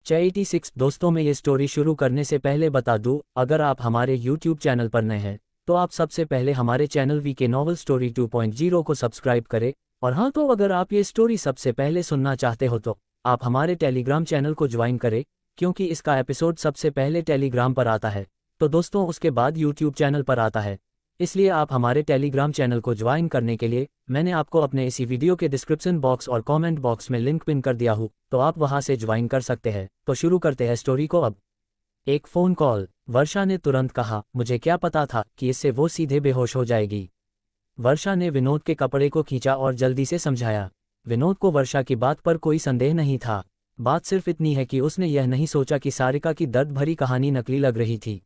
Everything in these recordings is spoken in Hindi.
86 दोस्तों, मैं ये स्टोरी शुरू करने से पहले बता दूं, अगर आप हमारे YouTube चैनल पर नए हैं तो आप सबसे पहले हमारे चैनल वीके नॉवल स्टोरी 2.0 को सब्सक्राइब करें। और हाँ, तो अगर आप ये स्टोरी सबसे पहले सुनना चाहते हो तो आप हमारे टेलीग्राम चैनल को ज्वाइन करें, क्योंकि इसका एपिसोड सबसे पहले टेलीग्राम पर आता है तो दोस्तों उसके बाद YouTube चैनल पर आता है। इसलिए आप हमारे टेलीग्राम चैनल को ज्वाइन करने के लिए मैंने आपको अपने इसी वीडियो के डिस्क्रिप्शन बॉक्स और कमेंट बॉक्स में लिंक पिन कर दिया हूँ, तो आप वहां से ज्वाइन कर सकते हैं। तो शुरू करते हैं स्टोरी को अब। एक फ़ोन कॉल। वर्षा ने तुरंत कहा, मुझे क्या पता था कि इससे वो सीधे बेहोश हो जाएगी। वर्षा ने विनोद के कपड़े को खींचा और जल्दी से समझाया। विनोद को वर्षा की बात पर कोई संदेह नहीं था। बात सिर्फ इतनी है कि उसने यह नहीं सोचा कि सारिका की दर्द भरी कहानी नकली लग रही थी।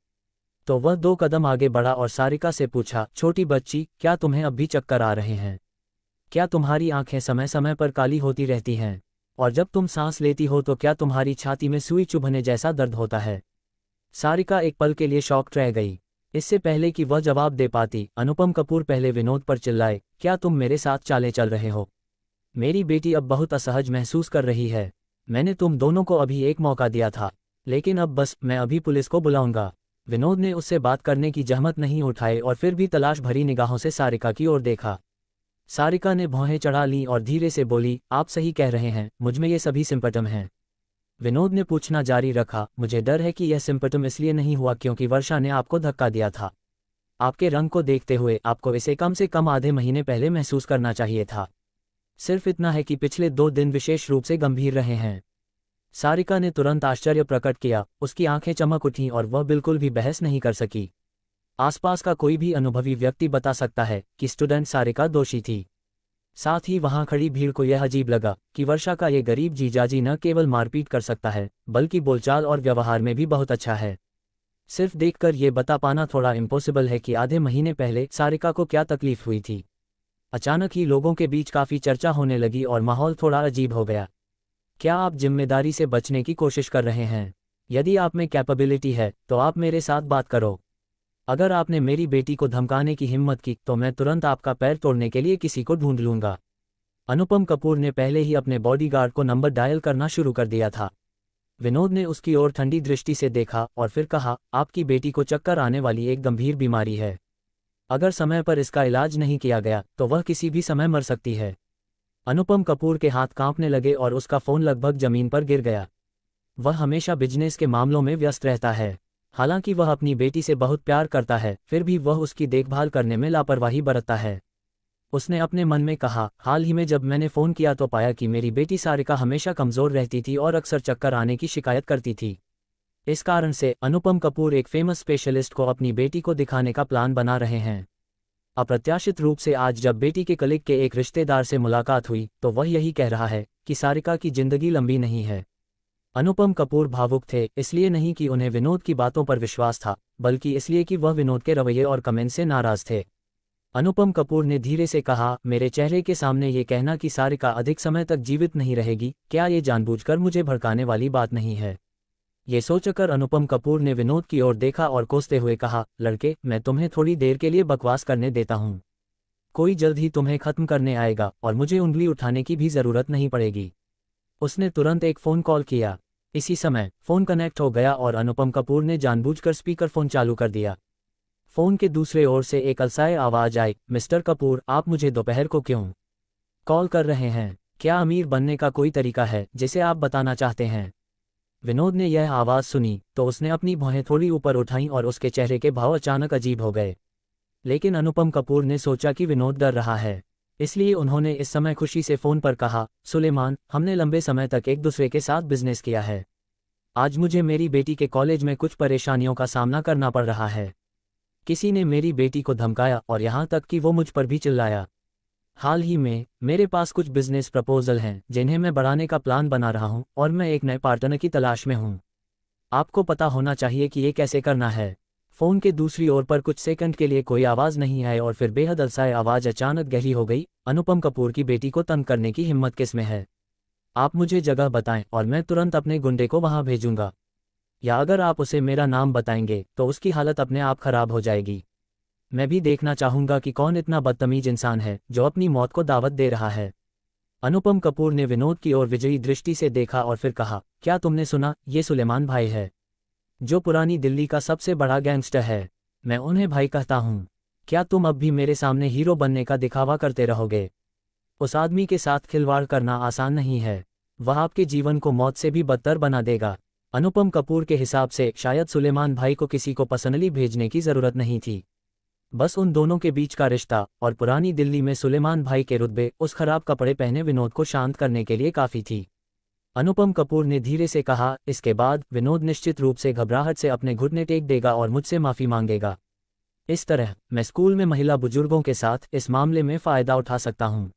तो वह 2 कदम आगे बढ़ा और सारिका से पूछा, छोटी बच्ची, क्या तुम्हें अब भी चक्कर आ रहे हैं? क्या तुम्हारी आंखें समय समय पर काली होती रहती हैं? और जब तुम सांस लेती हो तो क्या तुम्हारी छाती में सुई चुभने जैसा दर्द होता है? सारिका एक पल के लिए शॉक्ड रह गई। इससे पहले कि वह जवाब दे पाती, अनुपम कपूर पहले विनोद पर चिल्लाए, क्या तुम मेरे साथ चाले चल रहे हो? मेरी बेटी अब बहुत असहज महसूस कर रही है। मैंने तुम दोनों को अभी एक मौका दिया था, लेकिन अब बस, मैं अभी पुलिस को बुलाऊंगा। विनोद ने उससे बात करने की जहमत नहीं उठाई और फिर भी तलाश भरी निगाहों से सारिका की ओर देखा। सारिका ने भौहें चढ़ा लीं और धीरे से बोली, आप सही कह रहे हैं, मुझमें ये सभी सिम्पटम हैं। विनोद ने पूछना जारी रखा, मुझे डर है कि यह सिम्पटम इसलिए नहीं हुआ क्योंकि वर्षा ने आपको धक्का दिया था। आपके रंग को देखते हुए आपको इसे कम से कम आधे महीने पहले महसूस करना चाहिए था। सिर्फ इतना है कि पिछले 2 दिन विशेष रूप से गंभीर रहे हैं। सारिका ने तुरंत आश्चर्य प्रकट किया, उसकी आंखें चमक उठीं और वह बिल्कुल भी बहस नहीं कर सकी। आसपास का कोई भी अनुभवी व्यक्ति बता सकता है कि स्टूडेंट सारिका दोषी थी। साथ ही वहां खड़ी भीड़ को यह अजीब लगा कि वर्षा का ये गरीब जीजाजी न केवल मारपीट कर सकता है, बल्कि बोलचाल और व्यवहार में भी बहुत अच्छा है। सिर्फ देखकर ये बता पाना थोड़ा इम्पॉसिबल है कि आधे महीने पहले सारिका को क्या तकलीफ हुई थी। अचानक ही लोगों के बीच काफ़ी चर्चा होने लगी और माहौल थोड़ा अजीब हो गया। क्या आप जिम्मेदारी से बचने की कोशिश कर रहे हैं? यदि आप में कैपेबिलिटी है तो आप मेरे साथ बात करो। अगर आपने मेरी बेटी को धमकाने की हिम्मत की तो मैं तुरंत आपका पैर तोड़ने के लिए किसी को ढूंढ लूंगा। अनुपम कपूर ने पहले ही अपने बॉडीगार्ड को नंबर डायल करना शुरू कर दिया था। विनोद ने उसकी ओर ठंडी दृष्टि से देखा और फिर कहा, आपकी बेटी को चक्कर आने वाली एक गंभीर बीमारी है। अगर समय पर इसका इलाज नहीं किया गया तो वह किसी भी समय मर सकती है। अनुपम कपूर के हाथ कांपने लगे और उसका फ़ोन लगभग जमीन पर गिर गया। वह हमेशा बिजनेस के मामलों में व्यस्त रहता है। हालांकि वह अपनी बेटी से बहुत प्यार करता है, फिर भी वह उसकी देखभाल करने में लापरवाही बरतता है। उसने अपने मन में कहा, हाल ही में जब मैंने फ़ोन किया तो पाया कि मेरी बेटी सारिका हमेशा कमज़ोर रहती थी और अक्सर चक्कर आने की शिकायत करती थी। इस कारण से अनुपम कपूर एक फेमस स्पेशलिस्ट को अपनी बेटी को दिखाने का प्लान बना रहे हैं। अप्रत्याशित रूप से आज जब बेटी के कलीग के एक रिश्तेदार से मुलाकात हुई तो वह यही कह रहा है कि सारिका की जिंदगी लंबी नहीं है। अनुपम कपूर भावुक थे, इसलिए नहीं कि उन्हें विनोद की बातों पर विश्वास था, बल्कि इसलिए कि वह विनोद के रवैये और कमेंट से नाराज थे। अनुपम कपूर ने धीरे से कहा, मेरे चेहरे के सामने ये कहना कि सारिका अधिक समय तक जीवित नहीं रहेगी, क्या ये जानबूझकर मुझे भड़काने वाली बात नहीं है? ये सोचकर अनुपम कपूर ने विनोद की ओर देखा और कोसते हुए कहा, लड़के, मैं तुम्हें थोड़ी देर के लिए बकवास करने देता हूँ। कोई जल्द ही तुम्हें खत्म करने आएगा और मुझे उंगली उठाने की भी जरूरत नहीं पड़ेगी। उसने तुरंत एक फ़ोन कॉल किया। इसी समय फ़ोन कनेक्ट हो गया और अनुपम कपूर ने जानबूझकर स्पीकर फ़ोन चालू कर दिया। फ़ोन के दूसरे ओर से एक अलसाए आवाज़ आई, मिस्टर कपूर, आप मुझे दोपहर को क्यों कॉल कर रहे हैं? क्या अमीर बनने का कोई तरीका है जिसे आप बताना चाहते हैं? विनोद ने यह आवाज़ सुनी तो उसने अपनी भौहें थोड़ी ऊपर उठाईं और उसके चेहरे के भाव अचानक अजीब हो गए। लेकिन अनुपम कपूर ने सोचा कि विनोद डर रहा है, इसलिए उन्होंने इस समय खुशी से फ़ोन पर कहा, सुलेमान, हमने लंबे समय तक एक दूसरे के साथ बिजनेस किया है। आज मुझे मेरी बेटी के कॉलेज में कुछ परेशानियों का सामना करना पड़ रहा है। किसी ने मेरी बेटी को धमकाया और यहाँ तक कि वो मुझ पर भी चिल्लाया। हाल ही में मेरे पास कुछ बिजनेस प्रपोजल हैं जिन्हें मैं बढ़ाने का प्लान बना रहा हूं और मैं एक नए पार्टनर की तलाश में हूं। आपको पता होना चाहिए कि ये कैसे करना है। फ़ोन के दूसरी ओर पर कुछ सेकंड के लिए कोई आवाज़ नहीं आई और फिर बेहद अलसाए आवाज़ अचानक गहरी हो गई, अनुपम कपूर की बेटी को तंग करने की हिम्मत किस में है? आप मुझे जगह बताएं और मैं तुरंत अपने गुंडे को वहां भेजूंगा, या अगर आप उसे मेरा नाम बताएंगे तो उसकी हालत अपने आप खराब हो जाएगी। मैं भी देखना चाहूंगा कि कौन इतना बदतमीज इंसान है जो अपनी मौत को दावत दे रहा है। अनुपम कपूर ने विनोद की ओर विजयी दृष्टि से देखा और फिर कहा, क्या तुमने सुना, ये सुलेमान भाई है, जो पुरानी दिल्ली का सबसे बड़ा गैंगस्टर है। मैं उन्हें भाई कहता हूँ। क्या तुम अब भी मेरे सामने हीरो बनने का दिखावा करते रहोगे? उस आदमी के साथ खिलवाड़ करना आसान नहीं है। वह आपके जीवन को मौत से भी बदतर बना देगा। अनुपम कपूर के हिसाब से शायद सुलेमान भाई को किसी को पर्सनली भेजने की ज़रूरत नहीं थी। बस उन दोनों के बीच का रिश्ता और पुरानी दिल्ली में सुलेमान भाई के रुतबे उस खराब कपड़े पहने विनोद को शांत करने के लिए काफ़ी थी। अनुपम कपूर ने धीरे से कहा, इसके बाद विनोद निश्चित रूप से घबराहट से अपने घुटने टेक देगा और मुझसे माफ़ी मांगेगा। इस तरह मैं स्कूल में महिला बुजुर्गों के साथ इस मामले में फ़ायदा उठा सकता हूँ।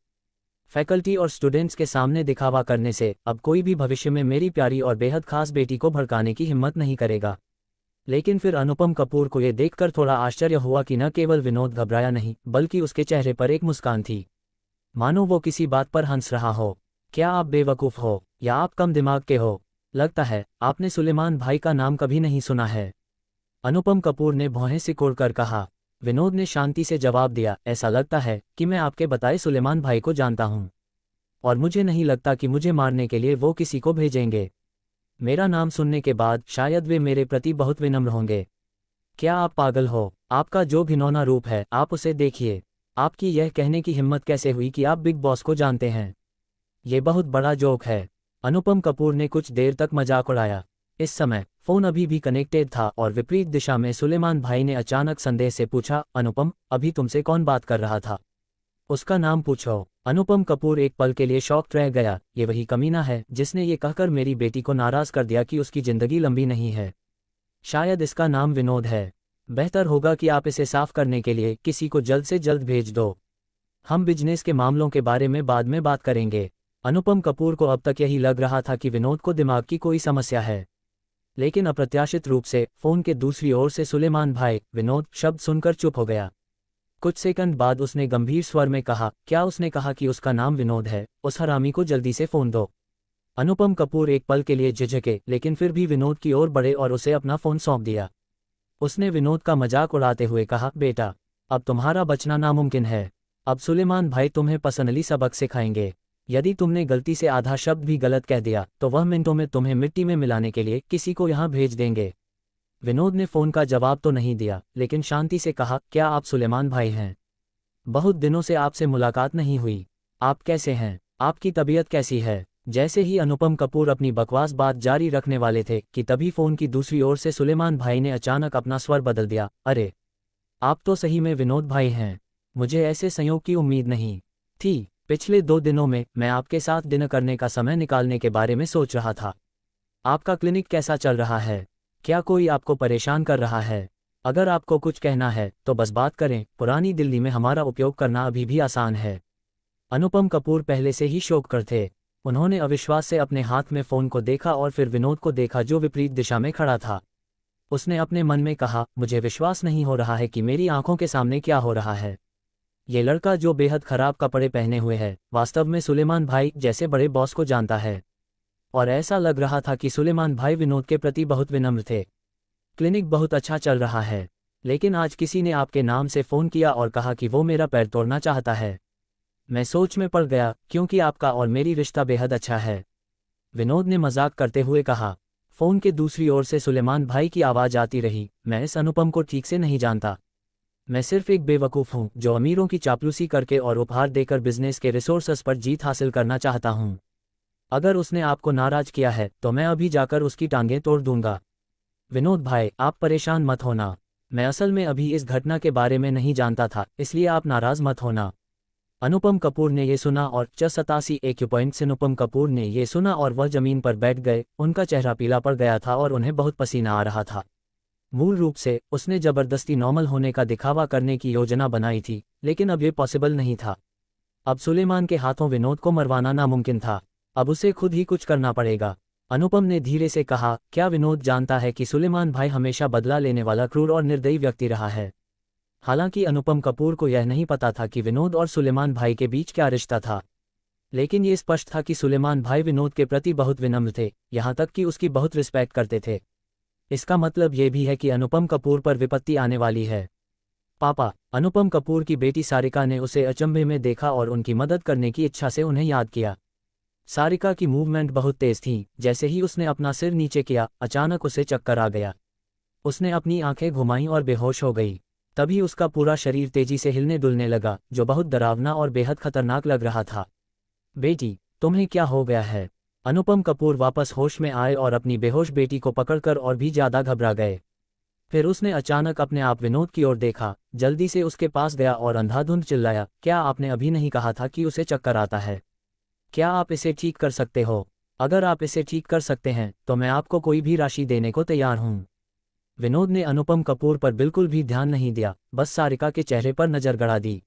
फैकल्टी और स्टूडेंट्स के सामने दिखावा करने से अब कोई भी भविष्य में मेरी प्यारी और बेहद खास बेटी को भड़काने की हिम्मत नहीं करेगा। लेकिन फिर अनुपम कपूर को यह देखकर थोड़ा आश्चर्य हुआ कि न केवल विनोद घबराया नहीं, बल्कि उसके चेहरे पर एक मुस्कान थी, मानो वो किसी बात पर हंस रहा हो। क्या आप बेवकूफ़ हो या आप कम दिमाग के हो? लगता है आपने सुलेमान भाई का नाम कभी नहीं सुना है, अनुपम कपूर ने भौहें सिकोड़कर कहा। विनोद ने शांति से जवाब दिया, ऐसा लगता है कि मैं आपके बताए सुलेमान भाई को जानता हूँ, और मुझे नहीं लगता कि मुझे मारने के लिए वो किसी को भेजेंगे। मेरा नाम सुनने के बाद शायद वे मेरे प्रति बहुत विनम्र होंगे। क्या आप पागल हो? आपका जो घिनौना रूप है, आप उसे देखिए। आपकी यह कहने की हिम्मत कैसे हुई कि आप बिग बॉस को जानते हैं? ये बहुत बड़ा जोक है। अनुपम कपूर ने कुछ देर तक मजाक उड़ाया। इस समय फ़ोन अभी भी कनेक्टेड था और विपरीत दिशा में सुलेमान भाई ने अचानक संदेह से पूछा, अनुपम, अभी तुमसे कौन बात कर रहा था? उसका नाम पूछो। अनुपम कपूर एक पल के लिए शॉक्ड रह गया। ये वही कमीना है जिसने ये कहकर मेरी बेटी को नाराज़ कर दिया कि उसकी ज़िंदगी लंबी नहीं है। शायद इसका नाम विनोद है। बेहतर होगा कि आप इसे साफ करने के लिए किसी को जल्द से जल्द भेज दो। हम बिजनेस के मामलों के बारे में बाद में बात करेंगे। अनुपम कपूर को अब तक यही लग रहा था कि विनोद को दिमाग की कोई समस्या है, लेकिन अप्रत्याशित रूप से फ़ोन के दूसरी ओर से सुलेमान भाई, विनोद शब्द सुनकर चुप हो गया। कुछ सेकंड बाद उसने गंभीर स्वर में कहा, क्या उसने कहा कि उसका नाम विनोद है? उस हरामी को जल्दी से फ़ोन दो। अनुपम कपूर एक पल के लिए झिझके, लेकिन फिर भी विनोद की ओर बढ़े और उसे अपना फ़ोन सौंप दिया। उसने विनोद का मजाक उड़ाते हुए कहा, बेटा, अब तुम्हारा बचना नामुमकिन है। अब सुलेमान भाई तुम्हें पर्सनली सबक सिखाएंगे। यदि तुमने गलती से आधा शब्द भी गलत कह दिया तो वह मिनटों में तुम्हें मिट्टी में मिलाने के लिए किसी को यहाँ भेज देंगे। विनोद ने फ़ोन का जवाब तो नहीं दिया, लेकिन शांति से कहा, क्या आप सुलेमान भाई हैं? बहुत दिनों से आपसे मुलाकात नहीं हुई। आप कैसे हैं? आपकी तबीयत कैसी है? जैसे ही अनुपम कपूर अपनी बकवास बात जारी रखने वाले थे कि तभी फ़ोन की दूसरी ओर से सुलेमान भाई ने अचानक अपना स्वर बदल दिया। अरे, आप तो सही में विनोद भाई हैं। मुझे ऐसे संयोग की उम्मीद नहीं थी। पिछले 2 दिनों में मैं आपके साथ डिनर करने का समय निकालने के बारे में सोच रहा था। आपका क्लिनिक कैसा चल रहा है? क्या कोई आपको परेशान कर रहा है? अगर आपको कुछ कहना है तो बस बात करें। पुरानी दिल्ली में हमारा उपयोग करना अभी भी आसान है। अनुपम कपूर पहले से ही शोक थे। उन्होंने अविश्वास से अपने हाथ में फ़ोन को देखा और फिर विनोद को देखा जो विपरीत दिशा में खड़ा था। उसने अपने मन में कहा, मुझे विश्वास नहीं हो रहा है कि मेरी आंखों के सामने क्या हो रहा है। ये लड़का जो बेहद खराब कपड़े पहने हुए है, वास्तव में सुलेमान भाई जैसे बड़े बॉस को जानता है। और ऐसा लग रहा था कि सुलेमान भाई विनोद के प्रति बहुत विनम्र थे। क्लिनिक बहुत अच्छा चल रहा है, लेकिन आज किसी ने आपके नाम से फ़ोन किया और कहा कि वो मेरा पैर तोड़ना चाहता है। मैं सोच में पड़ गया, क्योंकि आपका और मेरी रिश्ता बेहद अच्छा है, विनोद ने मजाक करते हुए कहा। फ़ोन के दूसरी ओर से सुलेमान भाई की आवाज़ आती रही, मैं इस अनुपम को ठीक से नहीं जानता। मैं सिर्फ एक बेवकूफ़ हूँ जो अमीरों की चापलूसी करके और उपहार देकर बिजनेस के रिसोर्सेस पर जीत हासिल करना चाहता हूँ। अगर उसने आपको नाराज़ किया है तो मैं अभी जाकर उसकी टांगें तोड़ दूंगा। विनोद भाई, आप परेशान मत होना। मैं असल में अभी इस घटना के बारे में नहीं जानता था, इसलिए आप नाराज़ मत होना। अनुपम कपूर ने ये सुना और 87 AQ पॉइंट्स। अनुपम कपूर ने ये सुना और वह ज़मीन पर बैठ गए। उनका चेहरा पीला पड़ गया था और उन्हें बहुत पसीना आ रहा था। मूल रूप से उसने ज़बरदस्ती नॉर्मल होने का दिखावा करने की योजना बनाई थी, लेकिन अब ये पॉसिबल नहीं था। अब सुलेमान के हाथों विनोद को मरवाना नामुमकिन था। अब उसे खुद ही कुछ करना पड़ेगा। अनुपम ने धीरे से कहा, क्या विनोद जानता है कि सुलेमान भाई हमेशा बदला लेने वाला क्रूर और निर्दयी व्यक्ति रहा है? हालांकि अनुपम कपूर को यह नहीं पता था कि विनोद और सुलेमान भाई के बीच क्या रिश्ता था, लेकिन ये स्पष्ट था कि सुलेमान भाई विनोद के प्रति बहुत विनम्र थे, यहाँ तक कि उसकी बहुत रिस्पेक्ट करते थे। इसका मतलब ये भी है कि अनुपम कपूर पर विपत्ति आने वाली है। पापा, अनुपम कपूर की बेटी सारिका ने उसे अचंभे में देखा और उनकी मदद करने की इच्छा से उन्हें याद किया। सारिका की मूवमेंट बहुत तेज थी। जैसे ही उसने अपना सिर नीचे किया, अचानक उसे चक्कर आ गया। उसने अपनी आंखें घुमाईं और बेहोश हो गई। तभी उसका पूरा शरीर तेजी से हिलने डुलने लगा, जो बहुत डरावना और बेहद खतरनाक लग रहा था। बेटी, तुम्हें क्या हो गया है? अनुपम कपूर वापस होश में आए और अपनी बेहोश बेटी को पकड़कर और भी ज्यादा घबरा गए। फिर उसने अचानक अपने आप विनोद की ओर देखा, जल्दी से उसके पास गया और अंधाधुंध चिल्लाया, क्या आपने अभी नहीं कहा था कि उसे चक्कर आता है? क्या आप इसे ठीक कर सकते हो? अगर आप इसे ठीक कर सकते हैं तो मैं आपको कोई भी राशि देने को तैयार हूं। विनोद ने अनुपम कपूर पर बिल्कुल भी ध्यान नहीं दिया, बस सारिका के चेहरे पर नजर गड़ा दी।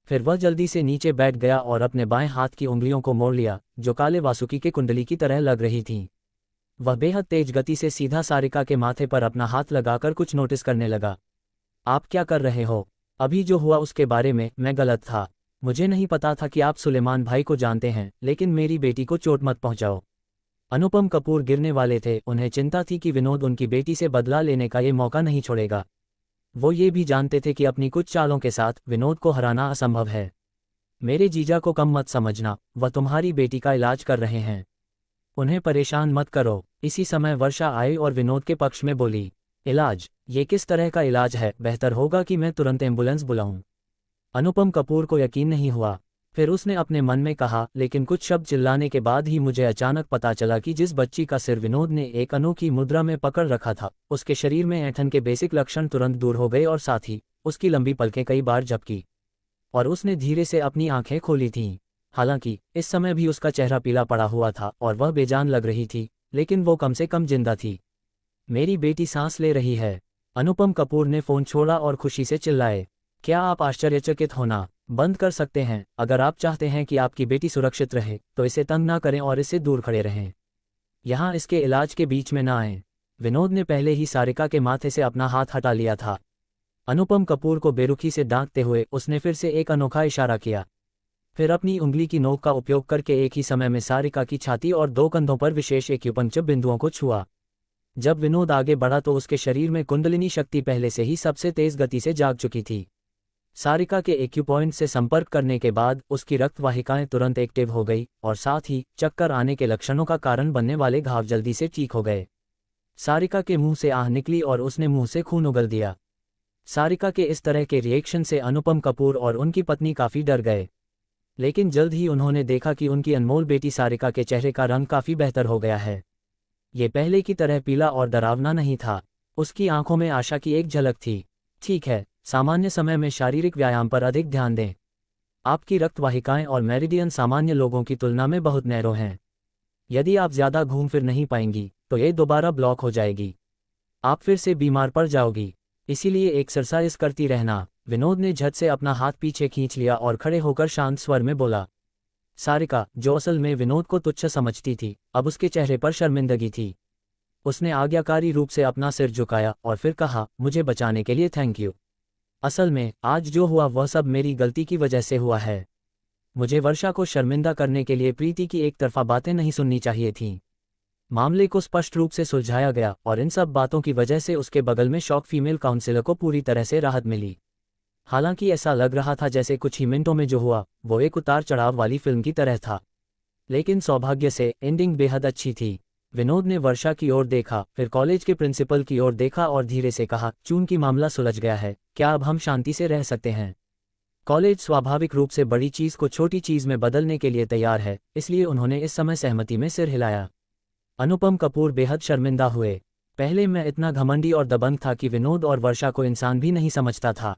फिर वह जल्दी से नीचे बैठ गया और अपने बाएं हाथ की उंगलियों को मोड़ लिया, जो काले वासुकी के कुंडली की तरह लग रही थीं। वह बेहद तेज गति से सीधा सारिका के माथे पर अपना हाथ लगाकर कुछ नोटिस करने लगा। आप क्या कर रहे हो? अभी जो हुआ उसके बारे में मैं गलत था। मुझे नहीं पता था कि आप सुलेमान भाई को जानते हैं, लेकिन मेरी बेटी को चोट मत पहुंचाओ। अनुपम कपूर गिरने वाले थे। उन्हें चिंता थी कि विनोद उनकी बेटी से बदला लेने का ये मौका नहीं छोड़ेगा। वो ये भी जानते थे कि अपनी कुछ चालों के साथ विनोद को हराना असंभव है। मेरे जीजा को कम मत समझना, वह तुम्हारी बेटी का इलाज कर रहे हैं। उन्हें परेशान मत करो। इसी समय वर्षा आई और विनोद के पक्ष में बोली, इलाज? ये किस तरह का इलाज है? बेहतर होगा कि मैं तुरंत एम्बुलेंस बुलाऊं। अनुपम कपूर को यकीन नहीं हुआ। फिर उसने अपने मन में कहा, लेकिन कुछ शब्द चिल्लाने के बाद ही मुझे अचानक पता चला कि जिस बच्ची का सिर विनोद ने एक अनोखी मुद्रा में पकड़ रखा था, उसके शरीर में ऐंठन के बेसिक लक्षण तुरंत दूर हो गए और साथ ही उसकी लंबी पलकें कई बार झपकी और उसने धीरे से अपनी आंखें खोली थीं। हालांकि इस समय भी उसका चेहरा पीला पड़ा हुआ था और वह बेजान लग रही थी, लेकिन वो कम से कम जिंदा थी। मेरी बेटी सांस ले रही है। अनुपम कपूर ने फोन छोड़ा और खुशी से चिल्लाए, क्या आप आश्चर्यचकित होना बंद कर सकते हैं? अगर आप चाहते हैं कि आपकी बेटी सुरक्षित रहे तो इसे तंग ना करें और इससे दूर खड़े रहें। यहाँ इसके इलाज के बीच में ना आएं। विनोद ने पहले ही सारिका के माथे से अपना हाथ हटा लिया था। अनुपम कपूर को बेरुखी से डांटते हुए उसने फिर से एक अनोखा इशारा किया। फिर अपनी उंगली की नोक का उपयोग करके एक ही समय में सारिका की छाती और दो कंधों पर विशेष एक्यूपंक्चर बिंदुओं को छुआ। जब विनोद आगे बढ़ा तो उसके शरीर में कुंडलिनी शक्ति पहले से ही सबसे तेज गति से जाग चुकी थी। सारिका के एक्यूपॉइंट से संपर्क करने के बाद उसकी रक्त वाहिकाएं तुरंत एक्टिव हो गई और साथ ही चक्कर आने के लक्षणों का कारण बनने वाले घाव जल्दी से ठीक हो गए। सारिका के मुंह से आह निकली और उसने मुंह से खून उगल दिया। सारिका के इस तरह के रिएक्शन से अनुपम कपूर और उनकी पत्नी काफी डर गए, लेकिन जल्द ही उन्होंने देखा कि उनकी अनमोल बेटी सारिका के चेहरे का रंग काफी बेहतर हो गया है। ये पहले की तरह पीला और डरावना नहीं था। उसकी आंखों में आशा की एक झलक थी। ठीक है, सामान्य समय में शारीरिक व्यायाम पर अधिक ध्यान दें। आपकी रक्त वाहिकाएं और मेरिडियन सामान्य लोगों की तुलना में बहुत नैरो हैं। यदि आप ज्यादा घूम फिर नहीं पाएंगी तो ये दोबारा ब्लॉक हो जाएगी। आप फिर से बीमार पड़ जाओगी। इसीलिए एक्सरसाइज करती रहना। विनोद ने झट से अपना हाथ पीछे खींच लिया और खड़े होकर शांत स्वर में बोला। सारिका, जो असल में विनोद को तुच्छ समझती थी, अब उसके चेहरे पर शर्मिंदगी थी। उसने आज्ञाकारी रूप से अपना सिर झुकाया और फिर कहा, मुझे बचाने के लिए थैंक यू। असल में आज जो हुआ वह सब मेरी गलती की वजह से हुआ है। मुझे वर्षा को शर्मिंदा करने के लिए प्रीति की एक तरफा बातें नहीं सुननी चाहिए थीं। मामले को स्पष्ट रूप से सुलझाया गया और इन सब बातों की वजह से उसके बगल में शॉक फीमेल काउंसिलर को पूरी तरह से राहत मिली। हालांकि ऐसा लग रहा था जैसे कुछ ही मिनटों में जो हुआ वो एक उतार चढ़ाव वाली फिल्म की तरह था, लेकिन सौभाग्य से एंडिंग बेहद अच्छी थी। विनोद ने वर्षा की ओर देखा, फिर कॉलेज के प्रिंसिपल की ओर देखा और धीरे से कहा, चूंकि मामला सुलझ गया है, क्या अब हम शांति से रह सकते हैं? कॉलेज स्वाभाविक रूप से बड़ी चीज को छोटी चीज में बदलने के लिए तैयार है, इसलिए उन्होंने इस समय सहमति में सिर हिलाया। अनुपम कपूर बेहद शर्मिंदा हुए। पहले मैं इतना घमंडी और दबंग था कि विनोद और वर्षा को इंसान भी नहीं समझता था,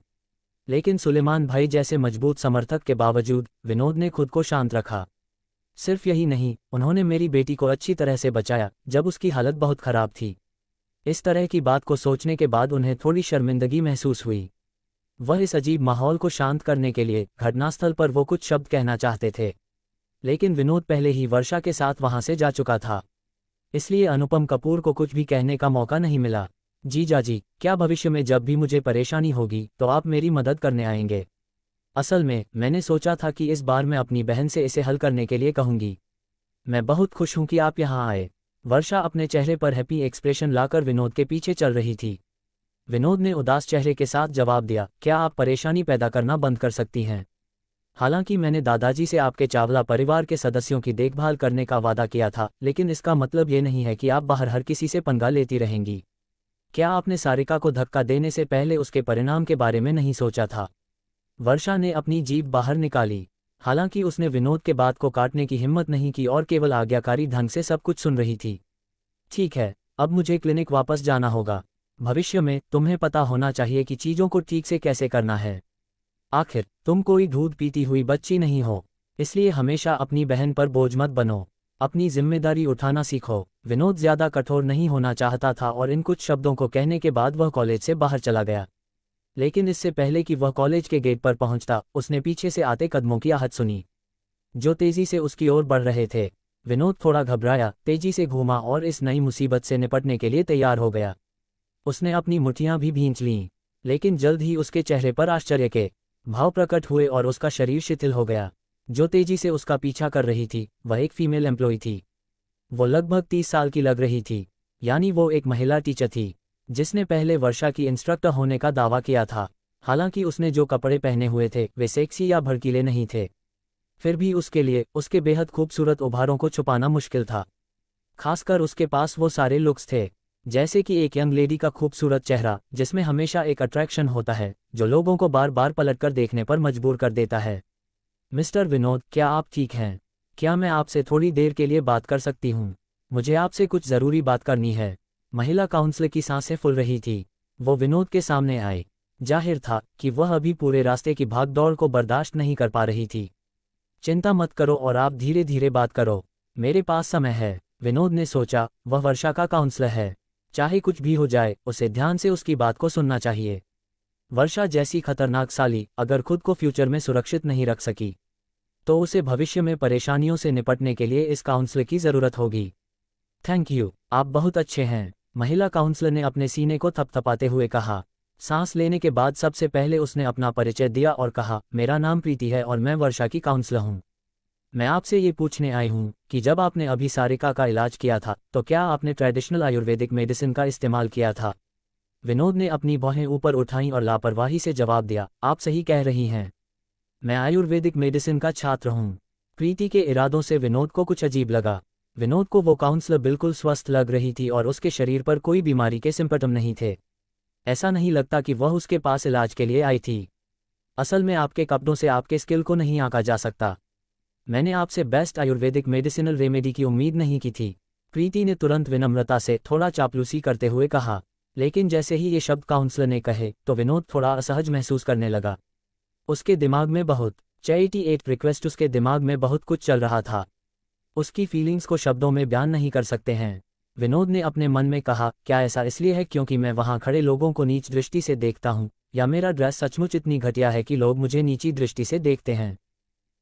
लेकिन सुलेमान भाई जैसे मजबूत समर्थक के बावजूद विनोद ने खुद को शांत रखा। सिर्फ यही नहीं, उन्होंने मेरी बेटी को अच्छी तरह से बचाया जब उसकी हालत बहुत खराब थी। इस तरह की बात को सोचने के बाद उन्हें थोड़ी शर्मिंदगी महसूस हुई। वह इस अजीब माहौल को शांत करने के लिए घटनास्थल पर वो कुछ शब्द कहना चाहते थे, लेकिन विनोद पहले ही वर्षा के साथ वहां से जा चुका था, इसलिए अनुपम कपूर को कुछ भी कहने का मौका नहीं मिला। जीजा जी, क्या भविष्य में जब भी मुझे परेशानी होगी तो आप मेरी मदद करने आएंगे? असल में मैंने सोचा था कि इस बार मैं अपनी बहन से इसे हल करने के लिए कहूंगी। मैं बहुत खुश हूं कि आप यहाँ आए। वर्षा अपने चेहरे पर हैप्पी एक्सप्रेशन लाकर विनोद के पीछे चल रही थी। विनोद ने उदास चेहरे के साथ जवाब दिया, क्या आप परेशानी पैदा करना बंद कर सकती हैं? हालांकि मैंने दादाजी से आपके चावला परिवार के सदस्यों की देखभाल करने का वादा किया था, लेकिन इसका मतलब ये नहीं है कि आप बाहर हर किसी से पंगा लेती रहेंगी। क्या आपने सारिका को धक्का देने से पहले उसके परिणाम के बारे में नहीं सोचा था? वर्षा ने अपनी जीभ बाहर निकाली। हालांकि उसने विनोद के बात को काटने की हिम्मत नहीं की और केवल आज्ञाकारी ढंग से सब कुछ सुन रही थी। ठीक है, अब मुझे क्लिनिक वापस जाना होगा। भविष्य में तुम्हें पता होना चाहिए कि चीज़ों को ठीक से कैसे करना है। आखिर तुम कोई दूध पीती हुई बच्ची नहीं हो, इसलिए हमेशा अपनी बहन पर बोझ मत बनो। अपनी जिम्मेदारी उठाना सीखो। विनोद ज्यादा कठोर नहीं होना चाहता था और इन कुछ शब्दों को कहने के बाद वह कॉलेज से बाहर चला गया। लेकिन इससे पहले कि वह कॉलेज के गेट पर पहुंचता, उसने पीछे से आते कदमों की आहट सुनी, जो तेजी से उसकी ओर बढ़ रहे थे। विनोद थोड़ा घबराया, तेजी से घूमा और इस नई मुसीबत से निपटने के लिए तैयार हो गया। उसने अपनी मुट्ठियां भी भींच लीं, लेकिन जल्द ही उसके चेहरे पर आश्चर्य के भाव प्रकट हुए और उसका शरीर शिथिल हो गया। जो तेजी से उसका पीछा कर रही थी, वह एक फीमेल एम्प्लॉय थी। वो लगभग 30 साल की लग रही थी, यानी वो एक महिला टीचर थी, जिसने पहले वर्षा की इंस्ट्रक्टर होने का दावा किया था। हालांकि उसने जो कपड़े पहने हुए थे वे सेक्सी या भड़कीले नहीं थे, फिर भी उसके लिए उसके बेहद खूबसूरत उभारों को छुपाना मुश्किल था। खासकर उसके पास वो सारे लुक्स थे, जैसे कि एक यंग लेडी का खूबसूरत चेहरा, जिसमें हमेशा एक अट्रैक्शन होता है जो लोगों को बार बार पलटकर देखने पर मजबूर कर देता है। मिस्टर विनोद, क्या आप ठीक हैं? क्या मैं आपसे थोड़ी देर के लिए बात कर सकती हूँ? मुझे आपसे कुछ ज़रूरी बात करनी है। महिला काउंसलर की सांसें फूल रही थी। वो विनोद के सामने आई। जाहिर था कि वह अभी पूरे रास्ते की भागदौड़ को बर्दाश्त नहीं कर पा रही थी। चिंता मत करो और आप धीरे धीरे बात करो, मेरे पास समय है। विनोद ने सोचा, वह वर्षा का काउंसलर है, चाहे कुछ भी हो जाए उसे ध्यान से उसकी बात को सुनना चाहिए। वर्षा जैसी खतरनाक साली अगर खुद को फ्यूचर में सुरक्षित नहीं रख सकी, तो उसे भविष्य में परेशानियों से निपटने के लिए इस काउंसलर की ज़रूरत होगी। थैंक यू, आप बहुत अच्छे हैं, महिला काउंसलर ने अपने सीने को थपथपाते हुए कहा। सांस लेने के बाद सबसे पहले उसने अपना परिचय दिया और कहा, मेरा नाम प्रीति है और मैं वर्षा की काउंसलर हूँ। मैं आपसे ये पूछने आई हूँ कि जब आपने अभी सारिका का इलाज किया था, तो क्या आपने ट्रेडिशनल आयुर्वेदिक मेडिसिन का इस्तेमाल किया था? विनोद ने अपनी बाहें ऊपर उठाईं और लापरवाही से जवाब दिया, आप सही कह रही हैं, मैं आयुर्वेदिक मेडिसिन का छात्र हूँ। प्रीति के इरादों से विनोद को कुछ अजीब लगा। विनोद को वो काउंसलर बिल्कुल स्वस्थ लग रही थी और उसके शरीर पर कोई बीमारी के सिम्पटम नहीं थे। ऐसा नहीं लगता कि वह उसके पास इलाज के लिए आई थी। असल में आपके कपड़ों से आपके स्किल को नहीं आंका जा सकता। मैंने आपसे बेस्ट आयुर्वेदिक मेडिसिनल रेमेडी की उम्मीद नहीं की थी। प्रीति ने तुरंत विनम्रता से थोड़ा चापलूसी करते हुए कहा, लेकिन जैसे ही ये शब्द काउंसलर ने कहे तो विनोद थोड़ा असहज महसूस करने लगा। उसके दिमाग में बहुत 88 रिक्वेस्ट उसके दिमाग में बहुत कुछ चल रहा था। उसकी फीलिंग्स को शब्दों में बयान नहीं कर सकते हैं। विनोद ने अपने मन में कहा, क्या ऐसा इसलिए है क्योंकि मैं वहां खड़े लोगों को नीच दृष्टि से देखता हूं, या मेरा ड्रेस सचमुच इतनी घटिया है कि लोग मुझे नीची दृष्टि से देखते हैं?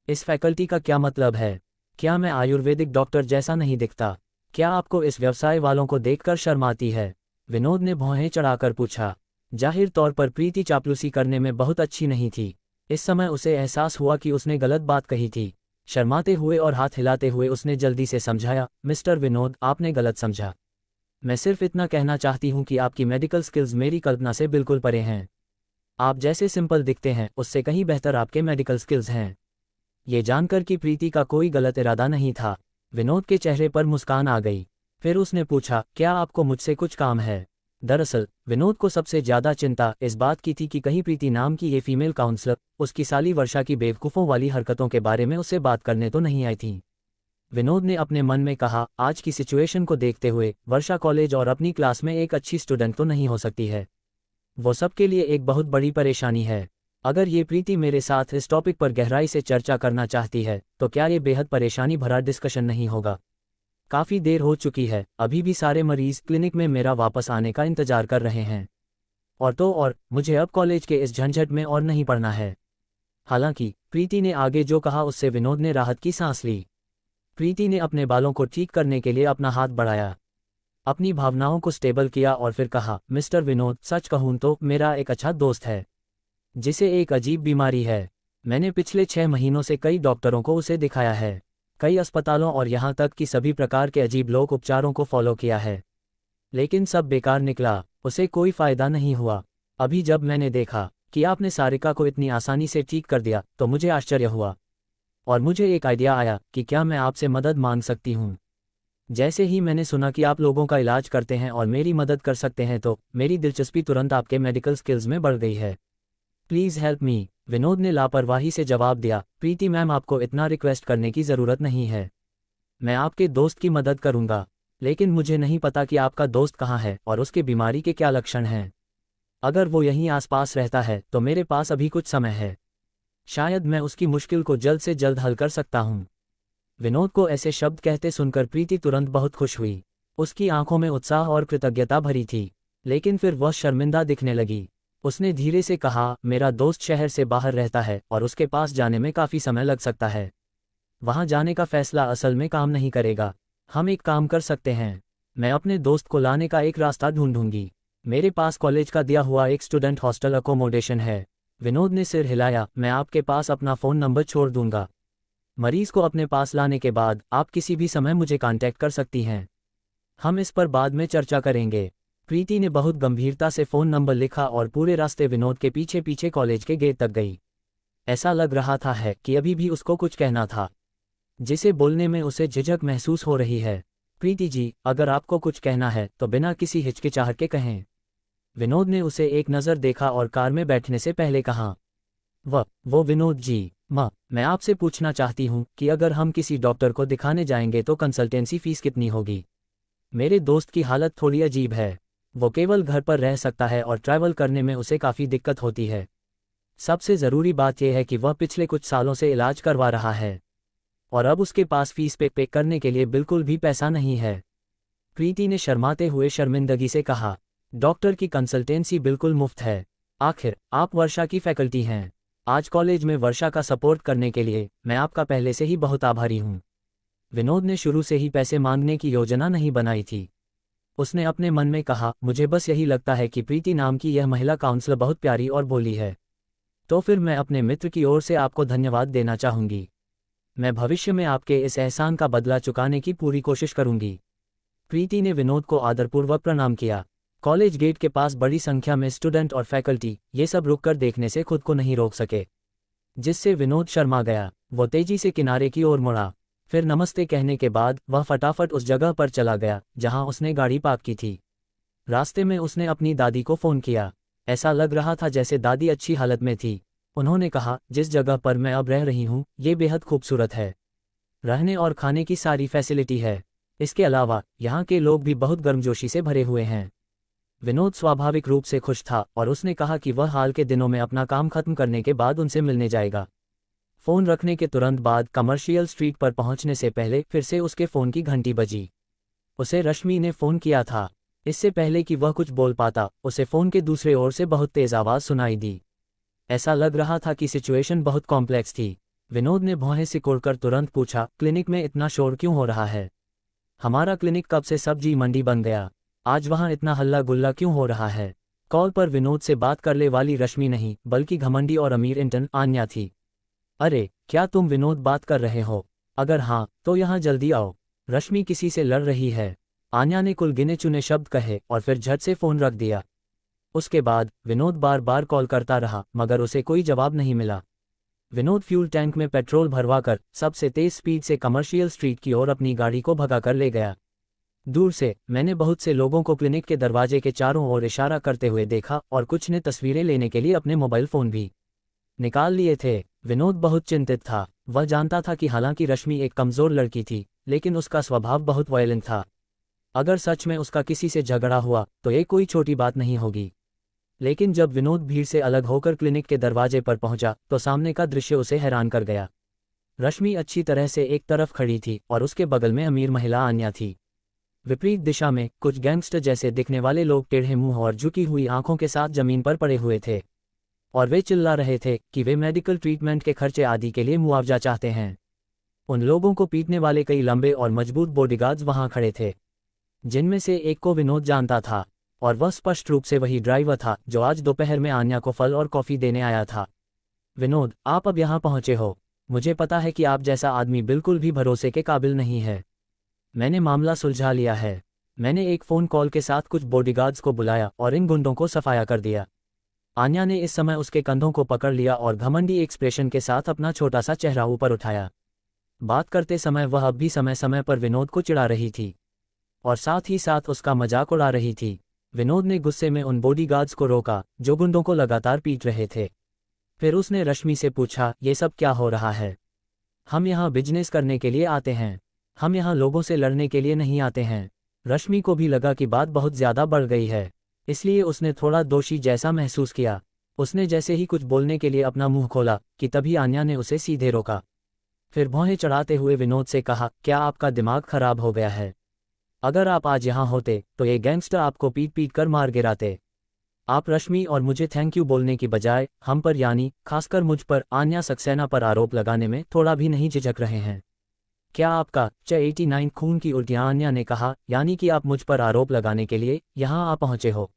इस फैकल्टी का क्या मतलब है? क्या मैं आयुर्वेदिक डॉक्टर जैसा नहीं दिखता? क्या आपको इस व्यवसाय वालों को देखकर शर्म आती है? विनोद ने भौहें चढ़ाकर पूछा। जाहिर तौर पर प्रीति चापलूसी करने में बहुत अच्छी नहीं थी। इस समय उसे एहसास हुआ कि उसने गलत बात कही थी। शर्माते हुए और हाथ हिलाते हुए उसने जल्दी से समझाया, मिस्टर विनोद, आपने गलत समझा। मैं सिर्फ इतना कहना चाहती हूँ कि आपकी मेडिकल स्किल्स मेरी कल्पना से बिल्कुल परे हैं। आप जैसे सिंपल दिखते हैं, उससे कहीं बेहतर आपके मेडिकल स्किल्स हैं। ये जानकर कि प्रीति का कोई गलत इरादा नहीं था, विनोद के चेहरे पर मुस्कान आ गई। फिर उसने पूछा, क्या आपको मुझसे कुछ काम है? दरअसल विनोद को सबसे ज्यादा चिंता इस बात की थी कि कहीं प्रीति नाम की ये फीमेल काउंसलर उसकी साली वर्षा की बेवकूफ़ों वाली हरकतों के बारे में उससे बात करने तो नहीं आई थी। विनोद ने अपने मन में कहा, आज की सिचुएशन को देखते हुए वर्षा कॉलेज और अपनी क्लास में एक अच्छी स्टूडेंट तो नहीं हो सकती है। वो सबके लिए एक बहुत बड़ी परेशानी है। अगर ये प्रीति मेरे साथ इस टॉपिक पर गहराई से चर्चा करना चाहती है, तो क्या ये बेहद परेशानी भरा डिस्कशन नहीं होगा? काफ़ी देर हो चुकी है, अभी भी सारे मरीज क्लिनिक में मेरा वापस आने का इंतजार कर रहे हैं। और मुझे अब कॉलेज के इस झंझट में और नहीं पड़ना है। हालांकि प्रीति ने आगे जो कहा उससे विनोद ने राहत की सांस ली। प्रीति ने अपने बालों को ठीक करने के लिए अपना हाथ बढ़ाया, अपनी भावनाओं को स्टेबल किया और फिर कहा, मिस्टर विनोद, सच कहूँ तो मेरा एक अच्छा दोस्त है जिसे एक अजीब बीमारी है। मैंने पिछले 6 महीनों से कई डॉक्टरों को उसे दिखाया है, कई अस्पतालों और यहाँ तक कि सभी प्रकार के अजीब लोक उपचारों को फॉलो किया है, लेकिन सब बेकार निकला। उसे कोई फायदा नहीं हुआ। अभी जब मैंने देखा कि आपने सारिका को इतनी आसानी से ठीक कर दिया तो मुझे आश्चर्य हुआ। और मुझे एक आइडिया आया कि क्या मैं आपसे मदद मांग सकती हूँ। जैसे ही मैंने सुना कि आप लोगों का इलाज करते हैं और मेरी मदद कर सकते हैं तो मेरी दिलचस्पी तुरंत आपके मेडिकल स्किल्स में बढ़ गई है। प्लीज़ हेल्प मी, विनोद ने लापरवाही से जवाब दिया। प्रीति मैम, आपको इतना रिक्वेस्ट करने की ज़रूरत नहीं है। मैं आपके दोस्त की मदद करूंगा, लेकिन मुझे नहीं पता कि आपका दोस्त कहाँ है और उसकी बीमारी के क्या लक्षण हैं। अगर वो यहीं आसपास रहता है तो मेरे पास अभी कुछ समय है। शायद मैं उसकी मुश्किल को जल्द से जल्द हल कर सकता हूँ। विनोद को ऐसे शब्द कहते सुनकर प्रीति तुरंत बहुत खुश हुई। उसकी आंखों में उत्साह और कृतज्ञता भरी थी, लेकिन फिर वह शर्मिंदा दिखने लगी। उसने धीरे से कहा, मेरा दोस्त शहर से बाहर रहता है और उसके पास जाने में काफ़ी समय लग सकता है। वहाँ जाने का फैसला असल में काम नहीं करेगा। हम एक काम कर सकते हैं, मैं अपने दोस्त को लाने का एक रास्ता ढूंढूंगी। मेरे पास कॉलेज का दिया हुआ एक स्टूडेंट हॉस्टल अकोमोडेशन है। विनोद ने सिर हिलाया। मैं आपके पास अपना फ़ोन नंबर छोड़ दूंगा। मरीज को अपने पास लाने के बाद आप किसी भी समय मुझे कांटेक्ट कर सकती हैं। हम इस पर बाद में चर्चा करेंगे। प्रीति ने बहुत गंभीरता से फ़ोन नंबर लिखा और पूरे रास्ते विनोद के पीछे पीछे कॉलेज के गेट तक गई। ऐसा लग रहा था है कि अभी भी उसको कुछ कहना था, जिसे बोलने में उसे झिझक महसूस हो रही है। प्रीति जी, अगर आपको कुछ कहना है तो बिना किसी हिचकिचाहट के कहें। विनोद ने उसे एक नज़र देखा और कार में बैठने से पहले कहा, वो विनोद जी, मैं आपसे पूछना चाहती हूँ कि अगर हम किसी डॉक्टर को दिखाने जाएंगे तो कंसल्टेंसी फीस कितनी होगी। मेरे दोस्त की हालत थोड़ी अजीब है। वो केवल घर पर रह सकता है और ट्रैवल करने में उसे काफ़ी दिक्कत होती है। सबसे ज़रूरी बात यह है कि वह पिछले कुछ सालों से इलाज करवा रहा है और अब उसके पास फीस पे करने के लिए बिल्कुल भी पैसा नहीं है। प्रीति ने शर्माते हुए शर्मिंदगी से कहा, डॉक्टर की कंसल्टेंसी बिल्कुल मुफ्त है। आखिर आप वर्षा की फैकल्टी हैं। आज कॉलेज में वर्षा का सपोर्ट करने के लिए मैं आपका पहले से ही बहुत आभारी हूँ। विनोद ने शुरू से ही पैसे मांगने की योजना नहीं बनाई थी। उसने अपने मन में कहा, मुझे बस यही लगता है कि प्रीति नाम की यह महिला काउंसलर बहुत प्यारी और भोली है। तो फिर मैं अपने मित्र की ओर से आपको धन्यवाद देना चाहूँगी। मैं भविष्य में आपके इस एहसान का बदला चुकाने की पूरी कोशिश करूँगी। प्रीति ने विनोद को आदरपूर्वक प्रणाम किया। कॉलेज गेट के पास बड़ी संख्या में स्टूडेंट और फैकल्टी ये सब रुककर देखने से खुद को नहीं रोक सके, जिससे विनोद शर्मा गया। वो तेजी से किनारे की ओर मुड़ा। फिर नमस्ते कहने के बाद वह फटाफट उस जगह पर चला गया जहां उसने गाड़ी पार्क की थी। रास्ते में उसने अपनी दादी को फ़ोन किया। ऐसा लग रहा था जैसे दादी अच्छी हालत में थी। उन्होंने कहा, जिस जगह पर मैं अब रह रही हूँ ये बेहद खूबसूरत है। रहने और खाने की सारी फैसिलिटी है। इसके अलावा यहाँ के लोग भी बहुत गर्मजोशी से भरे हुए हैं। विनोद स्वाभाविक रूप से खुश था और उसने कहा कि वह हाल के दिनों में अपना काम खत्म करने के बाद उनसे मिलने जाएगा। फ़ोन रखने के तुरंत बाद कमर्शियल स्ट्रीट पर पहुंचने से पहले फिर से उसके फ़ोन की घंटी बजी। उसे रश्मि ने फ़ोन किया था। इससे पहले कि वह कुछ बोल पाता, उसे फ़ोन के दूसरे ओर से बहुत तेज़ आवाज़ सुनाई दी। ऐसा लग रहा था कि सिचुएशन बहुत कॉम्प्लेक्स थी। विनोद ने भौहें सिकोड़कर तुरंत पूछा, क्लिनिक में इतना शोर क्यों हो रहा है? हमारा क्लिनिक कब से सब्जी मंडी बन गया? आज वहाँ इतना हल्ला गुल्ला क्यों हो रहा है? कॉल पर विनोद से बात करने वाली रश्मि नहीं बल्कि घमंडी और अमीर इंटर्न आन्या थी। अरे, क्या तुम विनोद बात कर रहे हो? अगर हाँ तो यहाँ जल्दी आओ। रश्मि किसी से लड़ रही है। आन्या ने कुल गिने चुने शब्द कहे और फिर झट से फ़ोन रख दिया। उसके बाद विनोद बार बार कॉल करता रहा मगर उसे कोई जवाब नहीं मिला। विनोद फ्यूल टैंक में पेट्रोल भरवाकर सबसे तेज स्पीड से कमर्शियल स्ट्रीट की ओर अपनी गाड़ी को भगाकर ले गया। दूर से मैंने बहुत से लोगों को क्लिनिक के दरवाजे के चारों ओर इशारा करते हुए देखा और कुछ ने तस्वीरें लेने के लिए अपने मोबाइल फ़ोन भी निकाल लिए थे। विनोद बहुत चिंतित था। वह जानता था कि हालांकि रश्मि एक कमज़ोर लड़की थी, लेकिन उसका स्वभाव बहुत वायलेंट था। अगर सच में उसका किसी से झगड़ा हुआ तो ये कोई छोटी बात नहीं होगी। लेकिन जब विनोद भीड़ से अलग होकर क्लिनिक के दरवाजे पर पहुंचा तो सामने का दृश्य उसे हैरान कर गया। रश्मि अच्छी तरह से एक तरफ खड़ी थी और उसके बगल में अमीर महिला आन्या थी। विपरीत दिशा में कुछ गैंगस्टर जैसे दिखने वाले लोग टेढ़े मुंह और झुकी हुई आंखों के साथ जमीन पर पड़े हुए थे और वे चिल्ला रहे थे कि वे मेडिकल ट्रीटमेंट के खर्चे आदि के लिए मुआवजा चाहते हैं। उन लोगों को पीटने वाले कई लंबे और मजबूत बॉडीगार्ड्स वहां खड़े थे, जिनमें से एक को विनोद जानता था और वह स्पष्ट रूप से वही ड्राइवर था जो आज दोपहर में आन्या को फल और कॉफ़ी देने आया था। विनोद, आप अब यहाँ पहुँचे हो। मुझे पता है कि आप जैसा आदमी बिल्कुल भी भरोसे के काबिल नहीं है। मैंने मामला सुलझा लिया है। मैंने एक फ़ोन कॉल के साथ कुछ बॉडीगार्ड्स को बुलाया और इन गुंडों को सफाया कर दिया। आन्या ने इस समय उसके कंधों को पकड़ लिया और घमंडी एक्सप्रेशन के साथ अपना छोटा सा चेहरा ऊपर उठाया। बात करते समय वह अब भी समय समय पर विनोद को चिढ़ा रही थी और साथ ही साथ उसका मजाक उड़ा रही थी। विनोद ने गुस्से में उन बॉडीगार्ड्स को रोका जो गुंडों को लगातार पीट रहे थे। फिर उसने रश्मि से पूछा, ये सब क्या हो रहा है? हम यहाँ बिजनेस करने के लिए आते हैं, हम यहाँ लोगों से लड़ने के लिए नहीं आते हैं। रश्मि को भी लगा कि बात बहुत ज़्यादा बढ़ गई है, इसलिए उसने थोड़ा दोषी जैसा महसूस किया। उसने जैसे ही कुछ बोलने के लिए अपना मुंह खोला कि तभी आन्या ने उसे सीधे रोका। फिर भौहें चढ़ाते हुए विनोद से कहा, क्या आपका दिमाग खराब हो गया है? अगर आप आज यहाँ होते तो ये गैंगस्टर आपको पीट पीट कर मार गिराते। आप रश्मि और मुझे थैंक यू बोलने की बजाय हम पर यानी खासकर मुझ पर आन्या सक्सेना पर आरोप लगाने में थोड़ा भी नहीं झिझक रहे हैं। क्या आपका 89 खून की उल्टियाँ? आन्या ने कहा, यानी कि आप मुझ पर आरोप लगाने के लिए यहाँ आ पहुँचे हो?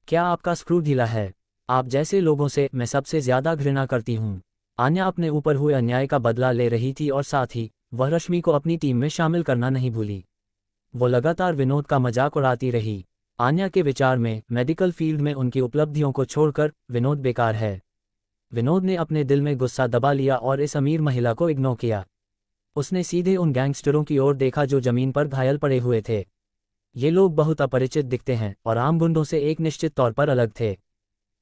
क्या आपका स्क्रू ढीला है? आप जैसे लोगों से मैं सबसे ज़्यादा घृणा करती हूँ। आन्या अपने ऊपर हुए अन्याय का बदला ले रही थी और साथ ही वह रश्मि को अपनी टीम में शामिल करना नहीं भूली। वो लगातार विनोद का मजाक उड़ाती रही। आन्या के विचार में मेडिकल फील्ड में उनकी उपलब्धियों को छोड़कर विनोद बेकार है। विनोद ने अपने दिल में गुस्सा दबा लिया और इस अमीर महिला को इग्नोर किया। उसने सीधे उन गैंगस्टरों की ओर देखा जो जमीन पर घायल पड़े हुए थे। ये लोग बहुत अपरिचित दिखते हैं और आम गुंडों से एक निश्चित तौर पर अलग थे।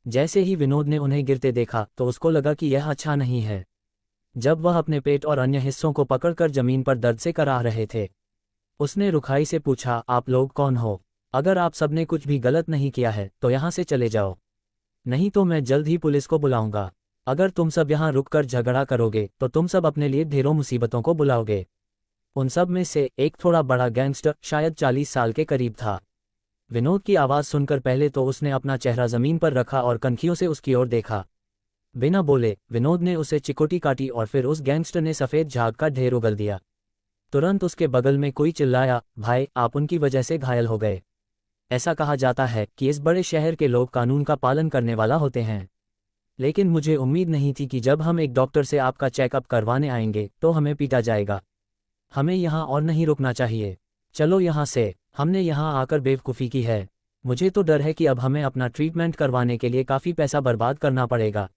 जैसे ही विनोद ने उन्हें गिरते देखा तो उसको लगा कि यह अच्छा नहीं है। जब वह अपने पेट और अन्य हिस्सों को पकड़कर जमीन पर दर्द से कराह रहे थे, उसने रुखाई से पूछा, आप लोग कौन हो? अगर आप सबने कुछ भी गलत नहीं किया है तो यहाँ से चले जाओ, नहीं तो मैं जल्द ही पुलिस को बुलाऊंगा। अगर तुम सब यहाँ रुककर झगड़ा करोगे तो तुम सब अपने लिए ढेरों मुसीबतों को बुलाओगे। उन सब में से एक थोड़ा बड़ा गैंगस्टर शायद 40 साल के करीब था। विनोद की आवाज़ सुनकर पहले तो उसने अपना चेहरा जमीन पर रखा और कनखियों से उसकी ओर देखा। बिना बोले विनोद ने उसे चिकोटी काटी और फिर उस गैंगस्टर ने सफ़ेद झाग का ढेर उगल दिया। तुरंत उसके बगल में कोई चिल्लाया, भाई आप उनकी वजह से घायल हो गए। ऐसा कहा जाता है कि इस बड़े शहर के लोग कानून का पालन करने वाला होते हैं, लेकिन मुझे उम्मीद नहीं थी कि जब हम एक डॉक्टर से आपका चेकअप करवाने आएंगे तो हमें पीटा जाएगा। हमें यहाँ और नहीं रुकना चाहिए, चलो यहाँ से। हमने यहाँ आकर बेवकूफ़ी की है। मुझे तो डर है कि अब हमें अपना ट्रीटमेंट करवाने के लिए काफ़ी पैसा बर्बाद करना पड़ेगा।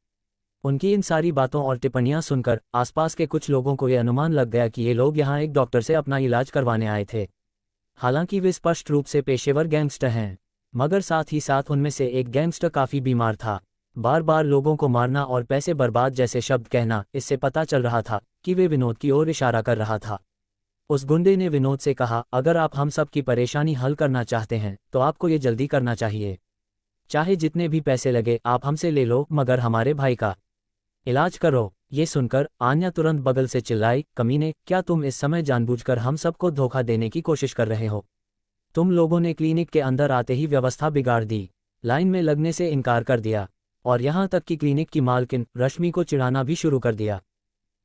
उनकी इन सारी बातों और टिप्पणियां सुनकर आसपास के कुछ लोगों को यह अनुमान लग गया कि ये लोग यहाँ एक डॉक्टर से अपना इलाज करवाने आए थे। हालांकि वे स्पष्ट रूप से पेशेवर गैंगस्टर हैं, मगर साथ ही साथ उनमें से एक गैंगस्टर काफ़ी बीमार था। बार बार लोगों को मारना और पैसे बर्बाद जैसे शब्द कहना, इससे पता चल रहा था कि वे विनोद की ओर इशारा कर रहा था। उस गुंडे ने विनोद से कहा, अगर आप हम सब की परेशानी हल करना चाहते हैं तो आपको ये जल्दी करना चाहिए। चाहे जितने भी पैसे लगे आप हमसे ले लो, मगर हमारे भाई का इलाज करो। ये सुनकर आन्या तुरंत बगल से चिल्लाई, कमीने, क्या तुम इस समय जानबूझकर हम सबको धोखा देने की कोशिश कर रहे हो? तुम लोगों ने क्लिनिक के अंदर आते ही व्यवस्था बिगाड़ दी, लाइन में लगने से इनकार कर दिया और यहाँ तक कि क्लिनिक की मालकिन रश्मि को चिढ़ाना भी शुरू कर दिया।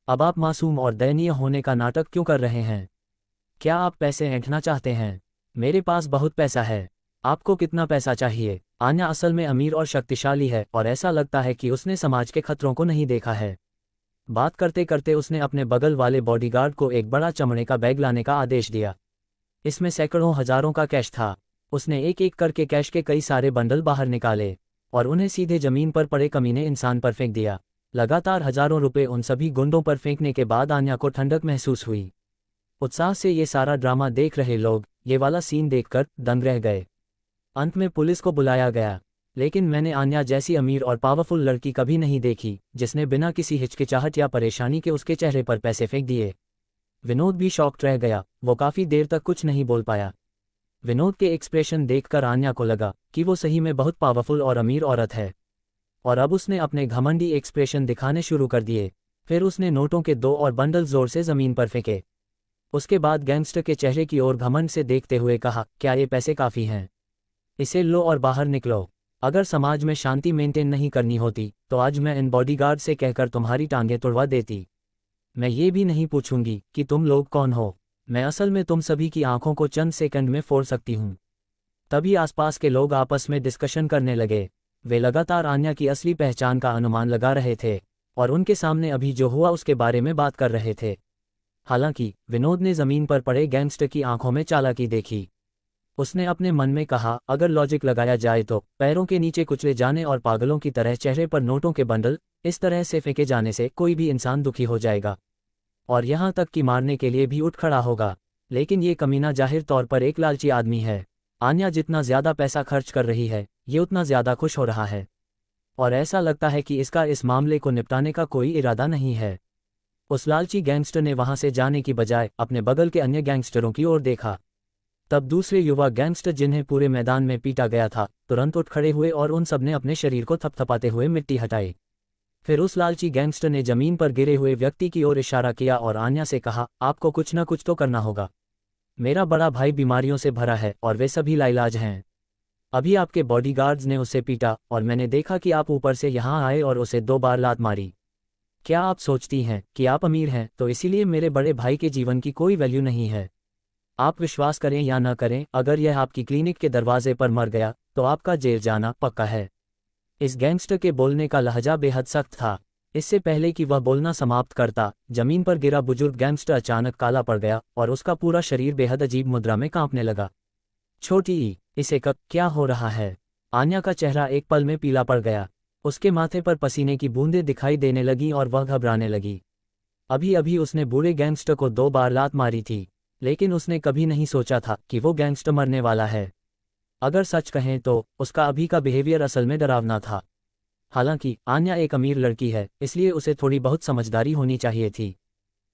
अब आप मासूम और दयनीय होने का नाटक क्यों कर रहे हैं? क्या आप पैसे ऐंठना चाहते हैं? मेरे पास बहुत पैसा है। आपको कितना पैसा चाहिए? आन्या असल में अमीर और शक्तिशाली है और ऐसा लगता है कि उसने समाज के खतरों को नहीं देखा है। बात करते करते उसने अपने बगल वाले बॉडीगार्ड को एक बड़ा चमड़े का बैग लाने का आदेश दिया। इसमें सैकड़ों हजारों का कैश था। उसने एक एक करके कैश के कई सारे बंडल बाहर निकाले और उन्हें सीधे जमीन पर पड़े कमीने इंसान पर फेंक दिया। लगातार हजारों रुपए उन सभी गुंडों पर फेंकने के बाद आन्या को ठंडक महसूस हुई। उत्साह से ये सारा ड्रामा देख रहे लोग ये वाला सीन देखकर दंग रह गए। अंत में पुलिस को बुलाया गया, लेकिन मैंने आन्या जैसी अमीर और पावरफुल लड़की कभी नहीं देखी जिसने बिना किसी हिचकिचाहट या परेशानी के उसके चेहरे पर पैसे फेंक दिए। विनोद भी शॉक्ड रह गया। वो काफ़ी देर तक कुछ नहीं बोल पाया। विनोद के एक्सप्रेशन देखकर आन्या को लगा कि वो सही में बहुत पावरफुल और अमीर औरत है, और अब उसने अपने घमंडी एक्सप्रेशन दिखाने शुरू कर दिए। फिर उसने नोटों के 2 और बंडल जोर से ज़मीन पर फेंके। उसके बाद गैंगस्टर के चेहरे की ओर घमंड से देखते हुए कहा, क्या ये पैसे काफ़ी हैं? इसे लो और बाहर निकलो। अगर समाज में शांति मेंटेन नहीं करनी होती तो आज मैं इन बॉडीगार्ड से कहकर तुम्हारी टांगें तुड़वा देती। मैं ये भी नहीं पूछूंगी कि तुम लोग कौन हो। मैं असल में तुम सभी की आंखों को चंद सेकंड में फोड़ सकती हूँ। तभी आसपास के लोग आपस में डिस्कशन करने लगे। वे लगातार आन्या की असली पहचान का अनुमान लगा रहे थे और उनके सामने अभी जो हुआ उसके बारे में बात कर रहे थे। हालांकि विनोद ने जमीन पर पड़े गैंगस्टर की आंखों में चालाकी देखी। उसने अपने मन में कहा, अगर लॉजिक लगाया जाए तो पैरों के नीचे कुचले जाने और पागलों की तरह चेहरे पर नोटों के बंडल इस तरह से फेंके जाने से कोई भी इंसान दुखी हो जाएगा और यहाँ तक कि मारने के लिए भी उठ खड़ा होगा। लेकिन ये कमीना जाहिर तौर पर एक लालची आदमी है। आन्या जितना ज़्यादा पैसा खर्च कर रही है, ये उतना ज़्यादा खुश हो रहा है और ऐसा लगता है कि इसका इस मामले को निपटाने का कोई इरादा नहीं है। उस लालची गैंगस्टर ने वहां से जाने की बजाय अपने बगल के अन्य गैंगस्टरों की ओर देखा। तब दूसरे युवा गैंगस्टर जिन्हें पूरे मैदान में पीटा गया था तुरंत उठ खड़े हुए और उन सबने अपने शरीर को थपथपाते हुए मिट्टी हटाई। फिर उस लालची गैंगस्टर ने जमीन पर गिरे हुए व्यक्ति की ओर इशारा किया और आन्या से कहा, आपको कुछ न कुछ तो करना होगा। मेरा बड़ा भाई बीमारियों से भरा है और वे सभी लाइलाज हैं। अभी आपके बॉडीगार्ड्स ने उसे पीटा और मैंने देखा कि आप ऊपर से यहाँ आए और उसे 2 बार लात मारी। क्या आप सोचती हैं कि आप अमीर हैं तो इसीलिए मेरे बड़े भाई के जीवन की कोई वैल्यू नहीं है? आप विश्वास करें या न करें, अगर यह आपकी क्लिनिक के दरवाजे पर मर गया तो आपका जेल जाना पक्का है। इस गैंगस्टर के बोलने का लहजा बेहद सख्त था। इससे पहले कि वह बोलना समाप्त करता, जमीन पर गिरा बुजुर्ग गैंगस्टर अचानक काला पड़ गया और उसका पूरा शरीर बेहद अजीब मुद्रा में कांपने लगा। छोटी ई, इसे कब क्या हो रहा है? आन्या का चेहरा एक पल में पीला पड़ गया। उसके माथे पर पसीने की बूंदें दिखाई देने लगीं और वह घबराने लगी। अभी अभी उसने बूढ़े गैंगस्टर को 2 बार लात मारी थी, लेकिन उसने कभी नहीं सोचा था कि वो गैंगस्टर मरने वाला है। अगर सच कहें तो उसका अभी का बिहेवियर असल में डरावना था। हालांकि आन्या एक अमीर लड़की है, इसलिए उसे थोड़ी बहुत समझदारी होनी चाहिए थी।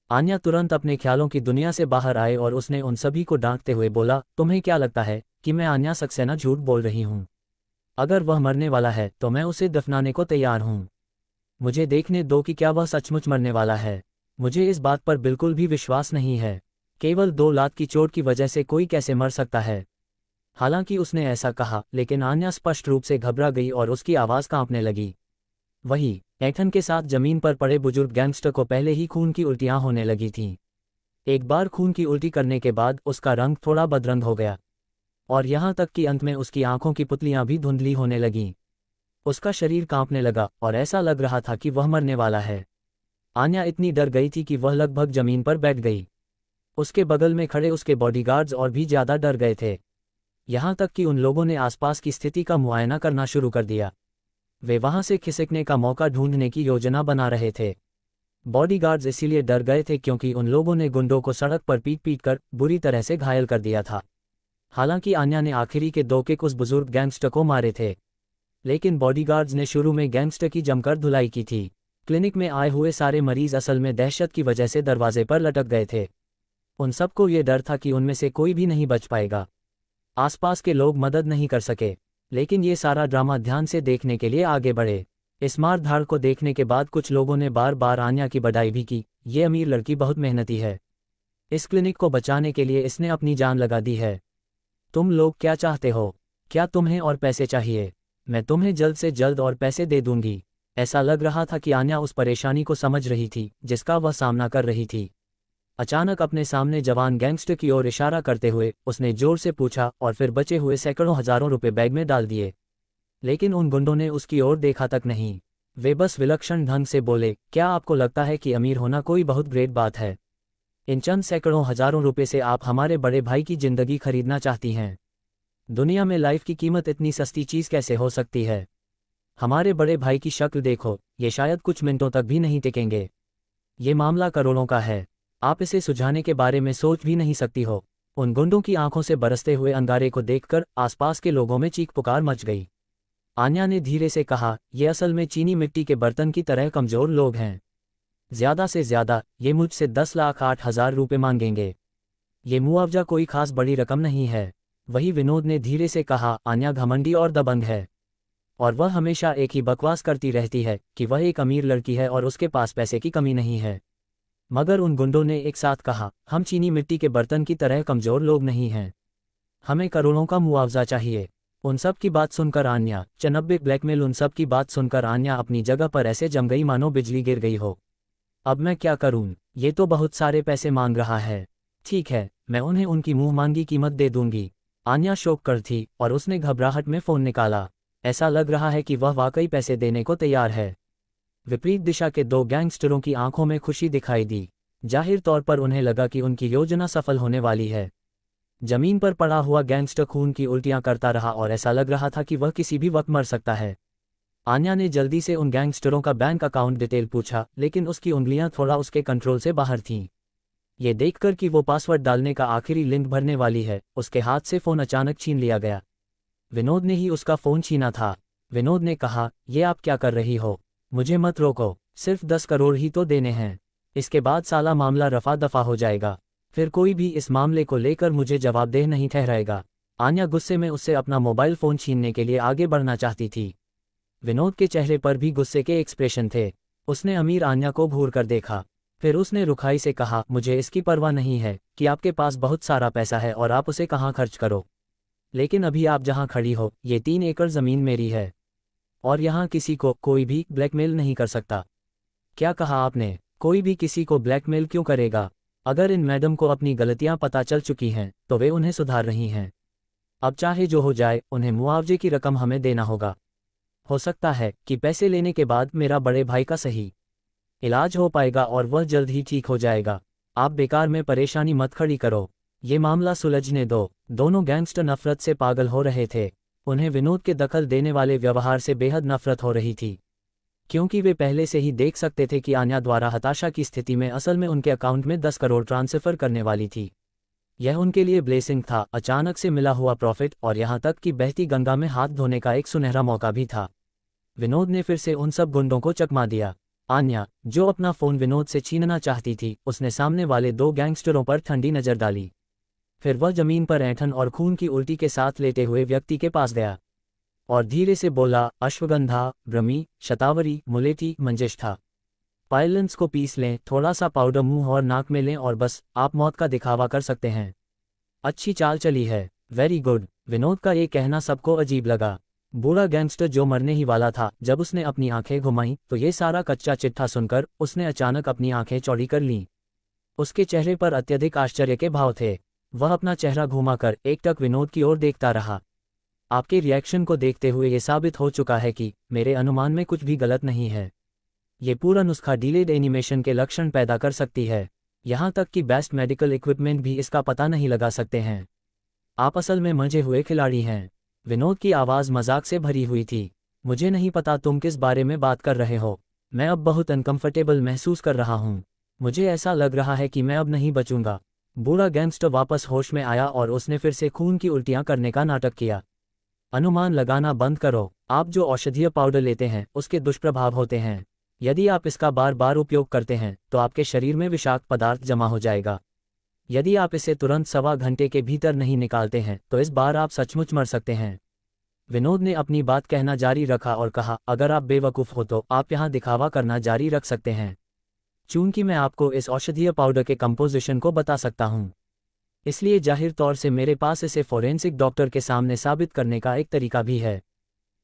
आन्या तुरंत अपने ख्यालों की दुनिया से बाहर आए और उसने उन सभी को डांटते हुए बोला, तुम्हें क्या लगता है कि मैं आन्या सक्सेना झूठ बोल रही हूँ? अगर वह मरने वाला है तो मैं उसे दफनाने को तैयार हूँ। मुझे देखने दो कि क्या वह सचमुच मरने वाला है। मुझे इस बात पर बिल्कुल भी विश्वास नहीं है। केवल 2 लात की चोट की वजह से कोई कैसे मर सकता है? हालांकि उसने ऐसा कहा, लेकिन आन्या स्पष्ट रूप से घबरा गई और उसकी आवाज़ कांपने लगी। वही ऐंठन के साथ जमीन पर पड़े बुजुर्ग गैंगस्टर को पहले ही खून की उल्टियां होने लगी थीं। एक बार खून की उल्टी करने के बाद उसका रंग थोड़ा बदरंग हो गया और यहाँ तक कि अंत में उसकी आंखों की पुतलियां भी धुंधली होने लगीं। उसका शरीर कांपने लगा और ऐसा लग रहा था कि वह मरने वाला है। आन्या इतनी डर गई थी कि वह लगभग जमीन पर बैठ गई। उसके बगल में खड़े उसके बॉडीगार्ड्स और भी ज्यादा डर गए थे, यहाँ तक कि उन लोगों ने आसपास की स्थिति का मुआयना करना शुरू कर दिया। वे वहां से खिसकने का मौका ढूंढने की योजना बना रहे थे। बॉडीगार्ड्स इसीलिए डर गए थे क्योंकि उन लोगों ने गुंडों को सड़क पर पीट कर बुरी तरह से घायल कर दिया था। हालांकि आन्या ने आखिरी के 2 किक उस बुजुर्ग गैंगस्टर को मारे थे, लेकिन बॉडीगार्ड्स ने शुरू में गैंगस्टर की जमकर धुलाई की थी। क्लिनिक में आए हुए सारे मरीज असल में दहशत की वजह से दरवाजे पर लटक गए थे। उन सबको ये डर था कि उनमें से कोई भी नहीं बच पाएगा। आसपास के लोग मदद नहीं कर सके, लेकिन ये सारा ड्रामा ध्यान से देखने के लिए आगे बढ़े। इस मारधाड़ को देखने के बाद कुछ लोगों ने बार बार आन्या की बड़ाई भी की। ये अमीर लड़की बहुत मेहनती है, इस क्लिनिक को बचाने के लिए इसने अपनी जान लगा दी है। तुम लोग क्या चाहते हो? क्या तुम्हें और पैसे चाहिए? मैं तुम्हें जल्द से जल्द और पैसे दे दूंगी। ऐसा लग रहा था कि आन्या उस परेशानी को समझ रही थी जिसका वह सामना कर रही थी। अचानक अपने सामने जवान गैंगस्टर की ओर इशारा करते हुए उसने जोर से पूछा और फिर बचे हुए सैकड़ों हजारों रुपए बैग में डाल दिए। लेकिन उन गुंडों ने उसकी ओर देखा तक नहीं। वे बस विलक्षण ढंग से बोले, क्या आपको लगता है कि अमीर होना कोई बहुत ग्रेट बात है? इन चंद सैकड़ों हजारों रुपए से आप हमारे बड़े भाई की जिंदगी खरीदना चाहती हैं? दुनिया में लाइफ की कीमत इतनी सस्ती चीज कैसे हो सकती है? हमारे बड़े भाई की शक्ल देखो, ये शायद कुछ मिनटों तक भी नहीं टिकेंगे। ये मामला करोड़ों का है, आप इसे सुझाने के बारे में सोच भी नहीं सकती हो। उन गुंडों की आंखों से बरसते हुए अंगारे को देखकर आसपास के लोगों में चीख पुकार मच गई। आन्या ने धीरे से कहा, ये असल में चीनी मिट्टी के बर्तन की तरह कमजोर लोग हैं। ज्यादा से ज्यादा ये मुझसे 10,08,000 रुपये मांगेंगे। ये मुआवजा कोई खास बड़ी रकम नहीं है। वही विनोद ने धीरे से कहा, आन्या घमंडी और दबंग है और वह हमेशा एक ही बकवास करती रहती है कि वह एक अमीर लड़की है और उसके पास पैसे की कमी नहीं है। मगर उन गुंडों ने एक साथ कहा, हम चीनी मिट्टी के बर्तन की तरह कमजोर लोग नहीं हैं, हमें करोड़ों का मुआवजा चाहिए। उन सब की बात सुनकर आन्या, चनब्बे ब्लैकमेल, उन सब की बात सुनकर आन्या अपनी जगह पर ऐसे जम गई मानो बिजली गिर गई हो। अब मैं क्या करूं? ये तो बहुत सारे पैसे मांग रहा है। ठीक है, मैं उन्हें उनकी मुंह मांगी कीमत दे दूंगी। आन्या शौक कर थी और उसने घबराहट में फोन निकाला। ऐसा लग रहा है कि वह वाकई पैसे देने को तैयार है। विपरीत दिशा के 2 गैंगस्टरों की आंखों में खुशी दिखाई दी। जाहिर तौर पर उन्हें लगा कि उनकी योजना सफल होने वाली है। जमीन पर पड़ा हुआ गैंगस्टर खून की उल्टियां करता रहा और ऐसा लग रहा था कि वह किसी भी वक्त मर सकता है। आन्या ने जल्दी से उन गैंगस्टरों का बैंक अकाउंट डिटेल पूछा, लेकिन उसकी उंगलियां थोड़ा उसके कंट्रोल से बाहर थीं। ये देखकर कि वो पासवर्ड डालने का आखिरी लिंक भरने वाली है, उसके हाथ से फ़ोन अचानक छीन लिया गया। विनोद ने ही उसका फ़ोन छीना था। विनोद ने कहा, ये आप क्या कर रही हो? मुझे मत रोको, सिर्फ 10 करोड़ ही तो देने हैं। इसके बाद साला मामला रफा दफा हो जाएगा, फिर कोई भी इस मामले को लेकर मुझे जवाबदेह नहीं ठहराएगा। आन्या गुस्से में उससे अपना मोबाइल फ़ोन छीनने के लिए आगे बढ़ना चाहती थी। विनोद के चेहरे पर भी गुस्से के एक्सप्रेशन थे। उसने अमीर आन्या को घूर कर देखा, फिर उसने रुखाई से कहा, मुझे इसकी परवाह नहीं है कि आपके पास बहुत सारा पैसा है और आप उसे कहाँ खर्च करो, लेकिन अभी आप जहाँ खड़ी हो ये 3 एकड़ ज़मीन मेरी है और यहाँ किसी को कोई भी ब्लैकमेल नहीं कर सकता। क्या कहा आपने? कोई भी किसी को ब्लैकमेल क्यों करेगा? अगर इन मैडम को अपनी गलतियाँ पता चल चुकी हैं तो वे उन्हें सुधार रही हैं। अब चाहे जो हो जाए, उन्हें मुआवजे की रकम हमें देना होगा। हो सकता है कि पैसे लेने के बाद मेरा बड़े भाई का सही इलाज हो पाएगा और वह जल्द ही ठीक हो जाएगा। आप बेकार में परेशानी मत खड़ी करो, ये मामला सुलझने दो। दोनों गैंगस्टर नफरत से पागल हो रहे थे। उन्हें विनोद के दखल देने वाले व्यवहार से बेहद नफरत हो रही थी, क्योंकि वे पहले से ही देख सकते थे कि आन्या द्वारा हताशा की स्थिति में असल में उनके अकाउंट में 10 करोड़ ट्रांसफर करने वाली थी। यह उनके लिए ब्लेसिंग था, अचानक से मिला हुआ प्रॉफिट, और यहाँ तक कि बहती गंगा में हाथ धोने का एक सुनहरा मौका भी था। विनोद ने फिर से उन सब गुंडों को चकमा दिया। आन्या, जो अपना फ़ोन विनोद से छीनना चाहती थी, उसने सामने वाले 2 गैंगस्टरों पर ठंडी नज़र डाली। फिर वह जमीन पर ऐंठन और खून की उल्टी के साथ लेटे हुए व्यक्ति के पास गया और धीरे से बोला, अश्वगंधा, ब्रह्मी, शतावरी, मुलेठी, मंजिष्ठा, पाइलेंस को पीस लें, थोड़ा सा पाउडर मुंह और नाक में लें और बस आप मौत का दिखावा कर सकते हैं। अच्छी चाल चली है, वेरी गुड। विनोद का ये कहना सबको अजीब लगा। बूढ़ा गैंगस्टर जो मरने ही वाला था, जब उसने अपनी आंखें घुमाईं तो ये सारा कच्चा चिट्ठा सुनकर उसने अचानक अपनी आंखें चौड़ी कर लीं। उसके चेहरे पर अत्यधिक आश्चर्य के भाव थे। वह अपना चेहरा घुमाकर एकटक विनोद की ओर देखता रहा। आपके रिएक्शन को देखते हुए ये साबित हो चुका है कि मेरे अनुमान में कुछ भी गलत नहीं है। ये पूरा नुस्खा डिलेड एनिमेशन के लक्षण पैदा कर सकती है, यहाँ तक कि बेस्ट मेडिकल इक्विपमेंट भी इसका पता नहीं लगा सकते हैं। आप असल में मंझे हुए खिलाड़ी हैं। विनोद की आवाज़ मजाक से भरी हुई थी। मुझे नहीं पता तुम किस बारे में बात कर रहे हो। मैं अब बहुत अनकंफर्टेबल महसूस कर रहा हूँ। मुझे ऐसा लग रहा है कि मैं अब नहीं बचूंगा। बूढ़ा गैंगस्टर वापस होश में आया और उसने फिर से खून की उल्टियां करने का नाटक किया। अनुमान लगाना बंद करो। आप जो औषधीय पाउडर लेते हैं उसके दुष्प्रभाव होते हैं। यदि आप इसका बार बार उपयोग करते हैं तो आपके शरीर में विषाक्त पदार्थ जमा हो जाएगा। यदि आप इसे तुरंत 1.25 घंटे के भीतर नहीं निकालते हैं तो इस बार आप सचमुच मर सकते हैं। विनोद ने अपनी बात कहना जारी रखा और कहा, अगर आप बेवकूफ़ हो तो आप यहाँ दिखावा करना जारी रख सकते हैं। चूंकि मैं आपको इस औषधीय पाउडर के कंपोजिशन को बता सकता हूँ, इसलिए जाहिर तौर से मेरे पास इसे फोरेंसिक डॉक्टर के सामने साबित करने का एक तरीका भी है।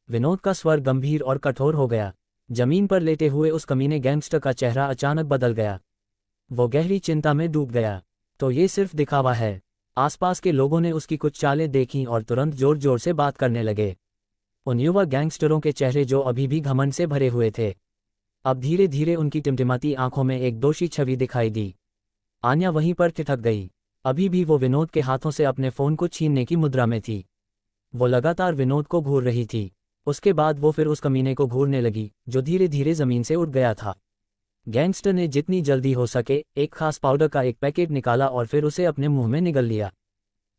विनोद का स्वर गंभीर और कठोर हो गया। जमीन पर लेटे हुए उस कमीने गैंगस्टर का चेहरा अचानक बदल गया। वो गहरी चिंता में डूब गया। तो ये सिर्फ दिखावा है। आसपास के लोगों ने उसकी कुछ चालें देखीं और तुरंत जोर जोर से बात करने लगे। उन युवा गैंगस्टरों के चेहरे जो अभी भी घमंड से भरे हुए थे, अब धीरे धीरे उनकी टिमटिमाती आंखों में एक दोषी छवि दिखाई दी। आन्या वहीं पर ठिठक गई। अभी भी वो विनोद के हाथों से अपने फ़ोन को छीनने की मुद्रा में थी। वो लगातार विनोद को घूर रही थी। उसके बाद वो फिर उस कमीने को घूरने लगी जो धीरे धीरे ज़मीन से उठ गया था। गैंगस्टर ने जितनी जल्दी हो सके एक खास पाउडर का एक पैकेट निकाला और फिर उसे अपने मुंह में निगल लिया।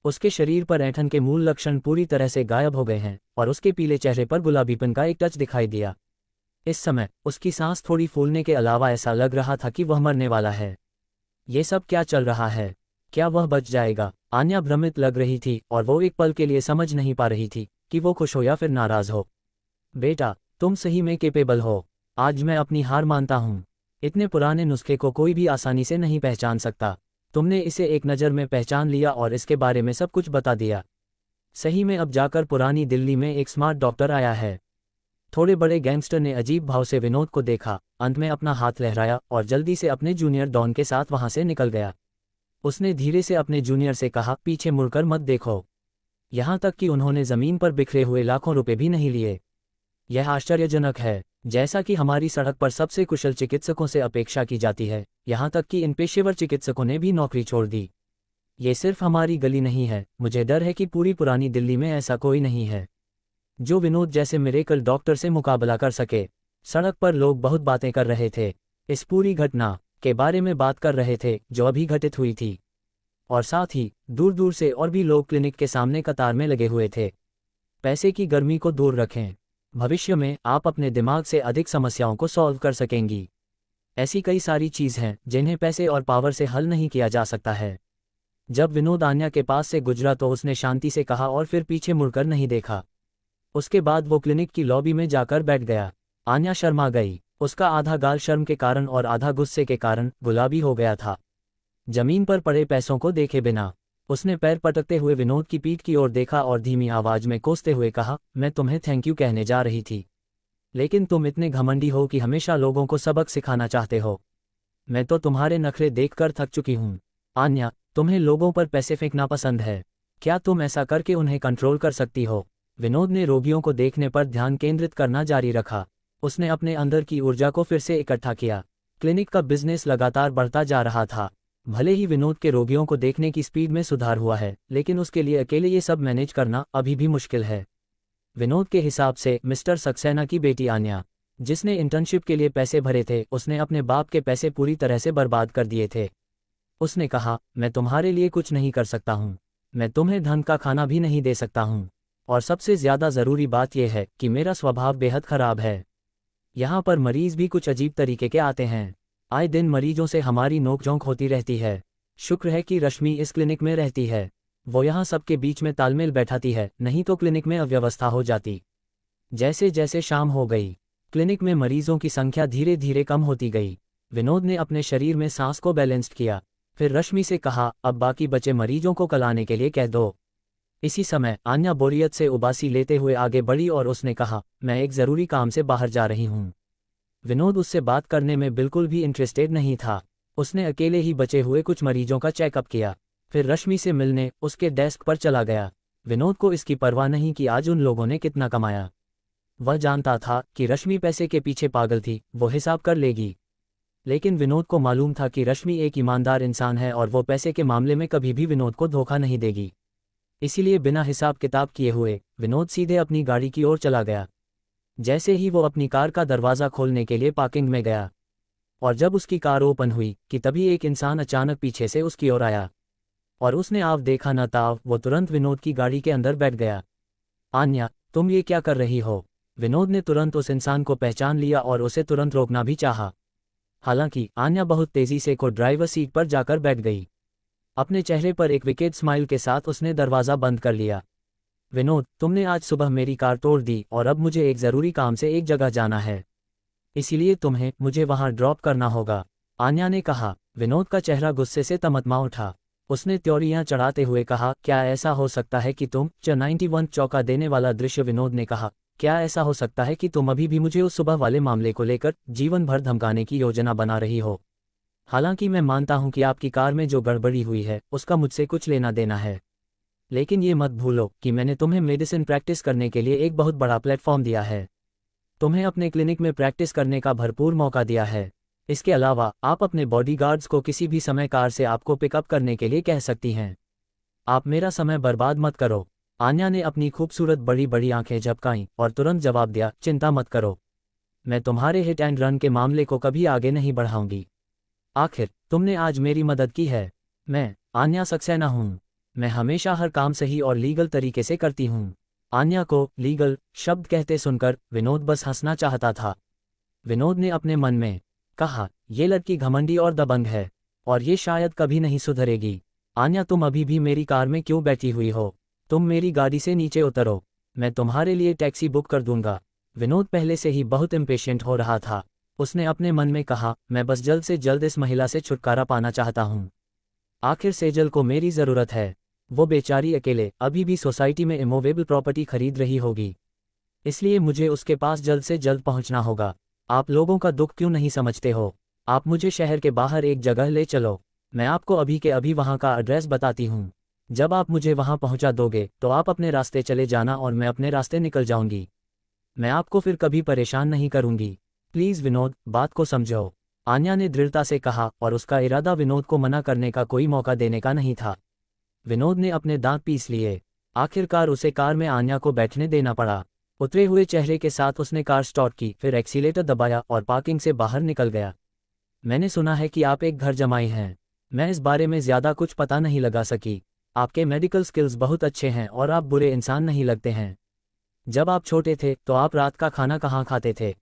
उसके शरीर पर ऐंठन के मूल लक्षण पूरी तरह से गायब हो गए हैं और उसके पीले चेहरे पर गुलाबीपन का एक टच दिखाई दिया। इस समय उसकी सांस थोड़ी फूलने के अलावा ऐसा लग रहा था कि वह मरने वाला है। ये सब क्या चल रहा है? क्या वह बच जाएगा? आन्या भ्रमित लग रही थी और वो एक पल के लिए समझ नहीं पा रही थी कि वो खुश हो या फिर नाराज हो। बेटा, तुम सही में कैपेबल हो। आज मैं अपनी हार मानता हूँ। इतने पुराने नुस्खे को कोई भी आसानी से नहीं पहचान सकता। तुमने इसे एक नज़र में पहचान लिया और इसके बारे में सब कुछ बता दिया। सही में अब जाकर पुरानी दिल्ली में एक स्मार्ट डॉक्टर आया है। थोड़े बड़े गैंगस्टर ने अजीब भाव से विनोद को देखा, अंत में अपना हाथ लहराया और जल्दी से अपने जूनियर डॉन के साथ वहां से निकल गया। उसने धीरे से अपने जूनियर से कहा, पीछे मुड़कर मत देखो। यहाँ तक कि उन्होंने ज़मीन पर बिखरे हुए लाखों रुपए भी नहीं लिए। यह आश्चर्यजनक है। जैसा कि हमारी सड़क पर सबसे कुशल चिकित्सकों से अपेक्षा की जाती है, यहाँ तक कि इन पेशेवर चिकित्सकों ने भी नौकरी छोड़ दी। ये सिर्फ हमारी गली नहीं है, मुझे डर है कि पूरी पुरानी दिल्ली में ऐसा कोई नहीं है जो विनोद जैसे मिरेकल डॉक्टर से मुकाबला कर सके। सड़क पर लोग बहुत बातें कर रहे थे, इस पूरी घटना के बारे में बात कर रहे थे जो अभी घटित हुई थी, और साथ ही दूर दूर से और भी लोग क्लिनिक के सामने कतार में लगे हुए थे। पैसे की गर्मी को दूर रखें, भविष्य में आप अपने दिमाग से अधिक समस्याओं को सॉल्व कर सकेंगी। ऐसी कई सारी चीज़ हैं जिन्हें पैसे और पावर से हल नहीं किया जा सकता है। जब विनोद आन्या के पास से गुजरा तो उसने शांति से कहा और फिर पीछे मुड़कर नहीं देखा। उसके बाद वो क्लिनिक की लॉबी में जाकर बैठ गया। आन्या शर्मा गई, उसका आधा गाल शर्म के कारण और आधा गुस्से के कारण गुलाबी हो गया था। जमीन पर पड़े पैसों को देखे बिना उसने पैर पटकते हुए विनोद की पीठ की ओर देखा और धीमी आवाज में कोसते हुए कहा, मैं तुम्हें थैंक यू कहने जा रही थी, लेकिन तुम इतने घमंडी हो कि हमेशा लोगों को सबक सिखाना चाहते हो। मैं तो तुम्हारे नखरे देखकर थक चुकी हूँ। आन्या, तुम्हें लोगों पर पैसे फेंकना पसंद है, क्या तुम ऐसा करके उन्हें कंट्रोल कर सकती हो? विनोद ने रोगियों को देखने पर ध्यान केंद्रित करना जारी रखा। उसने अपने अंदर की ऊर्जा को फिर से इकट्ठा किया। क्लिनिक का बिजनेस लगातार बढ़ता जा रहा था। भले ही विनोद के रोगियों को देखने की स्पीड में सुधार हुआ है, लेकिन उसके लिए अकेले ये सब मैनेज करना अभी भी मुश्किल है। विनोद के हिसाब से मिस्टर सक्सेना की बेटी आन्या, जिसने इंटर्नशिप के लिए पैसे भरे थे, उसने अपने बाप के पैसे पूरी तरह से बर्बाद कर दिए थे। उसने कहा, मैं तुम्हारे लिए कुछ नहीं कर सकता हूँ, मैं तुम्हें धन का खाना भी नहीं दे सकता हूँ, और सबसे ज़्यादा ज़रूरी बात यह है कि मेरा स्वभाव बेहद खराब है। यहाँ पर मरीज भी कुछ अजीब तरीके के आते हैं। आए दिन मरीजों से हमारी नोकझोंक होती रहती है। शुक्र है कि रश्मि इस क्लिनिक में रहती है, वो यहाँ सबके बीच में तालमेल बैठाती है, नहीं तो क्लिनिक में अव्यवस्था हो जाती। जैसे जैसे शाम हो गई, क्लिनिक में मरीजों की संख्या धीरे धीरे कम होती गई। विनोद ने अपने शरीर में सांस को बैलेंस्ड किया, फिर रश्मि से कहा, अब बाकी बचे मरीजों को कल आने के लिए कह दो। इसी समय आन्या बोरियत से उबासी लेते हुए आगे बढ़ी और उसने कहा, मैं एक ज़रूरी काम से बाहर जा रही हूँ। विनोद उससे बात करने में बिल्कुल भी इंटरेस्टेड नहीं था। उसने अकेले ही बचे हुए कुछ मरीजों का चेकअप किया, फिर रश्मि से मिलने उसके डेस्क पर चला गया। विनोद को इसकी परवाह नहीं कि आज उन लोगों ने कितना कमाया। वह जानता था कि रश्मि पैसे के पीछे पागल थी, वो हिसाब कर लेगी। लेकिन विनोद को मालूम था कि रश्मि एक ईमानदार इंसान है और वो पैसे के मामले में कभी भी विनोद को धोखा नहीं देगी। इसीलिए बिना हिसाब किताब किए हुए विनोद सीधे अपनी गाड़ी की ओर चला गया। जैसे ही वो अपनी कार का दरवाज़ा खोलने के लिए पार्किंग में गया, और जब उसकी कार ओपन हुई कि तभी एक इंसान अचानक पीछे से उसकी ओर आया, और उसने आव देखा न ताव, वो तुरंत विनोद की गाड़ी के अंदर बैठ गया। आन्या, तुम ये क्या कर रही हो? विनोद ने तुरंत उस इंसान को पहचान लिया और उसे तुरंत रोकना भी चाहा। हालांकि आन्या बहुत तेजी से को ड्राइवर सीट पर जाकर बैठ गई। अपने चेहरे पर एक विकेट स्माइल के साथ उसने दरवाज़ा बंद कर लिया। विनोद, तुमने आज सुबह मेरी कार तोड़ दी और अब मुझे एक ज़रूरी काम से एक जगह जाना है, इसीलिए तुम्हें मुझे वहां ड्रॉप करना होगा, आन्या ने कहा। विनोद का चेहरा गुस्से से तमतमा उठा। उसने त्योरियां चढ़ाते हुए कहा, क्या ऐसा हो सकता है कि तुम 91 चौका देने वाला दृश्य। विनोद ने कहा, क्या ऐसा हो सकता है कि तुम अभी भी मुझे उस सुबह वाले मामले को लेकर जीवन भर धमकाने की योजना बना रही हो? हालांकि मैं मानता हूं कि आपकी कार में जो गड़बड़ी हुई है उसका मुझसे कुछ लेना देना है, लेकिन ये मत भूलो कि मैंने तुम्हें मेडिसिन प्रैक्टिस करने के लिए एक बहुत बड़ा प्लेटफॉर्म दिया है। तुम्हें अपने क्लिनिक में प्रैक्टिस करने का भरपूर मौका दिया है। इसके अलावा आप अपने बॉडीगार्ड्स को किसी भी समय कार से आपको पिकअप करने के लिए कह सकती हैं। आप मेरा समय बर्बाद मत करो। आन्या ने अपनी खूबसूरत बड़ी बड़ी आंखें झपकाईं और तुरंत जवाब दिया, चिंता मत करो, मैं तुम्हारे हिट एंड रन के मामले को कभी आगे नहीं बढ़ाऊंगी। आखिर तुमने आज मेरी मदद की है। मैं आन्या सक्सेना हूँ, मैं हमेशा हर काम सही और लीगल तरीके से करती हूँ। आन्या को लीगल शब्द कहते सुनकर विनोद बस हंसना चाहता था। विनोद ने अपने मन में कहा, ये लड़की घमंडी और दबंग है, और ये शायद कभी नहीं सुधरेगी। आन्या, तुम अभी भी मेरी कार में क्यों बैठी हुई हो? तुम मेरी गाड़ी से नीचे उतरो, मैं तुम्हारे लिए टैक्सी बुक कर दूंगा। विनोद पहले से ही बहुत इम्पेशेंट हो रहा था। उसने अपने मन में कहा, मैं बस जल्द से जल्द इस महिला से छुटकारा पाना चाहता हूँ। आखिर सेजल को मेरी ज़रूरत है। वो बेचारी अकेले अभी भी सोसाइटी में इमूवेबल प्रॉपर्टी खरीद रही होगी, इसलिए मुझे उसके पास जल्द से जल्द पहुंचना होगा। आप लोगों का दुख क्यों नहीं समझते हो? आप मुझे शहर के बाहर एक जगह ले चलो, मैं आपको अभी के अभी वहां का एड्रेस बताती हूँ। जब आप मुझे वहां पहुंचा दोगे तो आप अपने रास्ते चले जाना और मैं अपने रास्ते निकल जाऊंगी। मैं आपको फिर कभी परेशान नहीं करूंगी। प्लीज़ विनोद, बात को समझो, आन्या ने दृढ़ता से कहा, और उसका इरादा विनोद को मना करने का कोई मौका देने का नहीं था। विनोद ने अपने दांत पीस लिए। आखिरकार उसे कार में आन्या को बैठने देना पड़ा। उतरे हुए चेहरे के साथ उसने कार स्टार्ट की, फिर एक्सीलेटर दबाया और पार्किंग से बाहर निकल गया। मैंने सुना है कि आप एक घर जमाई हैं। मैं इस बारे में ज़्यादा कुछ पता नहीं लगा सकी। आपके मेडिकल स्किल्स बहुत अच्छे हैं और आप बुरे इंसान नहीं लगते हैं। जब आप छोटे थे तो आप रात का खाना कहाँ खाते थे?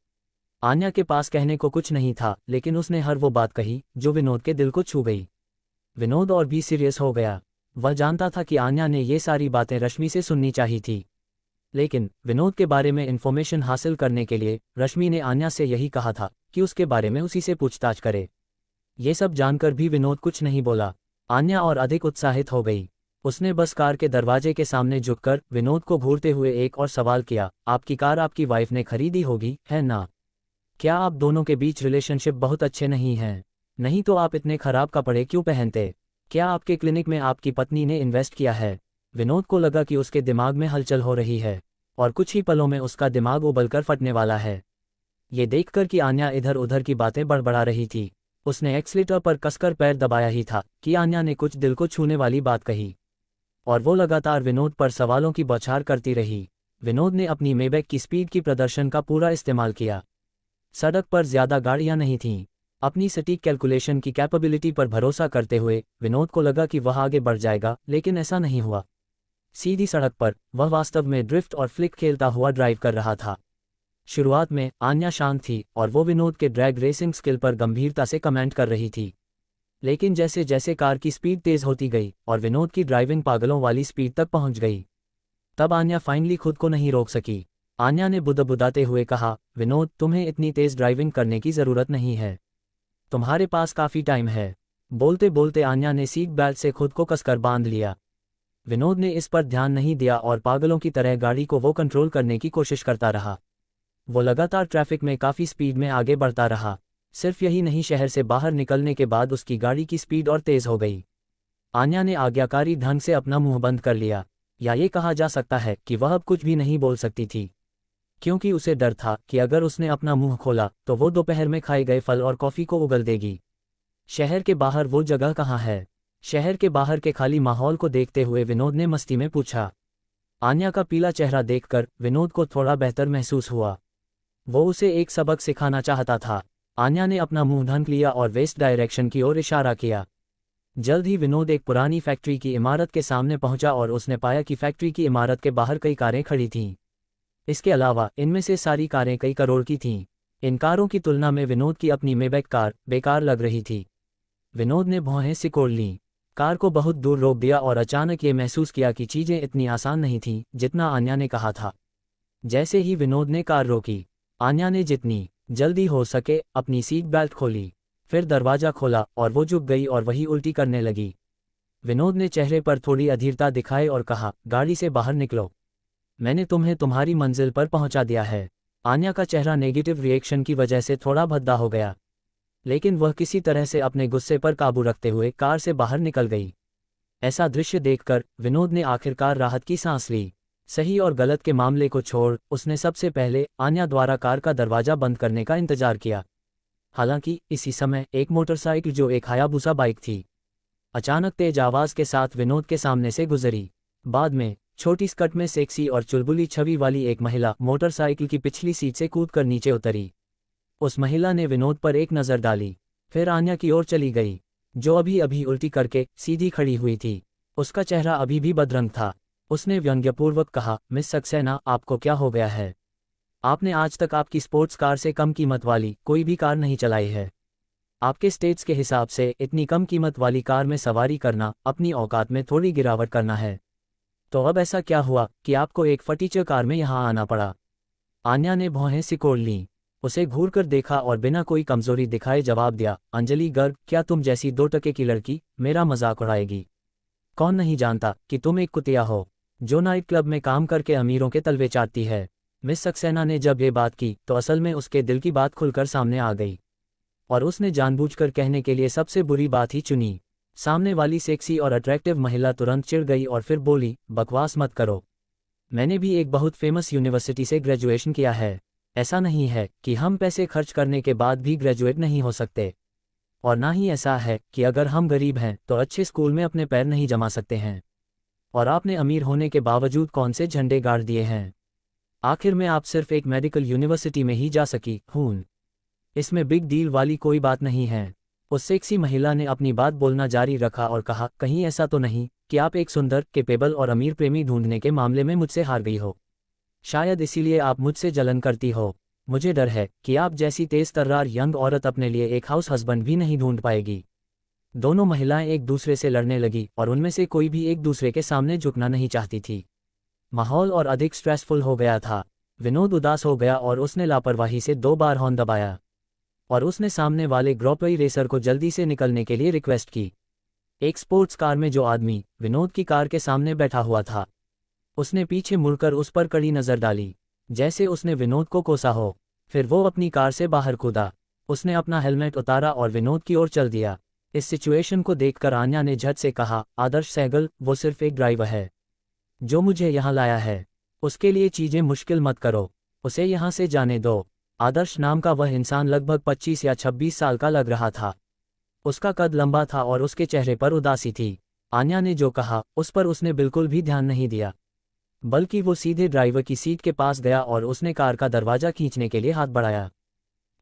आन्या के पास कहने को कुछ नहीं था, लेकिन उसने हर वो बात कही जो विनोद के दिल को छू गई। विनोद और भी सीरियस हो गया। वह जानता था कि आन्या ने ये सारी बातें रश्मि से सुननी चाहिए थी, लेकिन विनोद के बारे में इन्फॉर्मेशन हासिल करने के लिए रश्मि ने आन्या से यही कहा था कि उसके बारे में उसी से पूछताछ करे। ये सब जानकर भी विनोद कुछ नहीं बोला। आन्या और अधिक उत्साहित हो गई। उसने बस कार के दरवाजे के सामने झुककर विनोद को घूरते हुए एक और सवाल किया, आपकी कार आपकी वाइफ ने खरीदी होगी, है ना? क्या आप दोनों के बीच रिलेशनशिप बहुत अच्छे नहीं हैं? नहीं तो आप इतने खराब कपड़े क्यों पहनते? क्या आपके क्लिनिक में आपकी पत्नी ने इन्वेस्ट किया है? विनोद को लगा कि उसके दिमाग में हलचल हो रही है और कुछ ही पलों में उसका दिमाग उबलकर फटने वाला है। ये देखकर कि आन्या इधर उधर की बातें बड़बड़ा रही थी, उसने एक्सीलेटर पर कसकर पैर दबाया ही था कि आन्या ने कुछ दिल को छूने वाली बात कही, और वो लगातार विनोद पर सवालों की बौछार करती रही। विनोद ने अपनी मेबैक की स्पीड की प्रदर्शन का पूरा इस्तेमाल किया। सड़क पर ज्यादा गाड़ियां नहीं थीं। अपनी सटीक कैलकुलेशन की कैपेबिलिटी पर भरोसा करते हुए विनोद को लगा कि वह आगे बढ़ जाएगा, लेकिन ऐसा नहीं हुआ। सीधी सड़क पर वह वास्तव में ड्रिफ्ट और फ्लिक खेलता हुआ ड्राइव कर रहा था। शुरुआत में आन्या शांत थी और वो विनोद के ड्रैग रेसिंग स्किल पर गंभीरता से कमेंट कर रही थी, लेकिन जैसे जैसे कार की स्पीड तेज होती गई और विनोद की ड्राइविंग पागलों वाली स्पीड तक पहुंच गई, तब आन्या फाइनली खुद को नहीं रोक सकी। आन्या ने बुदबुदाते हुए कहा, विनोद, तुम्हें इतनी तेज ड्राइविंग करने की ज़रूरत नहीं है, तुम्हारे पास काफ़ी टाइम है। बोलते बोलते आन्या ने सीट बेल्ट से खुद को कसकर बांध लिया। विनोद ने इस पर ध्यान नहीं दिया और पागलों की तरह गाड़ी को वो कंट्रोल करने की कोशिश करता रहा। वो लगातार ट्रैफिक में काफ़ी स्पीड में आगे बढ़ता रहा। सिर्फ यही नहीं, शहर से बाहर निकलने के बाद उसकी गाड़ी की स्पीड और तेज़ हो गई। आन्या ने आज्ञाकारी ढंग से अपना मुंह बंद कर लिया, या ये कहा जा सकता है कि वह अब कुछ भी नहीं बोल सकती थी, क्योंकि उसे डर था कि अगर उसने अपना मुंह खोला तो वो दोपहर में खाए गए फल और कॉफ़ी को उगल देगी। शहर के बाहर वो जगह कहाँ है? शहर के बाहर के खाली माहौल को देखते हुए विनोद ने मस्ती में पूछा। आन्या का पीला चेहरा देखकर विनोद को थोड़ा बेहतर महसूस हुआ। वो उसे एक सबक सिखाना चाहता था। आन्या ने अपना मुंह ढक लिया और वेस्ट डायरेक्शन की ओर इशारा किया। जल्द ही विनोद एक पुरानी फैक्ट्री की इमारत के सामने पहुंचा और उसने पाया कि फैक्ट्री की इमारत के बाहर कई कारें खड़ी थीं। इसके अलावा इनमें से सारी कारें कई करोड़ की थीं। इन कारों की तुलना में विनोद की अपनी मेबैक कार बेकार लग रही थी। विनोद ने भौहें सिकोड़ लीं, कार को बहुत दूर रोक दिया और अचानक ये महसूस किया कि चीज़ें इतनी आसान नहीं थीं जितना आन्या ने कहा था। जैसे ही विनोद ने कार रोकी, आन्या ने जितनी जल्दी हो सके अपनी सीट बेल्ट खोली, फिर दरवाज़ा खोला और वो झुक गई और वही उल्टी करने लगी। विनोद ने चेहरे पर थोड़ी अधीरता दिखाई और कहा, गाड़ी से बाहर निकलो, मैंने तुम्हें तुम्हारी मंजिल पर पहुंचा दिया है। आन्या का चेहरा नेगेटिव रिएक्शन की वजह से थोड़ा भद्दा हो गया, लेकिन वह किसी तरह से अपने गुस्से पर काबू रखते हुए कार से बाहर निकल गई। ऐसा दृश्य देखकर विनोद ने आखिरकार राहत की सांस ली। सही और गलत के मामले को छोड़ उसने सबसे पहले आन्या द्वारा कार का दरवाजा बंद करने का इंतजार किया। हालांकि इसी समय एक मोटरसाइकिल, जो एक हायाबुसा बाइक थी, अचानक तेज आवाज के साथ विनोद के सामने से गुजरी। बाद में छोटी स्कर्ट में सेक्सी और चुलबुली छवि वाली एक महिला मोटरसाइकिल की पिछली सीट से कूदकर नीचे उतरी। उस महिला ने विनोद पर एक नज़र डाली, फिर आन्या की ओर चली गई, जो अभी अभी उल्टी करके सीधी खड़ी हुई थी। उसका चेहरा अभी भी बदरंग था। उसने व्यंग्यपूर्वक कहा, मिस सक्सेना, आपको क्या हो गया है? आपने आज तक आपकी स्पोर्ट्स कार से कम कीमत वाली कोई भी कार नहीं चलाई है। आपके स्टेट्स के हिसाब से इतनी कम कीमत वाली कार में सवारी करना अपनी औकात में थोड़ी गिरावट करना है। तो अब ऐसा क्या हुआ कि आपको एक फटीचर कार में यहाँ आना पड़ा? आन्या ने भौहें सिकोड़ लीं, उसे घूरकर देखा और बिना कोई कमजोरी दिखाए जवाब दिया, अंजलि गर्ग, क्या तुम जैसी 2 टके की लड़की मेरा मजाक उड़ाएगी? कौन नहीं जानता कि तुम एक कुतिया हो जो नाइट क्लब में काम करके अमीरों के तलवे चाटती है। मिस सक्सेना ने जब ये बात की तो असल में उसके दिल की बात खुलकर सामने आ गई, और उसने जानबूझकर कहने के लिए सबसे बुरी बात ही चुनी। सामने वाली सेक्सी और अट्रैक्टिव महिला तुरंत चिढ़ गई और फिर बोली, बकवास मत करो, मैंने भी एक बहुत फेमस यूनिवर्सिटी से ग्रेजुएशन किया है। ऐसा नहीं है कि हम पैसे खर्च करने के बाद भी ग्रेजुएट नहीं हो सकते, और ना ही ऐसा है कि अगर हम गरीब हैं तो अच्छे स्कूल में अपने पैर नहीं जमा सकते हैं। और आपने अमीर होने के बावजूद कौन से झंडे गाड़ दिए हैं? आखिर में आप सिर्फ एक मेडिकल यूनिवर्सिटी में ही जा सकी हूँ। इसमें बिग डील वाली कोई बात नहीं है। उस सेक्सी महिला ने अपनी बात बोलना जारी रखा और कहा, कहीं ऐसा तो नहीं कि आप एक सुंदर, कैपेबल और अमीर प्रेमी ढूंढने के मामले में मुझसे हार गई हो? शायद इसीलिए आप मुझसे जलन करती हो। मुझे डर है कि आप जैसी तेज तर्रार यंग औरत अपने लिए एक हाउस हस्बैंड भी नहीं ढूंढ पाएगी। दोनों महिलाएं एक दूसरे से लड़ने लगी और उनमें से कोई भी एक दूसरे के सामने झुकना नहीं चाहती थी। माहौल और अधिक स्ट्रेसफुल हो गया था। विनोद उदास हो गया और उसने लापरवाही से 2 बार हॉर्न दबाया और उसने सामने वाले ग्रॉपई रेसर को जल्दी से निकलने के लिए रिक्वेस्ट की। एक स्पोर्ट्स कार में जो आदमी विनोद की कार के सामने बैठा हुआ था, उसने पीछे मुड़कर उस पर कड़ी नज़र डाली, जैसे उसने विनोद को कोसा हो। फिर वो अपनी कार से बाहर कूदा। उसने अपना हेलमेट उतारा और विनोद की ओर चल दिया। इस सिचुएशन को देखकर आन्या ने झट से कहा, आदर्श सहगल, वो सिर्फ एक ड्राइवर है जो मुझे यहाँ लाया है। उसके लिए चीज़ें मुश्किल मत करो, उसे यहाँ से जाने दो। आदर्श नाम का वह इंसान लगभग 25 या 26 साल का लग रहा था। उसका कद लंबा था और उसके चेहरे पर उदासी थी। आन्या ने जो कहा उस पर उसने बिल्कुल भी ध्यान नहीं दिया, बल्कि वो सीधे ड्राइवर की सीट के पास गया और उसने कार का दरवाज़ा खींचने के लिए हाथ बढ़ाया।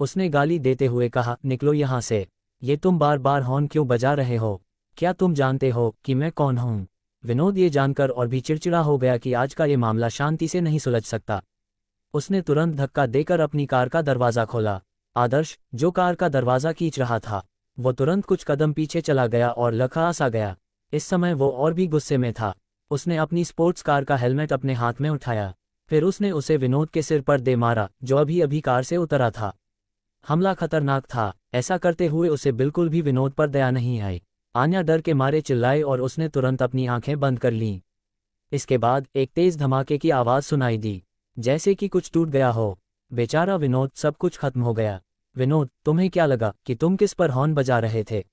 उसने गाली देते हुए कहा, निकलो यहाँ से। ये तुम बार बार हॉर्न क्यों बजा रहे हो? क्या तुम जानते हो कि मैं कौन हूँ? विनोद ये जानकर और भी चिड़चिड़ा हो गया कि आज का ये मामला शांति से नहीं सुलझ सकता। उसने तुरंत धक्का देकर अपनी कार का दरवाज़ा खोला। आदर्श, जो कार का दरवाज़ा खींच रहा था, वो तुरंत कुछ कदम पीछे चला गया और लखा सा गया। इस समय वो और भी गुस्से में था। उसने अपनी स्पोर्ट्स कार का हेलमेट अपने हाथ में उठाया। फिर उसने उसे विनोद के सिर पर दे मारा, जो अभी अभी कार से उतरा था। हमला खतरनाक था। ऐसा करते हुए उसे बिल्कुल भी विनोद पर दया नहीं आई। आन्या डर के मारे चिल्लाई और उसने तुरंत अपनी आंखें बंद कर लीं। इसके बाद एक तेज धमाके की आवाज़ सुनाई दी, जैसे कि कुछ टूट गया हो। बेचारा विनोद, सब कुछ खत्म हो गया। विनोद, तुम्हें क्या लगा कि तुम किस पर हॉर्न बजा रहे थे?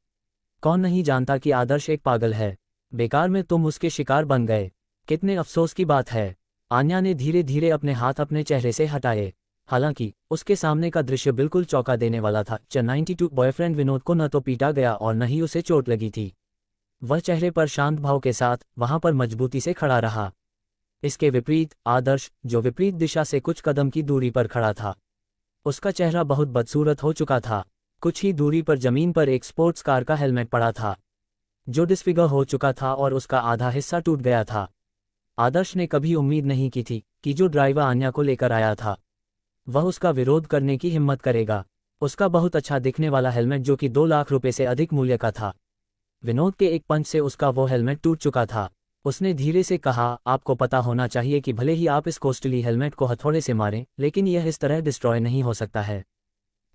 कौन नहीं जानता कि आदर्श एक पागल है। बेकार में तुम उसके शिकार बन गए। कितने अफसोस की बात है। आन्या ने धीरे धीरे अपने हाथ अपने चेहरे से हटाए। हालांकि उसके सामने का दृश्य बिल्कुल चौंका देने वाला था। 92 बॉयफ्रेंड विनोद को न तो पीटा गया और न ही उसे चोट लगी थी। वह चेहरे पर शांत भाव के साथ वहां पर मजबूती से खड़ा रहा। इसके विपरीत आदर्श, जो विपरीत दिशा से कुछ कदम की दूरी पर खड़ा था, उसका चेहरा बहुत बदसूरत हो चुका था। कुछ ही दूरी पर जमीन पर एक स्पोर्ट्स कार का हेलमेट पड़ा था, जो डिसफिगर हो चुका था और उसका आधा हिस्सा टूट गया था। आदर्श ने कभी उम्मीद नहीं की थी कि जो ड्राइवर आन्या को लेकर आया था, वह उसका विरोध करने की हिम्मत करेगा। उसका बहुत अच्छा दिखने वाला हेलमेट, जो कि 2 लाख रुपए से अधिक मूल्य का था। विनोद के एक पंच से उसका वो हेलमेट टूट चुका था। उसने धीरे से कहा, आपको पता होना चाहिए कि भले ही आप इस कॉस्टली हेलमेट को हथौड़े से मारें, लेकिन यह इस तरह डिस्ट्रॉय नहीं हो सकता है।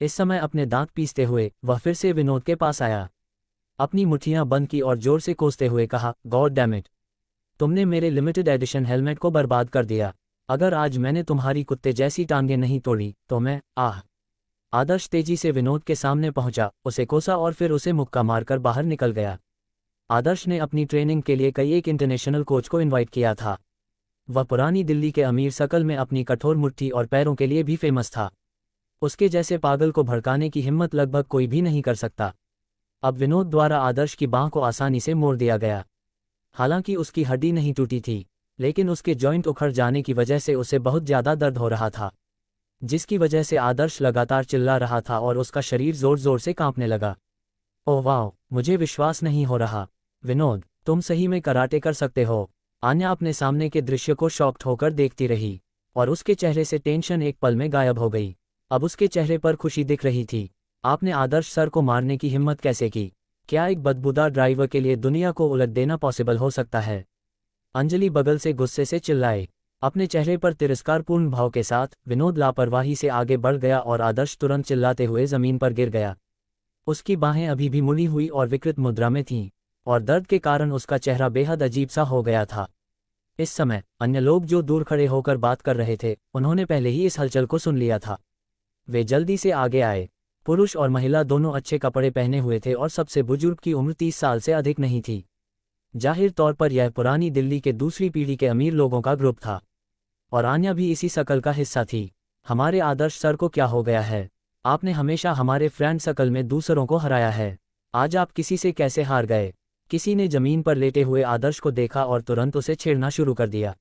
इस समय अपने दांत पीसते हुए वह फिर से विनोद के पास आया, अपनी मुट्ठियां बंद की और जोर से कोसते हुए कहा, गॉड डैम इट, तुमने मेरे लिमिटेड एडिशन हेलमेट को बर्बाद कर दिया। अगर आज मैंने तुम्हारी कुत्ते जैसी टांगें नहीं तोड़ी तो मैं आदर्श तेजी से विनोद के सामने पहुंचा, उसे कोसा और फिर उसे मुक्का मारकर बाहर निकल गया। आदर्श ने अपनी ट्रेनिंग के लिए कई एक इंटरनेशनल कोच को इनवाइट किया था। वह पुरानी दिल्ली के अमीर शकल में अपनी कठोर मुट्ठी और पैरों के लिए भी फेमस था। उसके जैसे पागल को भड़काने की हिम्मत लगभग कोई भी नहीं कर सकता। अब विनोद द्वारा आदर्श की बांह को आसानी से मोड़ दिया गया। हालांकि उसकी हड्डी नहीं टूटी थी, लेकिन उसके जॉइंट उखड़ जाने की वजह से उसे बहुत ज़्यादा दर्द हो रहा था, जिसकी वजह से आदर्श लगातार चिल्ला रहा था और उसका शरीर जोर जोर से कांपने लगा। ओह वाह, मुझे विश्वास नहीं हो रहा। विनोद, तुम सही में कराटे कर सकते हो। आन्या अपने सामने के दृश्य को शॉक्ड होकर देखती रही और उसके चेहरे से टेंशन एक पल में गायब हो गई। अब उसके चेहरे पर खुशी दिख रही थी। आपने आदर्श सर को मारने की हिम्मत कैसे की? क्या एक बदबूदार ड्राइवर के लिए दुनिया को उलट देना पॉसिबल हो सकता है? अंजलि बगल से गुस्से से चिल्लाए। अपने चेहरे पर तिरस्कारपूर्ण भाव के साथ विनोद लापरवाही से आगे बढ़ गया और आदर्श तुरंत चिल्लाते हुए जमीन पर गिर गया। उसकी बाहें अभी भी मुड़ी हुई और विकृत मुद्रा में थीं और दर्द के कारण उसका चेहरा बेहद अजीब सा हो गया था। इस समय अन्य लोग जो दूर खड़े होकर बात कर रहे थे, उन्होंने पहले ही इस हलचल को सुन लिया था। वे जल्दी से आगे आए। पुरुष और महिला दोनों अच्छे कपड़े पहने हुए थे और सबसे बुजुर्ग की उम्र 30 साल से अधिक नहीं थी। जाहिर तौर पर यह पुरानी दिल्ली के दूसरी पीढ़ी के अमीर लोगों का ग्रुप था और आन्या भी इसी शकल का हिस्सा थी। हमारे आदर्श सर को क्या हो गया है? आपने हमेशा हमारे फ्रेंड सर्कल में दूसरों को हराया है, आज आप किसी से कैसे हार गए? किसी ने जमीन पर लेटे हुए आदर्श को देखा और तुरंत उसे छेड़ना शुरू कर दिया।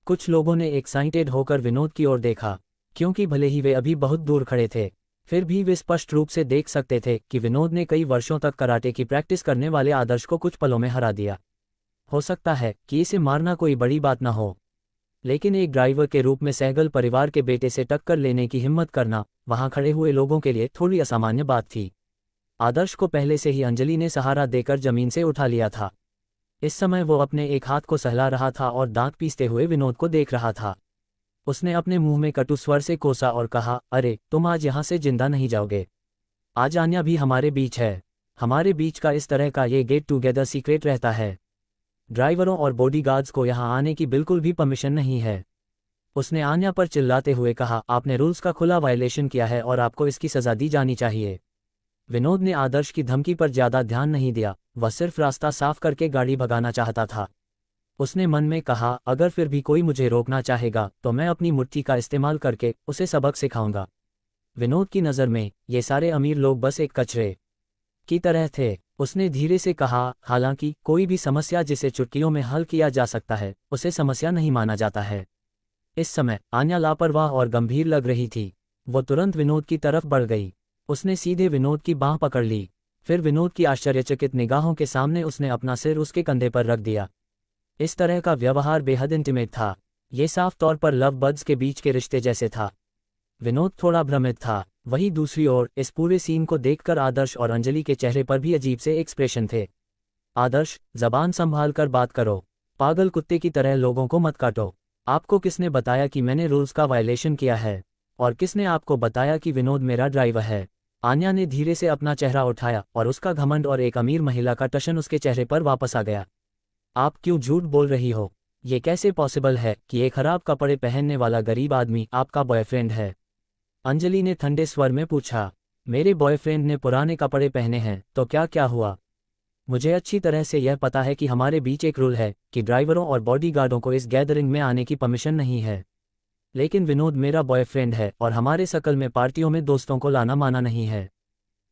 कुछ लोगों ने एक्साइटेड होकर विनोद की ओर देखा, क्योंकि भले ही वे अभी बहुत दूर खड़े थे, फिर भी वे स्पष्ट रूप से देख सकते थे कि विनोद ने कई वर्षों तक कराटे की प्रैक्टिस करने वाले आदर्श को कुछ पलों में हरा दिया। हो सकता है कि इसे मारना कोई बड़ी बात न हो, लेकिन एक ड्राइवर के रूप में सहगल परिवार के बेटे से टक्कर लेने की हिम्मत करना वहां खड़े हुए लोगों के लिए थोड़ी असामान्य बात थी। आदर्श को पहले से ही अंजलि ने सहारा देकर जमीन से उठा लिया था। इस समय वो अपने एक हाथ को सहला रहा था और दांत पीसते हुए विनोद को देख रहा था। उसने अपने मुंह में कटु स्वर से कोसा और कहा, अरे तुम आज यहाँ से जिंदा नहीं जाओगे। आज आन्या भी हमारे बीच है। हमारे बीच का इस तरह का ये गेट टुगेदर सीक्रेट रहता है। ड्राइवरों और बॉडीगार्ड्स को यहाँ आने की बिल्कुल भी परमिशन नहीं है। उसने आन्या पर चिल्लाते हुए कहा, आपने रूल्स का खुला वायलेशन किया है और आपको इसकी सजा दी जानी चाहिए। विनोद ने आदर्श की धमकी पर ज्यादा ध्यान नहीं दिया, वह सिर्फ रास्ता साफ करके गाड़ी भगाना चाहता था। उसने मन में कहा, अगर फिर भी कोई मुझे रोकना चाहेगा तो मैं अपनी मुट्ठी का इस्तेमाल करके उसे सबक सिखाऊंगा। विनोद की नज़र में ये सारे अमीर लोग बस एक कचरे की तरह थे। उसने धीरे से कहा, हालांकि कोई भी समस्या जिसे चुटकियों में हल किया जा सकता है उसे समस्या नहीं माना जाता है। इस समय आन्या लापरवाह और गंभीर लग रही थी। वो तुरंत विनोद की तरफ बढ़ गई। उसने सीधे विनोद की बाँह पकड़ ली। फिर विनोद की आश्चर्यचकित निगाहों के सामने उसने अपना सिर उसके कंधे पर रख दिया। इस तरह का व्यवहार बेहद इंटीमेट था। ये साफ तौर पर लव बर्ड्स के बीच के रिश्ते जैसे था। विनोद थोड़ा भ्रमित था। वहीं दूसरी ओर इस पूरे सीन को देखकर आदर्श और अंजलि के चेहरे पर भी अजीब से एक्सप्रेशन थे। आदर्श, जबान संभाल कर बात करो। पागल कुत्ते की तरह लोगों को मत काटो। आपको किसने बताया कि मैंने रूल्स का वायलेशन किया है? और किसने आपको बताया कि विनोद मेरा ड्राइवर है? आन्या ने धीरे से अपना चेहरा उठाया और उसका घमंड और एक अमीर महिला का टशन उसके चेहरे पर वापस आ गया। आप क्यों झूठ बोल रही हो? ये कैसे पॉसिबल है कि एक खराब कपड़े पहनने वाला गरीब आदमी आपका बॉयफ्रेंड है? अंजलि ने ठंडे स्वर में पूछा। मेरे बॉयफ्रेंड ने पुराने कपड़े पहने हैं तो क्या हुआ? मुझे अच्छी तरह से यह पता है कि हमारे बीच एक रूल है कि ड्राइवरों और बॉडीगार्डों को इस गैदरिंग में आने की परमिशन नहीं है। लेकिन विनोद मेरा बॉयफ्रेंड है और हमारे सर्कल में पार्टियों में दोस्तों को लाना माना नहीं है।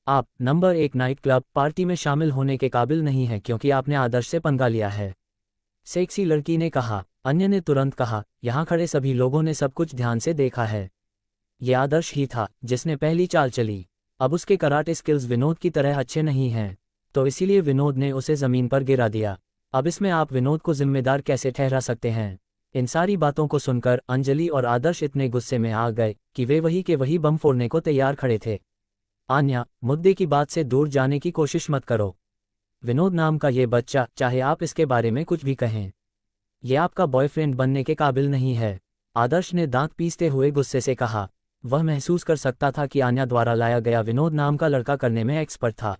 आप नंबर 1 नाइट क्लब पार्टी में शामिल होने के काबिल नहीं हैं क्योंकि आपने आदर्श से पंगा लिया है। सेक्सी लड़की ने कहा। अन्य ने तुरंत कहा, यहाँ खड़े सभी लोगों ने सब कुछ ध्यान से देखा है। ये आदर्श ही था जिसने पहली चाल चली। अब उसके कराटे स्किल्स विनोद की तरह अच्छे नहीं हैं, तो इसीलिए विनोद ने उसे जमीन पर गिरा दिया। अब इसमें आप विनोद को जिम्मेदार कैसे ठहरा सकते हैं? इन सारी बातों को सुनकर अंजलि और आदर्श इतने गुस्से में आ गए कि वे वही के वही बम फोड़ने को तैयार खड़े थे। आन्या, मुद्दे की बात से दूर जाने की कोशिश मत करो। विनोद नाम का ये बच्चा, चाहे आप इसके बारे में कुछ भी कहें, ये आपका बॉयफ्रेंड बनने के काबिल नहीं है। आदर्श ने दांत पीसते हुए गुस्से से कहा। वह महसूस कर सकता था कि आन्या द्वारा लाया गया विनोद नाम का लड़का करने में एक्सपर्ट था।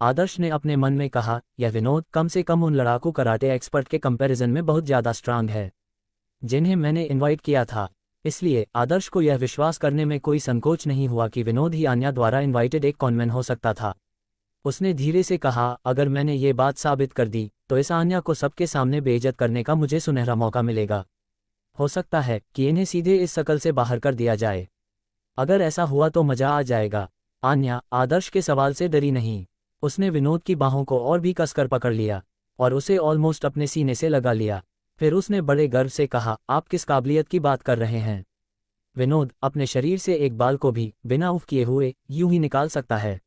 आदर्श ने अपने मन में कहा, यह विनोद कम से कम उन लड़ाकू कराटे एक्सपर्ट के कंपैरिजन में बहुत ज़्यादा स्ट्रांग है जिन्हें मैंने इनवाइट किया था। इसलिए आदर्श को यह विश्वास करने में कोई संकोच नहीं हुआ कि विनोद ही आन्या द्वारा इनवाइटेड एक कॉनमैन हो सकता था। उसने धीरे से कहा, अगर मैंने ये बात साबित कर दी तो इस आन्या को सबके सामने बेइज्जत करने का मुझे सुनहरा मौका मिलेगा। हो सकता है कि इन्हें सीधे इस शकल से बाहर कर दिया जाए। अगर ऐसा हुआ तो मजा आ जाएगा। आन्या आदर्श के सवाल से डरी नहीं। उसने विनोद की बाहों को और भी कसकर पकड़ लिया और उसे ऑलमोस्ट अपने सीने से लगा लिया। फिर उसने बड़े गर्व से कहा, आप किस काबिलियत की बात कर रहे हैं? विनोद अपने शरीर से एक बाल को भी बिना उफ किए हुए यूं ही निकाल सकता है,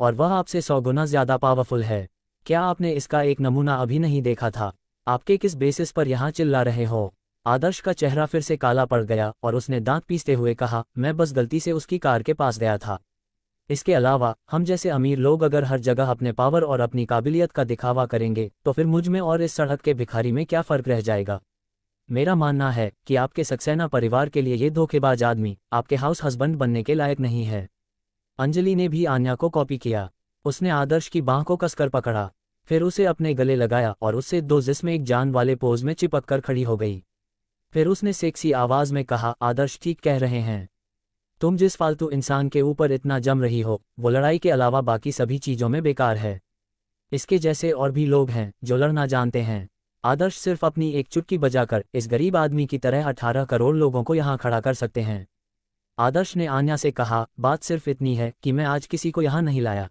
और वह आपसे 100 गुना ज्यादा पावरफुल है। क्या आपने इसका एक नमूना अभी नहीं देखा था? आपके किस बेसिस पर यहाँ चिल्ला रहे हो? आदर्श का चेहरा फिर से काला पड़ गया और उसने दांत पीसते हुए कहा, मैं बस गलती से उसकी कार के पास गया था। इसके अलावा हम जैसे अमीर लोग अगर हर जगह अपने पावर और अपनी काबिलियत का दिखावा करेंगे तो फिर मुझ में और इस सड़क के भिखारी में क्या फ़र्क रह जाएगा? मेरा मानना है कि आपके सक्सेना परिवार के लिए ये धोखेबाज आदमी आपके हाउस हस्बैंड बनने के लायक नहीं है। अंजलि ने भी आन्या को कॉपी किया। उसने आदर्श की बाँह को कसकर पकड़ा, फिर उसे अपने गले लगाया और उससे दो जिस्म एक जान वाले पोज में चिपक कर खड़ी हो गई। फिर उसने सेक्सी आवाज़ में कहा, आदर्श ठीक कह रहे हैं। तुम जिस फालतू इंसान के ऊपर इतना जम रही हो वो लड़ाई के अलावा बाकी सभी चीज़ों में बेकार है। इसके जैसे और भी लोग हैं जो लड़ना जानते हैं। आदर्श सिर्फ अपनी एक चुटकी बजाकर इस गरीब आदमी की तरह 18 करोड़ लोगों को यहाँ खड़ा कर सकते हैं। आदर्श ने आन्या से कहा, बात सिर्फ इतनी है कि मैं आज किसी को यहाँ नहीं लाया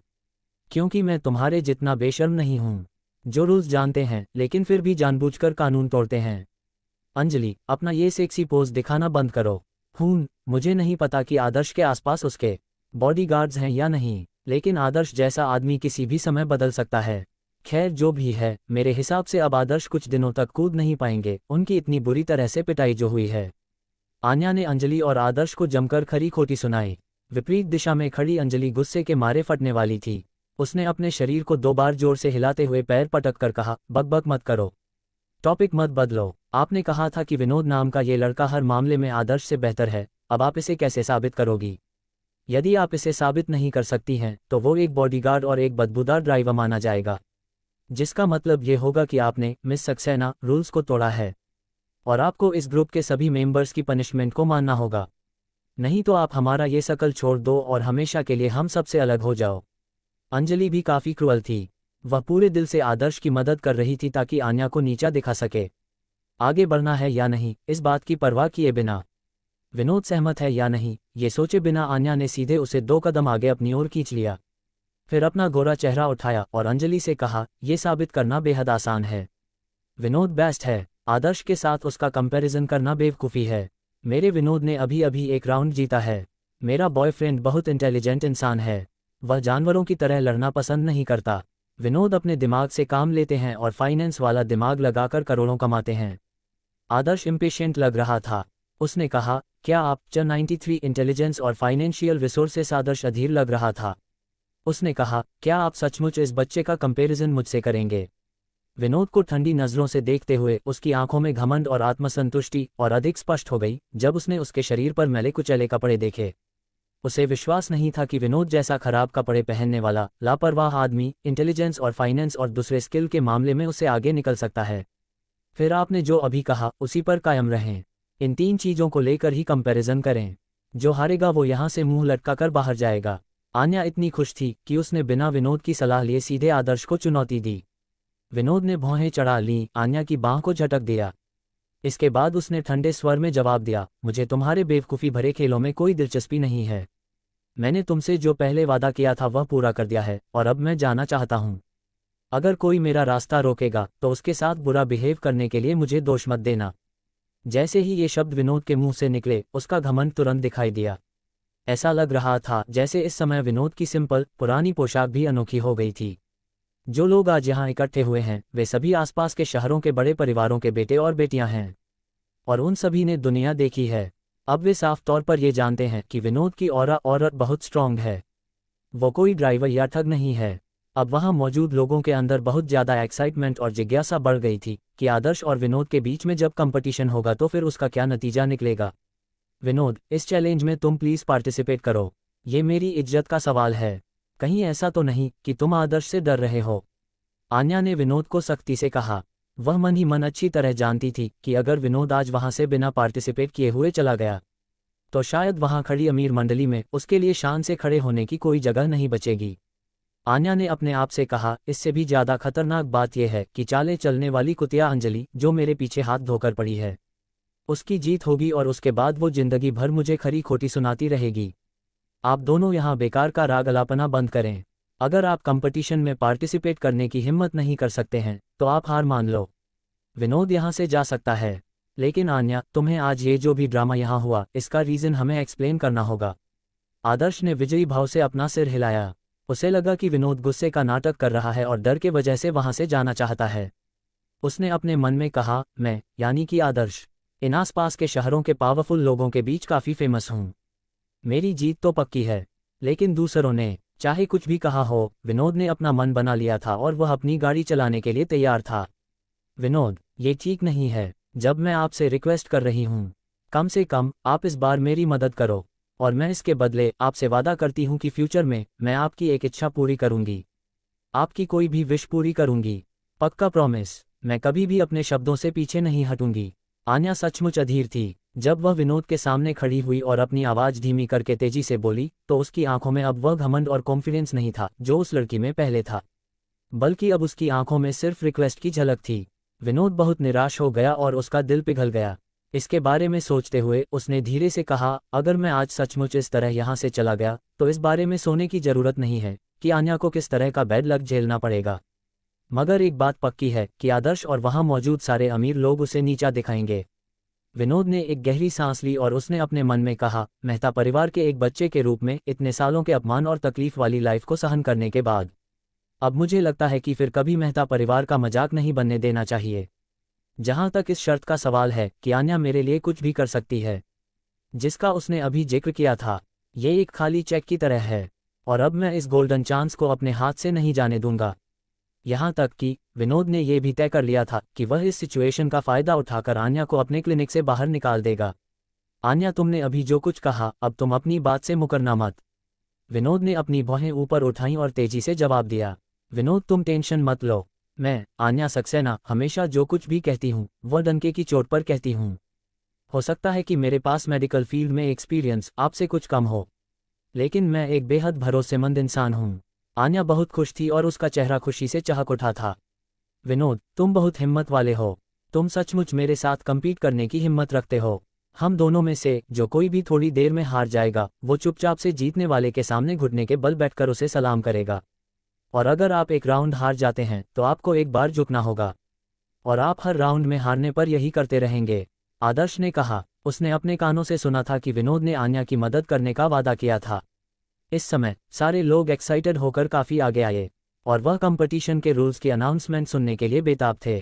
क्योंकि मैं तुम्हारे जितना बेशर्म नहीं हूँ। जो रूल्स जानते हैं लेकिन फिर भी जानबूझकर कानून तोड़ते हैं। अंजलि, अपना ये सेक्सी पोज दिखाना बंद करो। मुझे नहीं पता कि आदर्श के आसपास उसके बॉडीगार्ड्स हैं या नहीं, लेकिन आदर्श जैसा आदमी किसी भी समय बदल सकता है। खैर जो भी है, मेरे हिसाब से अब आदर्श कुछ दिनों तक कूद नहीं पाएंगे, उनकी इतनी बुरी तरह से पिटाई जो हुई है। आन्या ने अंजलि और आदर्श को जमकर खरी खोटी सुनाई। विपरीत दिशा में खड़ी अंजलि गुस्से के मारे फटने वाली थी। उसने अपने शरीर को 2 बार जोर से हिलाते हुए पैर पटक कर कहा, बकबक मत करो, टॉपिक मत बदलो। आपने कहा था कि विनोद नाम का ये लड़का हर मामले में आदर्श से बेहतर है, अब आप इसे कैसे साबित करोगी? यदि आप इसे साबित नहीं कर सकती हैं तो वो एक बॉडीगार्ड और एक बदबूदार ड्राइवर माना जाएगा, जिसका मतलब ये होगा कि आपने मिस सक्सेना रूल्स को तोड़ा है और आपको इस ग्रुप के सभी मेंबर्स की पनिशमेंट को मानना होगा। नहीं तो आप हमारा ये शकल छोड़ दो और हमेशा के लिए हम सबसे अलग हो जाओ। अंजलि भी काफ़ी क्रूअल थी। वह पूरे दिल से आदर्श की मदद कर रही थी ताकि आन्या को नीचा दिखा सके। आगे बढ़ना है या नहीं, इस बात की परवाह किए बिना, विनोद सहमत है या नहीं, ये सोचे बिना आन्या ने सीधे उसे 2 कदम आगे अपनी ओर खींच लिया। फिर अपना गोरा चेहरा उठाया और अंजलि से कहा, यह साबित करना बेहद आसान है। विनोद बेस्ट है, आदर्श के साथ उसका कंपैरिजन करना बेवकूफ़ी है। मेरे विनोद ने अभी अभी एक राउंड जीता है। मेरा बॉयफ्रेंड बहुत इंटेलिजेंट इंसान है, वह जानवरों की तरह लड़ना पसंद नहीं करता। विनोद अपने दिमाग से काम लेते हैं और फाइनेंस वाला दिमाग लगाकर करोड़ों कमाते हैं। आदर्श इम्पेशेंट लग रहा था। उसने कहा, क्या आप 93 इंटेलिजेंस और फाइनेंशियल रिसोर्सेस? आदर्श अधीर लग रहा था। उसने कहा, क्या आप सचमुच इस बच्चे का कंपैरिजन मुझसे करेंगे? विनोद को ठंडी नज़रों से देखते हुए उसकी आंखों में घमंड और आत्मसंतुष्टि और अधिक स्पष्ट हो गई जब उसने उसके शरीर पर मैले कुचले कपड़े देखे। उसे विश्वास नहीं था कि विनोद जैसा खराब कपड़े पहनने वाला लापरवाह आदमी इंटेलिजेंस और फाइनेंस और दूसरे स्किल के मामले में उससे आगे निकल सकता है। फिर आपने जो अभी कहा उसी पर कायम रहें। इन 3 चीज़ों को लेकर ही कंपैरिजन करें। जो हारेगा वो यहाँ से मुंह लटकाकर बाहर जाएगा। आन्या इतनी खुश थी कि उसने बिना विनोद की सलाह लिए सीधे आदर्श को चुनौती दी। विनोद ने भौहें चढ़ा लीं, आन्या की बाह को झटक दिया। इसके बाद उसने ठंडे स्वर में जवाब दिया, मुझे तुम्हारे बेवकूफ़ी भरे खेलों में कोई दिलचस्पी नहीं है। मैंने तुमसे जो पहले वादा किया था वह पूरा कर दिया है और अब मैं जाना चाहता हूँ। अगर कोई मेरा रास्ता रोकेगा तो उसके साथ बुरा बिहेव करने के लिए मुझे दोष मत देना। जैसे ही ये शब्द विनोद के मुंह से निकले उसका घमंड तुरंत दिखाई दिया। ऐसा लग रहा था जैसे इस समय विनोद की सिंपल पुरानी पोशाक भी अनोखी हो गई थी। जो लोग आज यहाँ इकट्ठे हुए हैं वे सभी आसपास के शहरों के बड़े परिवारों के बेटे और बेटियां हैं और उन सभी ने दुनिया देखी है। अब वे साफ तौर पर ये जानते हैं कि विनोद की ऑरा औरत बहुत स्ट्रॉन्ग है। वो कोई ड्राइवर या ठग नहीं है। अब वहाँ मौजूद लोगों के अंदर बहुत ज़्यादा एक्साइटमेंट और जिज्ञासा बढ़ गई थी कि आदर्श और विनोद के बीच में जब कंपटीशन होगा तो फिर उसका क्या नतीजा निकलेगा। विनोद, इस चैलेंज में तुम प्लीज़ पार्टिसिपेट करो। ये मेरी इज्जत का सवाल है। कहीं ऐसा तो नहीं कि तुम आदर्श से डर रहे हो? आन्या ने विनोद को सख्ती से कहा। वह मन ही मन अच्छी तरह जानती थी कि अगर विनोद आज वहां से बिना पार्टिसिपेट किए हुए चला गया तो शायद वहां खड़ी अमीर मंडली में उसके लिए शान से खड़े होने की कोई जगह नहीं बचेगी। आन्या ने अपने आप से कहा, इससे भी ज़्यादा खतरनाक बात यह है कि चाले चलने वाली कुतिया अंजलि जो मेरे पीछे हाथ धोकर पड़ी है उसकी जीत होगी और उसके बाद वो जिंदगी भर मुझे खरी खोटी सुनाती रहेगी। आप दोनों यहाँ बेकार का राग अलापना बंद करें। अगर आप कंपटीशन में पार्टिसिपेट करने की हिम्मत नहीं कर सकते हैं तो आप हार मान लो। विनोद यहाँ से जा सकता है, लेकिन आन्या, तुम्हें आज ये जो भी ड्रामा यहाँ हुआ इसका रीज़न हमें एक्सप्लेन करना होगा। आदर्श ने विजयी भाव से अपना सिर हिलाया। उसे लगा कि विनोद गुस्से का नाटक कर रहा है और डर के वजह से वहाँ से जाना चाहता है। उसने अपने मन में कहा, मैं यानी कि आदर्श इन आसपास के शहरों के पावरफुल लोगों के बीच काफ़ी फेमस हूँ। मेरी जीत तो पक्की है। लेकिन दूसरों ने चाहे कुछ भी कहा हो, विनोद ने अपना मन बना लिया था और वह अपनी गाड़ी चलाने के लिए तैयार था। विनोद, ये ठीक नहीं है। जब मैं आपसे रिक्वेस्ट कर रही हूँ, कम से कम आप इस बार मेरी मदद करो और मैं इसके बदले आपसे वादा करती हूँ कि फ्यूचर में मैं आपकी एक इच्छा पूरी करूँगी। आपकी कोई भी विश पूरी करूँगी। पक्का प्रॉमिस। मैं कभी भी अपने शब्दों से पीछे नहीं हटूंगी। आन्या सचमुच अधीर थी। जब वह विनोद के सामने खड़ी हुई और अपनी आवाज़ धीमी करके तेजी से बोली तो उसकी आंखों में अब वह घमंड और कॉन्फिडेंस नहीं था जो उस लड़की में पहले था, बल्कि अब उसकी आंखों में सिर्फ रिक्वेस्ट की झलक थी। विनोद बहुत निराश हो गया और उसका दिल पिघल गया। इसके बारे में सोचते हुए उसने धीरे से कहा, अगर मैं आज सचमुच इस तरह यहाँ से चला गया तो इस बारे में सोने की ज़रूरत नहीं है कि आन्या को किस तरह का बैड लक झेलना पड़ेगा। मगर एक बात पक्की है कि आदर्श और वहां मौजूद सारे अमीर लोग उसे नीचा दिखाएंगे। विनोद ने एक गहरी सांस ली और उसने अपने मन में कहा, मेहता परिवार के एक बच्चे के रूप में इतने सालों के अपमान और तकलीफ वाली लाइफ को सहन करने के बाद अब मुझे लगता है कि फिर कभी मेहता परिवार का मजाक नहीं बनने देना चाहिए। जहां तक इस शर्त का सवाल है कि आन्या मेरे लिए कुछ भी कर सकती है, जिसका उसने अभी जिक्र किया था, ये एक खाली चेक की तरह है और अब मैं इस गोल्डन चांस को अपने हाथ से नहीं जाने दूंगा। यहाँ तक कि विनोद ने यह भी तय कर लिया था कि वह इस सिचुएशन का फायदा उठाकर आन्या को अपने क्लिनिक से बाहर निकाल देगा। आन्या, तुमने अभी जो कुछ कहा, अब तुम अपनी बात से मुकरना मत। विनोद ने अपनी भौहें ऊपर उठाईं और तेजी से जवाब दिया। विनोद, तुम टेंशन मत लो। मैं, आन्या सक्सेना, हमेशा जो कुछ भी कहती हूँ वह डंके की चोट पर कहती हूँ। हो सकता है कि मेरे पास मेडिकल फील्ड में एक्सपीरियंस आपसे कुछ कम हो, लेकिन मैं एक बेहद भरोसेमंद इंसान हूँ। आन्या बहुत खुश थी और उसका चेहरा खुशी से चहक उठा था। विनोद, तुम बहुत हिम्मत वाले हो। तुम सचमुच मेरे साथ कम्पीट करने की हिम्मत रखते हो। हम दोनों में से जो कोई भी थोड़ी देर में हार जाएगा वो चुपचाप से जीतने वाले के सामने घुटने के बल बैठकर उसे सलाम करेगा। और अगर आप एक राउंड हार जाते हैं तो आपको एक बार झुकना होगा, और आप हर राउंड में हारने पर यही करते रहेंगे, आदर्श ने कहा। उसने अपने कानों से सुना था कि विनोद ने आन्या की मदद करने का वादा किया था। इस समय सारे लोग एक्साइटेड होकर काफी आगे आए और वह कंपटीशन के रूल्स की अनाउंसमेंट सुनने के लिए बेताब थे।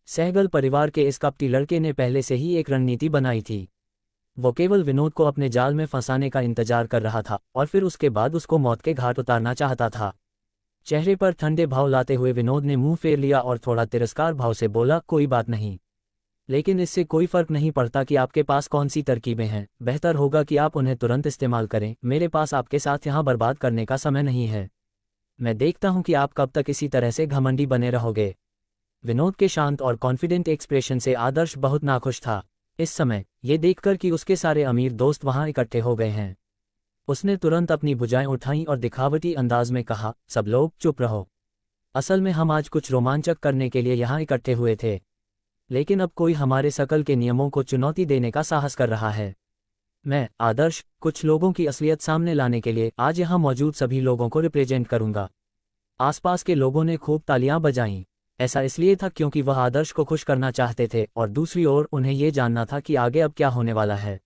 सहगल परिवार के इस कपटी लड़के ने पहले से ही एक रणनीति बनाई थी। वो केवल विनोद को अपने जाल में फंसाने का इंतजार कर रहा था और फिर उसके बाद उसको मौत के घाट उतारना चाहता था। चेहरे पर ठंडे भाव लाते हुए विनोद ने मुंह फेर लिया और थोड़ा तिरस्कार भाव से बोला, कोई बात नहीं, लेकिन इससे कोई फर्क नहीं पड़ता कि आपके पास कौन सी तरकीबें हैं। बेहतर होगा कि आप उन्हें तुरंत इस्तेमाल करें। मेरे पास आपके साथ यहाँ बर्बाद करने का समय नहीं है। मैं देखता हूँ कि आप कब तक इसी तरह से घमंडी बने रहोगे। विनोद के शांत और कॉन्फिडेंट एक्सप्रेशन से आदर्श बहुत नाखुश था इस समय ये देखकर कि उसके सारे अमीर दोस्त वहां इकट्ठे हो गए हैं। उसने तुरंत अपनी भुजाएं उठाईं और दिखावटी अंदाज में कहा, सब लोग चुप रहो। असल में हम आज कुछ रोमांचक करने के लिए यहाँ इकट्ठे हुए थे, लेकिन अब कोई हमारे शकल के नियमों को चुनौती देने का साहस कर रहा है। मैं, आदर्श, कुछ लोगों की असलियत सामने लाने के लिए आज यहाँ मौजूद सभी लोगों को रिप्रेजेंट करूंगा। आसपास के लोगों ने खूब तालियां बजाईं। ऐसा इसलिए था क्योंकि वह आदर्श को खुश करना चाहते थे और दूसरी ओर उन्हें ये जानना था कि आगे अब क्या होने वाला है।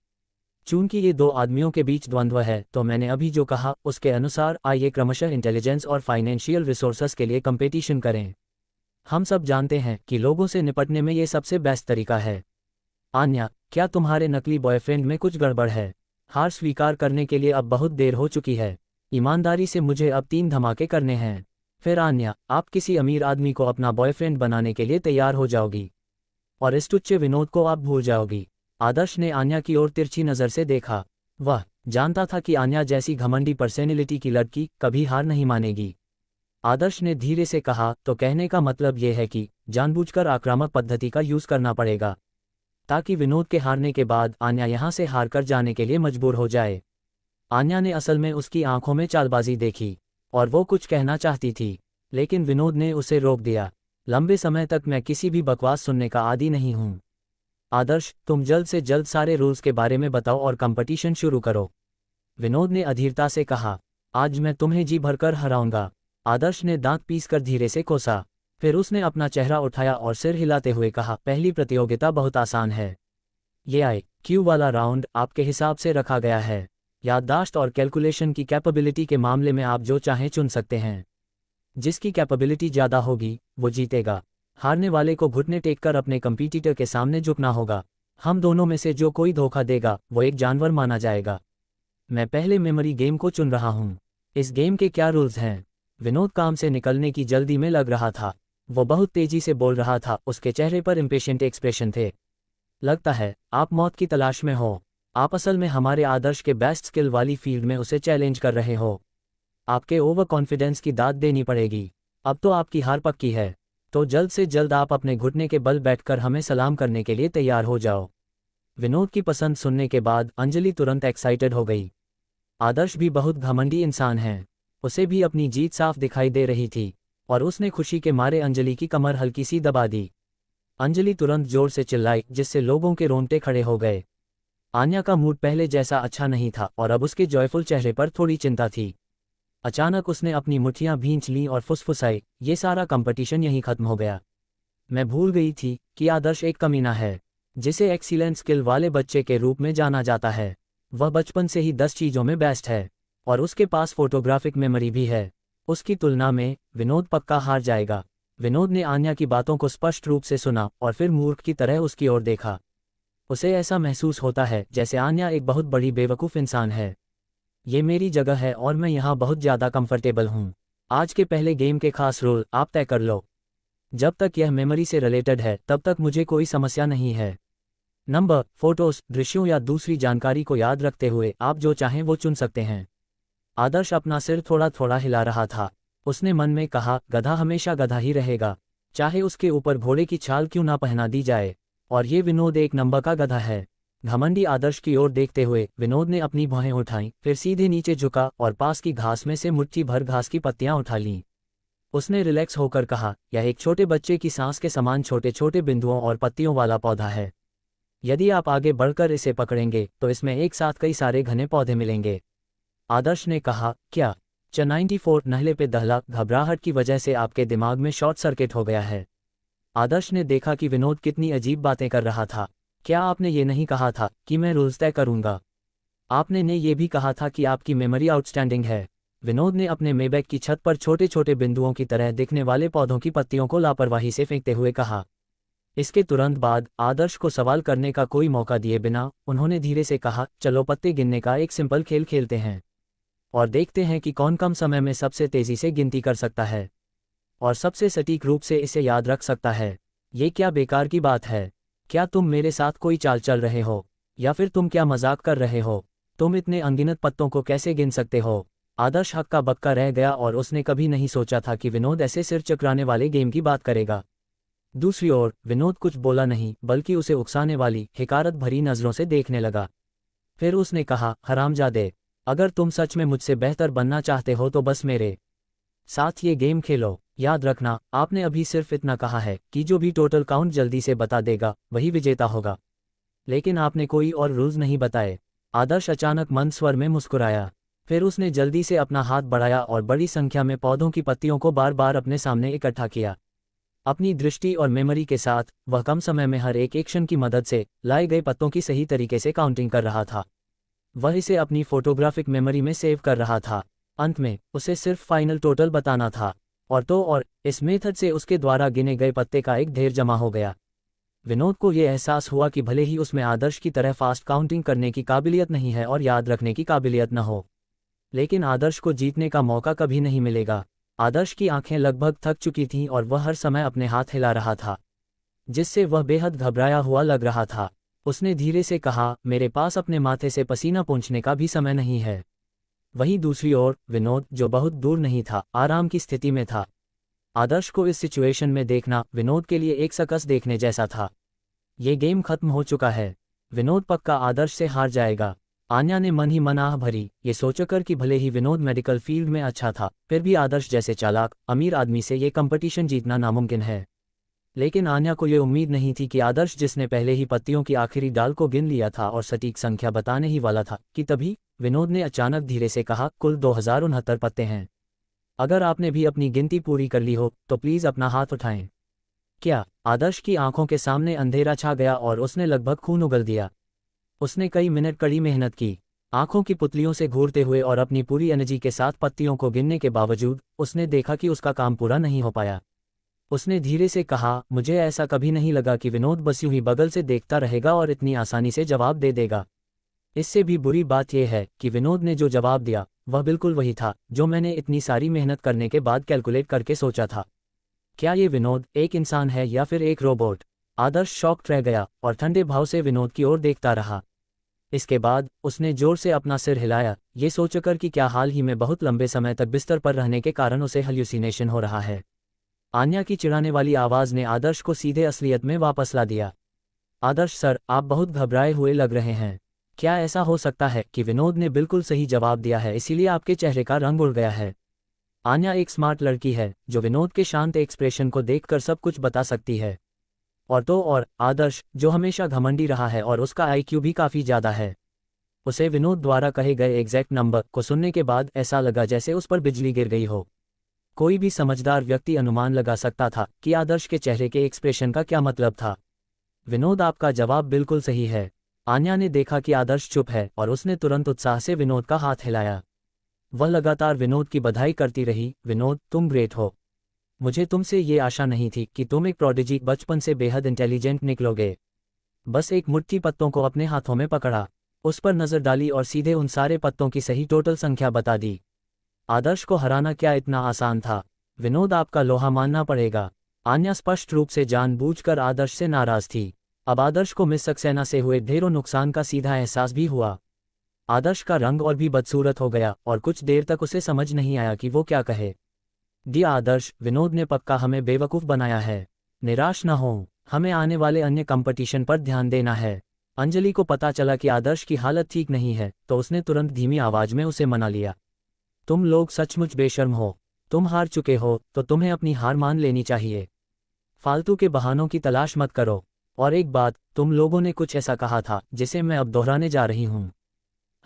चूंकि ये दो आदमियों के बीच द्वंद्व है, तो मैंने अभी जो कहा उसके अनुसार आइए क्रमशः इंटेलिजेंस और फाइनेंशियल रिसोर्सेस के लिए कंपटीशन करें। हम सब जानते हैं कि लोगों से निपटने में ये सबसे बेस्ट तरीका है। आन्या, क्या तुम्हारे नकली बॉयफ्रेंड में कुछ गड़बड़ है? हार स्वीकार करने के लिए अब बहुत देर हो चुकी है। ईमानदारी से मुझे अब 3 धमाके करने हैं। फिर आन्या, आप किसी अमीर आदमी को अपना बॉयफ्रेंड बनाने के लिए तैयार हो जाओगी और इस टुच्चे विनोद को आप भूल जाओगी। आदर्श ने आन्या की ओर तिरछी नज़र से देखा। वह जानता था कि आन्या जैसी घमंडी पर्सनैलिटी की लड़की कभी हार नहीं मानेगी। आदर्श ने धीरे से कहा, तो कहने का मतलब यह है कि जानबूझकर आक्रामक पद्धति का यूज करना पड़ेगा ताकि विनोद के हारने के बाद आन्या यहां से हार कर जाने के लिए मजबूर हो जाए। आन्या ने असल में उसकी आंखों में चालबाजी देखी और वो कुछ कहना चाहती थी, लेकिन विनोद ने उसे रोक दिया। लंबे समय तक मैं किसी भी बकवास सुनने का आदी नहीं हूं। आदर्श, तुम जल्द से जल्द सारे रूल्स के बारे में बताओ और कंपटीशन शुरू करो। विनोद ने अधीरता से कहा, आज मैं तुम्हें जी भरकर हराऊंगा। आदर्श ने दांत पीसकर धीरे से कोसा। फिर उसने अपना चेहरा उठाया और सिर हिलाते हुए कहा, पहली प्रतियोगिता बहुत आसान है। ये IQ वाला राउंड आपके हिसाब से रखा गया है। याददाश्त और कैलकुलेशन की कैपेबिलिटी के मामले में आप जो चाहें चुन सकते हैं। जिसकी कैपेबिलिटी ज़्यादा होगी वो जीतेगा। हारने वाले को घुटने टेककर अपने कंपीटिटर के सामने झुकना होगा। हम दोनों में से जो कोई धोखा देगा वो एक जानवर माना जाएगा। मैं पहले मेमोरी गेम को चुन रहा हूँ। इस गेम के क्या रूल्स हैं? विनोद काम से निकलने की जल्दी में लग रहा था। वो बहुत तेजी से बोल रहा था, उसके चेहरे पर इम्पेशेंट एक्सप्रेशन थे। लगता है आप मौत की तलाश में हो। आप असल में हमारे आदर्श के बेस्ट स्किल वाली फील्ड में उसे चैलेंज कर रहे हो। आपके ओवर कॉन्फिडेंस की दाद देनी पड़ेगी। अब तो आपकी हार पक्की है, तो जल्द से जल्द आप अपने घुटने के बल बैठकर हमें सलाम करने के लिए तैयार हो जाओ। विनोद की पसंद सुनने के बाद अंजलि तुरंत एक्साइटेड हो गई। आदर्श भी बहुत घमंडी इंसान है, उसे भी अपनी जीत साफ दिखाई दे रही थी और उसने खुशी के मारे अंजलि की कमर हल्की सी दबा दी। अंजलि तुरंत जोर से चिल्लाई, जिससे लोगों के रोंगटे खड़े हो गए। आन्या का मूड पहले जैसा अच्छा नहीं था और अब उसके जॉयफुल चेहरे पर थोड़ी चिंता थी। अचानक उसने अपनी मुट्ठियां भींच लीं और फुसफुसाई, ये सारा कंपटीशन यहीं खत्म हो गया। मैं भूल गई थी कि आदर्श एक कमीना है, जिसे एक्सीलेंट स्किल वाले बच्चे के रूप में जाना जाता है। वह बचपन से ही 10 चीज़ों में बेस्ट है, और उसके पास फोटोग्राफिक मेमोरी भी है। उसकी तुलना में विनोद पक्का हार जाएगा। विनोद ने आन्या की बातों को स्पष्ट रूप से सुना और फिर मूर्ख की तरह उसकी ओर देखा। उसे ऐसा महसूस होता है जैसे आन्या एक बहुत बड़ी बेवकूफ़ इंसान है। ये मेरी जगह है और मैं यहाँ बहुत ज़्यादा कंफर्टेबल हूँ। आज के पहले गेम के खास रूल आप तय कर लो। जब तक यह मेमोरी से रिलेटेड है तब तक मुझे कोई समस्या नहीं है। नंबर, फोटोज, दृश्यों या दूसरी जानकारी को याद रखते हुए आप जो चाहें वो चुन सकते हैं। आदर्श अपना सिर थोड़ा थोड़ा हिला रहा था। उसने मन में कहा, गधा हमेशा गधा ही रहेगा, चाहे उसके ऊपर घोड़े की छाल क्यों ना पहना दी जाए। और ये विनोद एक नंबर का गधा है। घमंडी आदर्श की ओर देखते हुए विनोद ने अपनी भौहें उठाईं, फिर सीधे नीचे झुका और पास की घास में से मुट्ठी भर घास की पत्तियां उठा लीं। उसने रिलैक्स होकर कहा, यह एक छोटे बच्चे की सांस के समान छोटे छोटे बिंदुओं और पत्तियों वाला पौधा है। यदि आप आगे बढ़कर इसे पकड़ेंगे तो इसमें एक साथ कई सारे घने पौधे मिलेंगे। आदर्श ने कहा, क्या? 94 नहले पे दहला, घबराहट की वजह से आपके दिमाग में शॉर्ट सर्किट हो गया है। आदर्श ने देखा कि विनोद कितनी अजीब बातें कर रहा था। क्या आपने ये नहीं कहा था कि मैं रूल्स तय करूंगा? आपने ने ये भी कहा था कि आपकी मेमोरी आउटस्टैंडिंग है। विनोद ने अपने मेबैक की छत पर छोटे छोटे बिंदुओं की तरह दिखने वाले पौधों की पत्तियों को लापरवाही से फेंकते हुए कहा। इसके तुरंत बाद आदर्श को सवाल करने का कोई मौका दिए बिना उन्होंने धीरे से कहा, चलो पत्ते गिनने का एक सिंपल खेल खेलते हैं और देखते हैं कि कौन कम समय में सबसे तेजी से गिनती कर सकता है और सबसे सटीक रूप से इसे याद रख सकता है। ये क्या बेकार की बात है? क्या तुम मेरे साथ कोई चाल चल रहे हो या फिर तुम क्या मजाक कर रहे हो? तुम इतने अनगिनत पत्तों को कैसे गिन सकते हो? आदर्श हक्का बक्का रह गया और उसने कभी नहीं सोचा था कि विनोद ऐसे सिर चकराने वाले गेम की बात करेगा। दूसरी ओर विनोद कुछ बोला नहीं, बल्कि उसे उकसाने वाली हिकारत भरी नज़रों से देखने लगा। फिर उसने कहा, हरामजादे, अगर तुम सच में मुझसे बेहतर बनना चाहते हो तो बस मेरे साथ ये गेम खेलो। याद रखना, आपने अभी सिर्फ इतना कहा है कि जो भी टोटल काउंट जल्दी से बता देगा वही विजेता होगा, लेकिन आपने कोई और रूल्स नहीं बताए। आदर्श अचानक मंद स्वर में मुस्कुराया। फिर उसने जल्दी से अपना हाथ बढ़ाया और बड़ी संख्या में पौधों की पत्तियों को बार बार अपने सामने इकट्ठा किया। अपनी दृष्टि और मेमोरी के साथ वह कम समय में हर एक एक्शन की मदद से लाए गए पत्तों की सही तरीके से काउंटिंग कर रहा था। वह इसे अपनी फोटोग्राफिक मेमोरी में सेव कर रहा था। अंत में उसे सिर्फ फाइनल टोटल बताना था और इस मेथड से उसके द्वारा गिने गए पत्ते का एक ढेर जमा हो गया। विनोद को यह एहसास हुआ कि भले ही उसमें आदर्श की तरह फास्ट काउंटिंग करने की काबिलियत नहीं है और याद रखने की काबिलियत न हो, लेकिन आदर्श को जीतने का मौका कभी नहीं मिलेगा। आदर्श की आंखें लगभग थक चुकी थीं और वह हर समय अपने हाथ हिला रहा था, जिससे वह बेहद घबराया हुआ लग रहा था। उसने धीरे से कहा, मेरे पास अपने माथे से पसीना पोंछने का भी समय नहीं है। वहीं दूसरी ओर विनोद, जो बहुत दूर नहीं था, आराम की स्थिति में था। आदर्श को इस सिचुएशन में देखना विनोद के लिए एक सकस देखने जैसा था। ये गेम खत्म हो चुका है। विनोद पक्का आदर्श से हार जाएगा। आन्या ने मन ही मन आह भरी, ये सोचकर कि भले ही विनोद मेडिकल फील्ड में अच्छा था, फिर भी आदर्श जैसे चालाक अमीर आदमी से ये कंपटीशन जीतना नामुमकिन है। लेकिन आन्या को ये उम्मीद नहीं थी कि आदर्श, जिसने पहले ही पत्तियों की आखिरी डाल को गिन लिया था और सटीक संख्या बताने ही वाला था, कि तभी विनोद ने अचानक धीरे से कहा, कुल 2069 पत्ते हैं। अगर आपने भी अपनी गिनती पूरी कर ली हो तो प्लीज़ अपना हाथ उठाएं। क्या? आदर्श की आंखों के सामने अंधेरा छा गया और उसने लगभग खून उगल दिया। उसने कई मिनट कड़ी मेहनत की, आंखों की पुतलियों से घूरते हुए और अपनी पूरी एनर्जी के साथ पत्तियों को गिनने के बावजूद उसने देखा कि उसका काम पूरा नहीं हो पाया। उसने धीरे से कहा, मुझे ऐसा कभी नहीं लगा कि विनोद बस यूं ही बगल से देखता रहेगा और इतनी आसानी से जवाब दे देगा। इससे भी बुरी बात यह है कि विनोद ने जो जवाब दिया वह बिल्कुल वही था जो मैंने इतनी सारी मेहनत करने के बाद कैलकुलेट करके सोचा था। क्या ये विनोद एक इंसान है या फिर एक रोबोट? आदर्श शॉक्ड रह गया और ठंडे भाव से विनोद की ओर देखता रहा। इसके बाद उसने जोर से अपना सिर हिलाया, ये सोचकर कि क्या हाल ही में बहुत लंबे समय तक बिस्तर पर रहने के कारण उसे हेल्यूसिनेशन हो रहा है। आन्या की चिढ़ाने वाली आवाज़ ने आदर्श को सीधे असलियत में वापस ला दिया। आदर्श सर, आप बहुत घबराए हुए लग रहे हैं। क्या ऐसा हो सकता है कि विनोद ने बिल्कुल सही जवाब दिया है इसीलिए आपके चेहरे का रंग उड़ गया है? आन्या एक स्मार्ट लड़की है जो विनोद के शांत एक्सप्रेशन को देखकर सब कुछ बता सकती है। और आदर्श, जो हमेशा घमंडी रहा है और उसका आईक्यू भी काफ़ी ज़्यादा है। उसे विनोद द्वारा कहे गए एग्जैक्ट नंबर को सुनने के बाद ऐसा लगा जैसे उस पर बिजली गिर गई हो। कोई भी समझदार व्यक्ति अनुमान लगा सकता था कि आदर्श के चेहरे के एक्सप्रेशन का क्या मतलब था। विनोद, आपका जवाब बिल्कुल सही है। आन्या ने देखा कि आदर्श चुप है और उसने तुरंत उत्साह से विनोद का हाथ हिलाया। वह लगातार विनोद की बधाई करती रही। विनोद, तुम ग्रेट हो। मुझे तुमसे ये आशा नहीं थी कि तुम एक प्रोडिजी बचपन से बेहद इंटेलिजेंट निकलोगे। बस एक मुट्ठी पत्तों को अपने हाथों में पकड़ा, उस पर नजर डाली और सीधे उन सारे पत्तों की सही टोटल संख्या बता दी। आदर्श को हराना क्या इतना आसान था? विनोद, आपका लोहा मानना पड़ेगा। आन्या स्पष्ट रूप से जानबूझकर आदर्श से नाराज थी। अब आदर्श को मिस सक्सेना से हुए ढेरों नुकसान का सीधा एहसास भी हुआ। आदर्श का रंग और भी बदसूरत हो गया और कुछ देर तक उसे समझ नहीं आया कि वो क्या कहे। दी आदर्श, विनोद ने पक्का हमें बेवकूफ़ बनाया है। निराश न हो, हमें आने वाले अन्य कंपटीशन पर ध्यान देना है। अंजलि को पता चला कि आदर्श की हालत ठीक नहीं है तो उसने तुरंत धीमी आवाज में उसे मना लिया। तुम लोग सचमुच बेशर्म हो। तुम हार चुके हो तो तुम्हें अपनी हार मान लेनी चाहिए। फालतू के बहानों की तलाश मत करो। और एक बात, तुम लोगों ने कुछ ऐसा कहा था जिसे मैं अब दोहराने जा रही हूँ।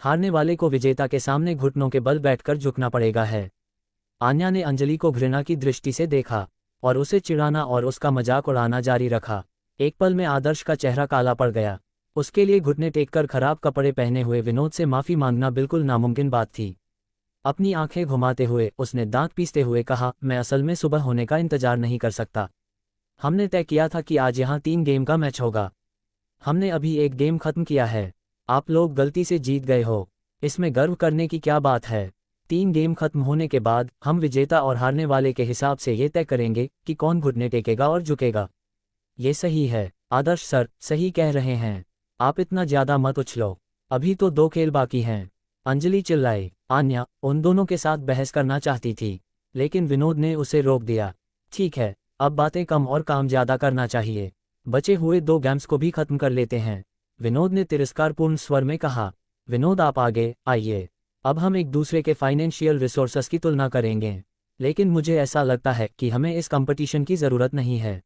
हारने वाले को विजेता के सामने घुटनों के बल बैठकर झुकना पड़ेगा है। आन्या ने अंजलि को घृणा की दृष्टि से देखा और उसे चिढ़ाना और उसका मजाक उड़ाना जारी रखा। एक पल में आदर्श का चेहरा काला पड़ गया। उसके लिए घुटने टेककर खराब कपड़े पहने हुए विनोद से माफी मांगना बिल्कुल नामुमकिन बात थी। अपनी आंखें घुमाते हुए उसने दांत पीसते हुए कहा, मैं असल में सुबह होने का इंतजार नहीं कर सकता। हमने तय किया था कि आज यहाँ 3 गेम का मैच होगा। हमने अभी एक गेम खत्म किया है। आप लोग गलती से जीत गए हो, इसमें गर्व करने की क्या बात है? 3 गेम खत्म होने के बाद हम विजेता और हारने वाले के हिसाब से ये तय करेंगे कि कौन घुटने टेकेगा और झुकेगा। ये सही है। आदर्श सर सही कह रहे हैं। आप इतना ज्यादा मत उछलो, अभी तो 2 खेल बाकी हैं। अंजलि चिल्लाई। आन्या उन दोनों के साथ बहस करना चाहती थी लेकिन विनोद ने उसे रोक दिया। ठीक है, अब बातें कम और काम ज्यादा करना चाहिए। बचे हुए 2 गेम्स को भी खत्म कर लेते हैं, विनोद ने तिरस्कारपूर्ण स्वर में कहा। विनोद, आप आगे आइए। अब हम एक दूसरे के फाइनेंशियल रिसोर्सेस की तुलना करेंगे, लेकिन मुझे ऐसा लगता है कि हमें इस कंपटीशन की ज़रूरत नहीं है।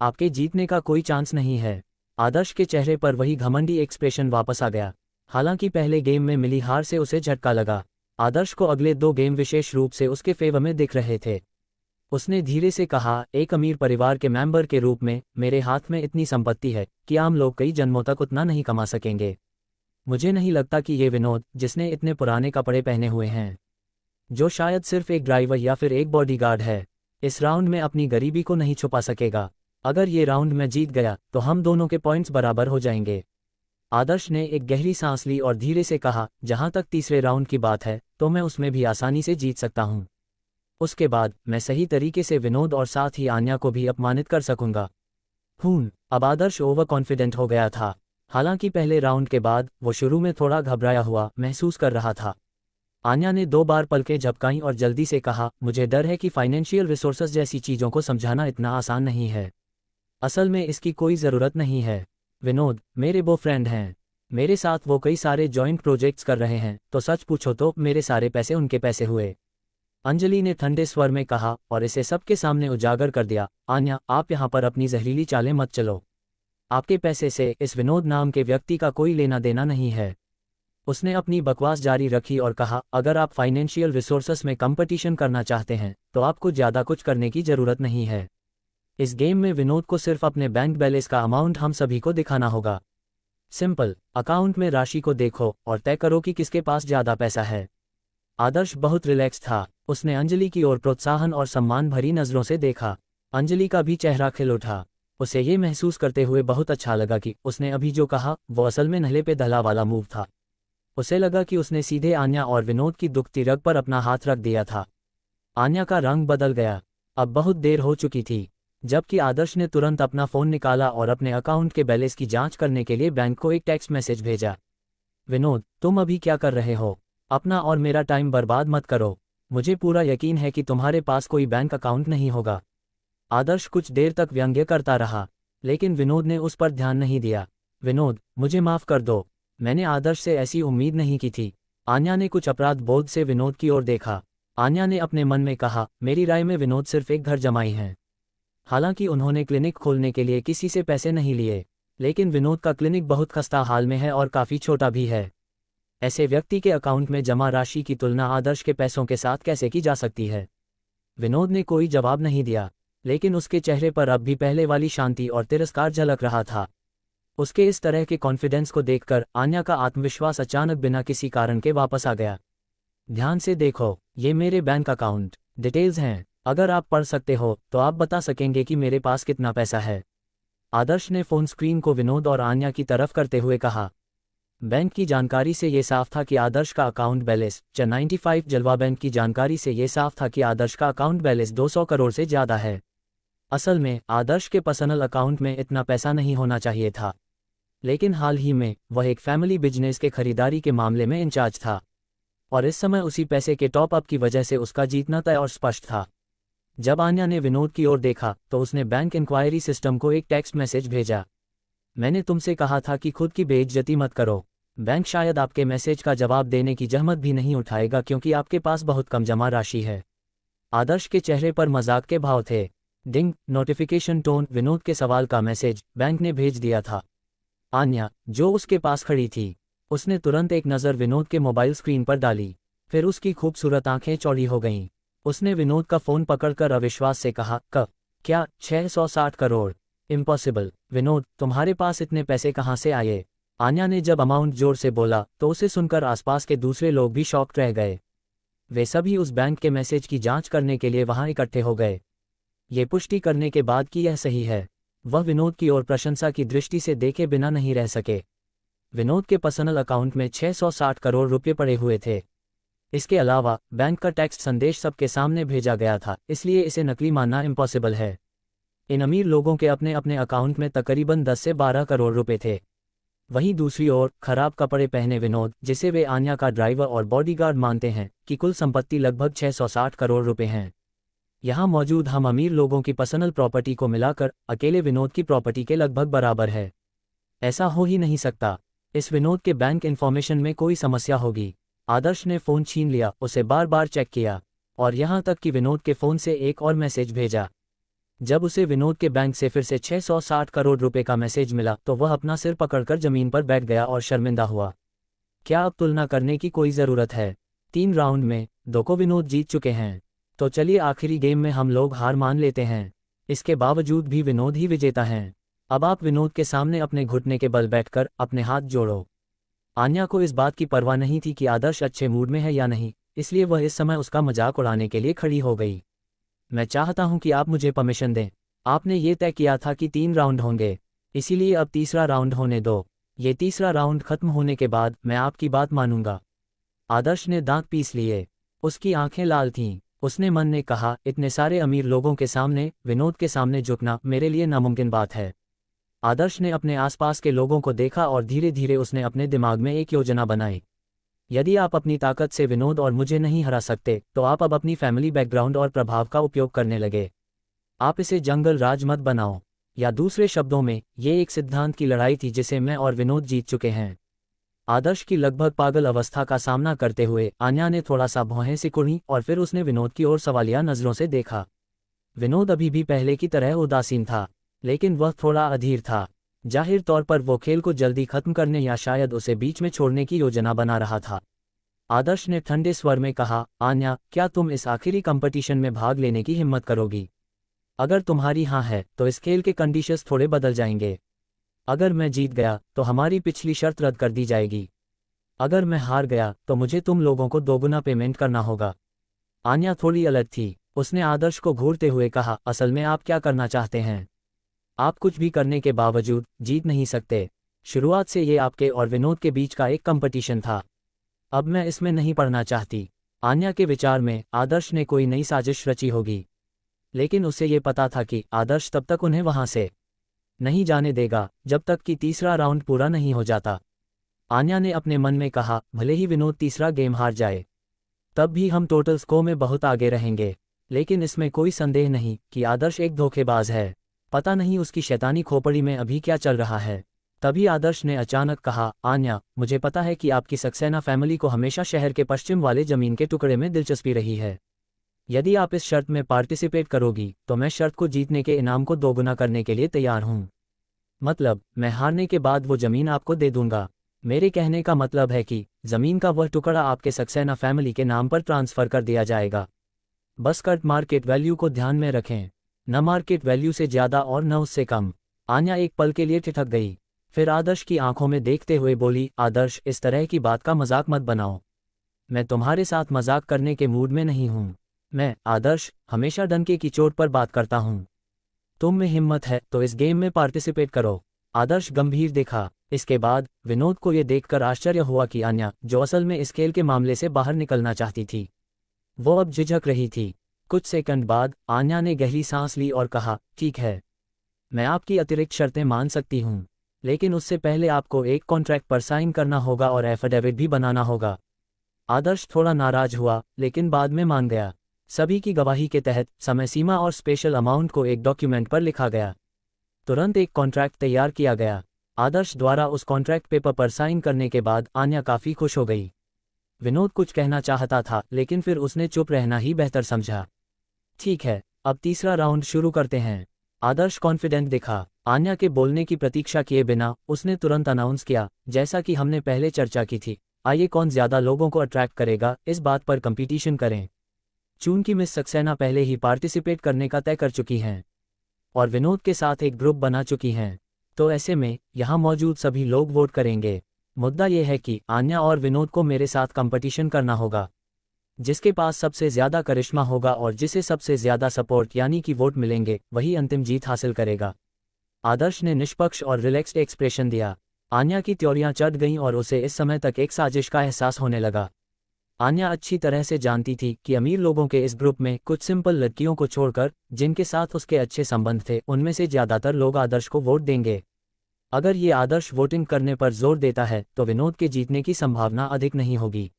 आपके जीतने का कोई चांस नहीं है। आदर्श के चेहरे पर वही घमंडी एक्सप्रेशन वापस आ गया। हालांकि पहले गेम में मिली हार से उसे झटका लगा। आदर्श को अगले 2 गेम विशेष रूप से उसके फेवर में दिख रहे थे। उसने धीरे से कहा, एक अमीर परिवार के मेंबर के रूप में मेरे हाथ में इतनी संपत्ति है कि आम लोग कई जन्मों तक उतना नहीं कमा सकेंगे। मुझे नहीं लगता कि ये विनोद, जिसने इतने पुराने कपड़े पहने हुए हैं, जो शायद सिर्फ एक ड्राइवर या फिर एक बॉडीगार्ड है, इस राउंड में अपनी गरीबी को नहीं छुपा सकेगा। अगर ये राउंड में जीत गया तो हम दोनों के पॉइंट्स बराबर हो जाएंगे। आदर्श ने एक गहरी सांस ली और धीरे से कहा, जहां तक तीसरे राउंड की बात है तो मैं उसमें भी आसानी से जीत सकता हूं। उसके बाद मैं सही तरीके से विनोद और साथ ही आन्या को भी अपमानित कर सकूंगा। अब आदर्श ओवर कॉन्फिडेंट हो गया था। हालांकि पहले राउंड के बाद वो शुरू में थोड़ा घबराया हुआ महसूस कर रहा था। आन्या ने 2 बार पलकें झपकाईं और जल्दी से कहा, मुझे डर है कि फाइनेंशियल रिसोर्सेज जैसी चीज़ों को समझाना इतना आसान नहीं है। असल में इसकी कोई ज़रूरत नहीं है। विनोद मेरे बॉयफ्रेंड हैं, मेरे साथ वो कई सारे जॉइंट प्रोजेक्ट्स कर रहे हैं, तो सच पूछो तो मेरे सारे पैसे उनके पैसे हुए। अंजलि ने ठंडे स्वर में कहा और इसे सबके सामने उजागर कर दिया। आन्या, आप यहाँ पर अपनी जहरीली चालें मत चलो। आपके पैसे से इस विनोद नाम के व्यक्ति का कोई लेना देना नहीं है। उसने अपनी बकवास जारी रखी और कहा, अगर आप फाइनेंशियल रिसोर्सेस में कंपटीशन करना चाहते हैं तो आपको ज़्यादा कुछ करने की ज़रूरत नहीं है। इस गेम में विनोद को सिर्फ अपने बैंक बैलेंस का अमाउंट हम सभी को दिखाना होगा। सिंपल, अकाउंट में राशि को देखो और तय करो कि किसके पास ज़्यादा पैसा है। आदर्श बहुत रिलैक्स था। उसने अंजलि की ओर प्रोत्साहन और सम्मान भरी नज़रों से देखा। अंजलि का भी चेहरा खिल उठा। उसे ये महसूस करते हुए बहुत अच्छा लगा कि उसने अभी जो कहा वो असल में नल्हे पे दला वाला मूव था। उसे लगा कि उसने सीधे आन्या और विनोद की दुखती रग पर अपना हाथ रख दिया था। आन्या का रंग बदल गया। अब बहुत देर हो चुकी थी, जबकि आदर्श ने तुरंत अपना फ़ोन निकाला और अपने अकाउंट के बैलेंस की जांच करने के लिए बैंक को एक टेक्स्ट मैसेज भेजा। विनोद, तुम अभी क्या कर रहे हो? अपना और मेरा टाइम बर्बाद मत करो। मुझे पूरा यकीन है कि तुम्हारे पास कोई बैंक अकाउंट नहीं होगा। आदर्श कुछ देर तक व्यंग्य करता रहा, लेकिन विनोद ने उस पर ध्यान नहीं दिया। विनोद, मुझे माफ़ कर दो, मैंने आदर्श से ऐसी उम्मीद नहीं की थी। आन्या ने कुछ अपराध बोध से विनोद की ओर देखा। आन्या ने अपने मन में कहा, मेरी राय में विनोद सिर्फ एक घर जमाई हैं। हालांकि उन्होंने क्लिनिक खोलने के लिए किसी से पैसे नहीं लिए, लेकिन विनोद का क्लिनिक बहुत खस्ता हाल में है और काफ़ी छोटा भी है। ऐसे व्यक्ति के अकाउंट में जमा राशि की तुलना आदर्श के पैसों के साथ कैसे की जा सकती है? विनोद ने कोई जवाब नहीं दिया, लेकिन उसके चेहरे पर अब भी पहले वाली शांति और तिरस्कार झलक रहा था। उसके इस तरह के कॉन्फिडेंस को देखकर आन्या का आत्मविश्वास अचानक बिना किसी कारण के वापस आ गया। ध्यान से देखो, ये मेरे बैंक अकाउंट डिटेल्स हैं। अगर आप पढ़ सकते हो तो आप बता सकेंगे कि मेरे पास कितना पैसा है। आदर्श ने फोन स्क्रीन को विनोद और आन्या की तरफ करते हुए कहा। बैंक की जानकारी से ये साफ था कि आदर्श का अकाउंट बैलेंस 95 जलवा बैंक की जानकारी से ये साफ था कि आदर्श का अकाउंट बैलेंस 200 करोड़ से ज़्यादा है। असल में आदर्श के पर्सनल अकाउंट में इतना पैसा नहीं होना चाहिए था, लेकिन हाल ही में वह एक फैमिली बिजनेस के खरीदारी के मामले में इंचार्ज था, और इस समय उसी पैसे के टॉप अप की वजह से उसका जीतना तय और स्पष्ट था। जब आन्या ने विनोद की ओर देखा तो उसने बैंक इंक्वायरी सिस्टम को एक टेक्स्ट मैसेज भेजा। मैंने तुमसे कहा था कि खुद की बेइज्जती मत करो। बैंक शायद आपके मैसेज का जवाब देने की जहमत भी नहीं उठाएगा क्योंकि आपके पास बहुत कम जमा राशि है। आदर्श के चेहरे पर मजाक के भाव थे। डिंग नोटिफिकेशन टोन विनोद के सवाल का मैसेज बैंक ने भेज दिया था। आन्या, जो उसके पास खड़ी थी, उसने तुरंत एक नज़र विनोद के मोबाइल स्क्रीन पर डाली। फिर उसकी खूबसूरत आंखें चौड़ी हो गईं। उसने विनोद का फ़ोन पकड़कर अविश्वास से कहा, क्या 660 करोड़? इम्पॉसिबल। विनोद, तुम्हारे पास इतने पैसे कहाँ से आए? आन्या ने जब अमाउंट जोर से बोला तो उसे सुनकर आसपास के दूसरे लोग भी शॉक्ड रह गए। वे सभी उस बैंक के मैसेज की जांच करने के लिए वहां इकट्ठे हो गए। ये पुष्टि करने के बाद कि यह सही है, वह विनोद की ओर प्रशंसा की दृष्टि से देखे बिना नहीं रह सके। विनोद के पर्सनल अकाउंट में 660 करोड़ रुपये पड़े हुए थे। इसके अलावा बैंक का टेक्स्ट संदेश सबके सामने भेजा गया था, इसलिए इसे नकली मानना इम्पॉसिबल है। इन अमीर लोगों के अपने अपने अकाउंट में तकरीबन 10 से 12 करोड़ रुपए थे। वहीं दूसरी ओर खराब कपड़े पहने विनोद, जिसे वे आन्या का ड्राइवर और बॉडीगार्ड मानते हैं, की कुल संपत्ति लगभग 660 करोड़ रुपए हैं। यहाँ मौजूद हम अमीर लोगों की पर्सनल प्रॉपर्टी को मिलाकर अकेले विनोद की प्रॉपर्टी के लगभग बराबर है। ऐसा हो ही नहीं सकता। इस विनोद के बैंक इन्फॉर्मेशन में कोई समस्या होगी। आदर्श ने फ़ोन छीन लिया, उसे बार बार चेक किया, और यहाँ तक कि विनोद के फ़ोन से एक और मैसेज भेजा। जब उसे विनोद के बैंक से फिर से 660 करोड़ रुपए का मैसेज मिला तो वह अपना सिर पकड़कर जमीन पर बैठ गया और शर्मिंदा हुआ। क्या अब तुलना करने की कोई ज़रूरत है? 3 राउंड में 2 को विनोद जीत चुके हैं, तो चलिए आखिरी गेम में हम लोग हार मान लेते हैं। इसके बावजूद भी विनोद ही विजेता हैं। अब आप विनोद के सामने अपने घुटने के बल बैठकर अपने हाथ जोड़ो। आन्या को इस बात की परवाह नहीं थी कि आदर्श अच्छे मूड में है या नहीं, इसलिए वह इस समय उसका मजाक उड़ाने के लिए खड़ी हो गई। मैं चाहता हूं कि आप मुझे परमिशन दें। आपने ये तय किया था कि 3 राउंड होंगे, इसीलिए अब तीसरा राउंड होने दो। ये तीसरा राउंड खत्म होने के बाद मैं आपकी बात मानूंगा। आदर्श ने दांत पीस लिए। उसकी आंखें लाल थीं। उसने मन ने कहा, इतने सारे अमीर लोगों के सामने विनोद के सामने झुकना मेरे लिए नामुमकिन बात है। आदर्श ने अपने आसपास के लोगों को देखा और धीरे धीरे उसने अपने दिमाग में एक योजना बनाई। यदि आप अपनी ताकत से विनोद और मुझे नहीं हरा सकते तो आप अब अपनी फैमिली बैकग्राउंड और प्रभाव का उपयोग करने लगे। आप इसे जंगल राज मत बनाओ, या दूसरे शब्दों में ये एक सिद्धांत की लड़ाई थी जिसे मैं और विनोद जीत चुके हैं। आदर्श की लगभग पागल अवस्था का सामना करते हुए आन्या ने थोड़ा सा भौहें सिकुड़ी और फिर उसने विनोद की ओर सवालिया नजरों से देखा। विनोद अभी भी पहले की तरह उदासीन था, लेकिन वह थोड़ा अधीर था। जाहिर तौर पर वो खेल को जल्दी खत्म करने या शायद उसे बीच में छोड़ने की योजना बना रहा था। आदर्श ने ठंडे स्वर में कहा, आन्या, क्या तुम इस आखिरी कंपटीशन में भाग लेने की हिम्मत करोगी? अगर तुम्हारी हाँ है तो इस खेल के कंडीशंस थोड़े बदल जाएंगे। अगर मैं जीत गया तो हमारी पिछली शर्त रद्द कर दी जाएगी। अगर मैं हार गया तो मुझे तुम लोगों को दोगुना पेमेंट करना होगा। आन्या थोड़ी अलग थी। उसने आदर्श को घूरते हुए कहा, असल में आप क्या करना चाहते हैं? आप कुछ भी करने के बावजूद जीत नहीं सकते। शुरुआत से ये आपके और विनोद के बीच का एक कंपटीशन था। अब मैं इसमें नहीं पड़ना चाहती। आन्या के विचार में आदर्श ने कोई नई साजिश रची होगी, लेकिन उसे ये पता था कि आदर्श तब तक उन्हें वहां से नहीं जाने देगा जब तक कि तीसरा राउंड पूरा नहीं हो जाता। आन्या ने अपने मन में कहा, भले ही विनोद तीसरा गेम हार जाए, तब भी हम टोटल स्कोर में बहुत आगे रहेंगे। लेकिन इसमें कोई संदेह नहीं कि आदर्श एक धोखेबाज है। पता नहीं उसकी शैतानी खोपड़ी में अभी क्या चल रहा है। तभी आदर्श ने अचानक कहा, आन्या, मुझे पता है कि आपकी सक्सेना फैमिली को हमेशा शहर के पश्चिम वाले जमीन के टुकड़े में दिलचस्पी रही है। यदि आप इस शर्त में पार्टिसिपेट करोगी तो मैं शर्त को जीतने के इनाम को दोगुना करने के लिए तैयार हूँ। मतलब, मैं हारने के बाद वो जमीन आपको दे दूंगा। मेरे कहने का मतलब है कि जमीन का वह टुकड़ा आपके सक्सेना फैमिली के नाम पर ट्रांसफर कर दिया जाएगा। बस कट मार्केट वैल्यू को ध्यान में रखें, न मार्केट वैल्यू से ज्यादा और न उससे कम। आन्या एक पल के लिए ठिठक गई, फिर आदर्श की आंखों में देखते हुए बोली, आदर्श, इस तरह की बात का मजाक मत बनाओ। मैं तुम्हारे साथ मजाक करने के मूड में नहीं हूं। मैं, आदर्श, हमेशा डंके की चोट पर बात करता हूं। तुम में हिम्मत है तो इस गेम में पार्टिसिपेट करो। आदर्श गंभीर देखा। इसके बाद विनोद को यह देखकर आश्चर्य हुआ कि आन्या, जो असल में इस खेल के मामले से बाहर निकलना चाहती थी, वो अब झिझक रही थी। कुछ सेकंड बाद आन्या ने गहरी सांस ली और कहा, ठीक है, मैं आपकी अतिरिक्त शर्तें मान सकती हूं, लेकिन उससे पहले आपको एक कॉन्ट्रैक्ट पर साइन करना होगा और एफिडेविट भी बनाना होगा। आदर्श थोड़ा नाराज हुआ, लेकिन बाद में मान गया। सभी की गवाही के तहत समय सीमा और स्पेशल अमाउंट को एक डॉक्यूमेंट पर लिखा गया। तुरंत एक कॉन्ट्रैक्ट तैयार किया गया। आदर्श द्वारा उस कॉन्ट्रैक्ट पेपर पर साइन करने के बाद आन्या काफी खुश हो गई। विनोद कुछ कहना चाहता था, लेकिन फिर उसने चुप रहना ही बेहतर समझा। ठीक है, अब तीसरा राउंड शुरू करते हैं। आदर्श कॉन्फिडेंट दिखा। आन्या के बोलने की प्रतीक्षा किए बिना उसने तुरंत अनाउंस किया, जैसा कि हमने पहले चर्चा की थी, आइए कौन ज्यादा लोगों को अट्रैक्ट करेगा, इस बात पर कंपटीशन करें। चूंकि मिस सक्सेना पहले ही पार्टिसिपेट करने का तय कर चुकी हैं और विनोद के साथ एक ग्रुप बना चुकी हैं, तो ऐसे में यहाँ मौजूद सभी लोग वोट करेंगे। मुद्दा यह है कि आन्या और विनोद को मेरे साथ कंपटीशन करना होगा। जिसके पास सबसे ज्यादा करिश्मा होगा और जिसे सबसे ज्यादा सपोर्ट यानी कि वोट मिलेंगे, वही अंतिम जीत हासिल करेगा। आदर्श ने निष्पक्ष और रिलैक्स्ड एक्सप्रेशन दिया। आन्या की त्योरियां चढ़ गईं और उसे इस समय तक एक साजिश का एहसास होने लगा। आन्या अच्छी तरह से जानती थी कि अमीर लोगों के इस ग्रुप में कुछ सिंपल लड़कियों को छोड़कर जिनके साथ उसके अच्छे संबंध थे, उनमें से ज्यादातर लोग आदर्श को वोट देंगे। अगर ये आदर्श वोटिंग करने पर जोर देता है तो विनोद के जीतने की संभावना अधिक नहीं होगी।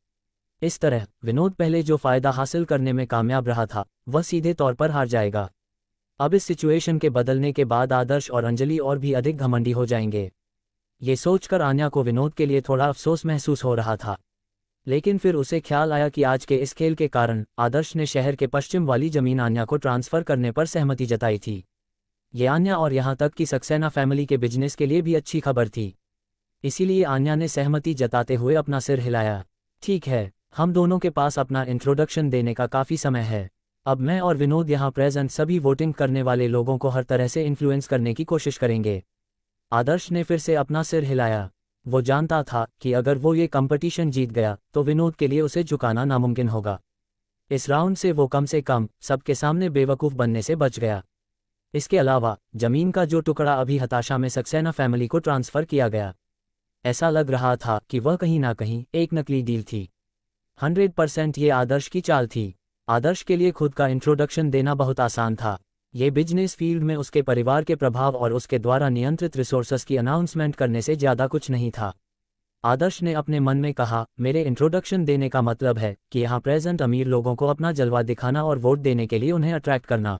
इस तरह विनोद पहले जो फायदा हासिल करने में कामयाब रहा था, वह सीधे तौर पर हार जाएगा। अब इस सिचुएशन के बदलने के बाद आदर्श और अंजलि और भी अधिक घमंडी हो जाएंगे। ये सोचकर आन्या को विनोद के लिए थोड़ा अफसोस महसूस हो रहा था, लेकिन फिर उसे ख्याल आया कि आज के इस खेल के कारण आदर्श ने शहर के पश्चिम वाली जमीन आन्या को ट्रांसफर करने पर सहमति जताई थी। ये आन्या और यहाँ तक कि सक्सेना फैमिली के बिजनेस के लिए भी अच्छी खबर थी। इसीलिए आन्या ने सहमति जताते हुए अपना सिर हिलाया। ठीक है, हम दोनों के पास अपना इंट्रोडक्शन देने का काफ़ी समय है। अब मैं और विनोद यहाँ प्रेजेंट सभी वोटिंग करने वाले लोगों को हर तरह से इन्फ्लुएंस करने की कोशिश करेंगे। आदर्श ने फिर से अपना सिर हिलाया। वो जानता था कि अगर वो ये कंपटीशन जीत गया तो विनोद के लिए उसे झुकाना नामुमकिन होगा। इस राउंड से वो कम सबके सामने बेवकूफ़ बनने से बच गया। इसके अलावा जमीन का जो टुकड़ा अभी हताशा में सक्सेना फैमिली को ट्रांसफ़र किया गया, ऐसा लग रहा था कि वह कहीं ना कहीं एक नकली डील थी। 100% ये आदर्श की चाल थी। आदर्श के लिए खुद का इंट्रोडक्शन देना बहुत आसान था। ये बिजनेस फील्ड में उसके परिवार के प्रभाव और उसके द्वारा नियंत्रित रिसोर्सेस की अनाउंसमेंट करने से ज़्यादा कुछ नहीं था। आदर्श ने अपने मन में कहा, मेरे इंट्रोडक्शन देने का मतलब है कि यहाँ प्रेजेंट अमीर लोगों को अपना जलवा दिखाना और वोट देने के लिए उन्हें अट्रैक्ट करना।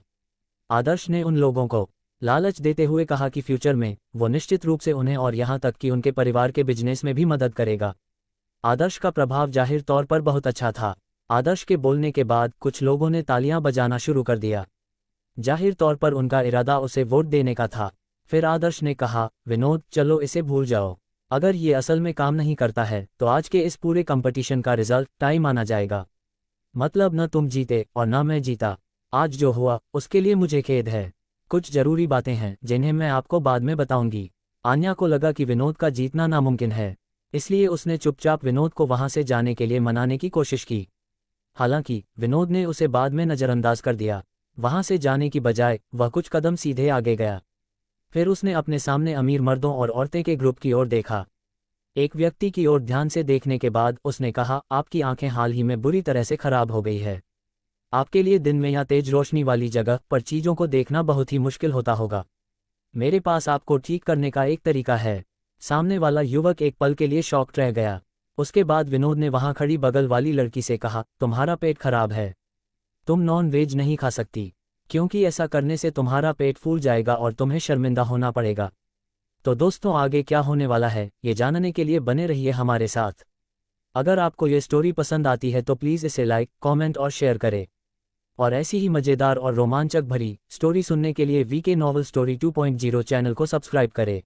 आदर्श ने उन लोगों को लालच देते हुए कहा कि फ्यूचर में वो निश्चित रूप से उन्हें और यहाँ तक कि उनके परिवार के बिजनेस में भी मदद करेगा। आदर्श का प्रभाव जाहिर तौर पर बहुत अच्छा था। आदर्श के बोलने के बाद कुछ लोगों ने तालियां बजाना शुरू कर दिया। जाहिर तौर पर उनका इरादा उसे वोट देने का था। फिर आदर्श ने कहा, विनोद, चलो इसे भूल जाओ। अगर ये असल में काम नहीं करता है तो आज के इस पूरे कंपटीशन का रिजल्ट टाई माना जाएगा। मतलब न तुम जीते और न मैं जीता। आज जो हुआ उसके लिए मुझे खेद है। कुछ जरूरी बातें हैं जिन्हें मैं आपको बाद में बताऊंगी। आन्या को लगा कि विनोद का जीतना नामुमकिन है, इसलिए उसने चुपचाप विनोद को वहां से जाने के लिए मनाने की कोशिश की। हालांकि विनोद ने उसे बाद में नज़रअंदाज कर दिया। वहां से जाने की बजाय वह कुछ कदम सीधे आगे गया। फिर उसने अपने सामने अमीर मर्दों और औरतें के ग्रुप की ओर देखा। एक व्यक्ति की ओर ध्यान से देखने के बाद उसने कहा, आपकी आंखें हाल ही में बुरी तरह से खराब हो गई है। आपके लिए दिन में या तेज रोशनी वाली जगह पर चीज़ों को देखना बहुत ही मुश्किल होता होगा। मेरे पास आपको ठीक करने का एक तरीका है। सामने वाला युवक एक पल के लिए शॉक्ड रह गया। उसके बाद विनोद ने वहां खड़ी बगल वाली लड़की से कहा, तुम्हारा पेट खराब है, तुम नॉन वेज नहीं खा सकती, क्योंकि ऐसा करने से तुम्हारा पेट फूल जाएगा और तुम्हें शर्मिंदा होना पड़ेगा। तो दोस्तों, आगे क्या होने वाला है ये जानने के लिए बने रहिए हमारे साथ। अगर आपको ये स्टोरी पसंद आती है तो प्लीज़ इसे लाइक, कमेंट और शेयर करें। और ऐसी ही मज़ेदार और रोमांचक भरी स्टोरी सुनने के लिए वीके नॉवल स्टोरी 2.0 चैनल को सब्सक्राइब करें।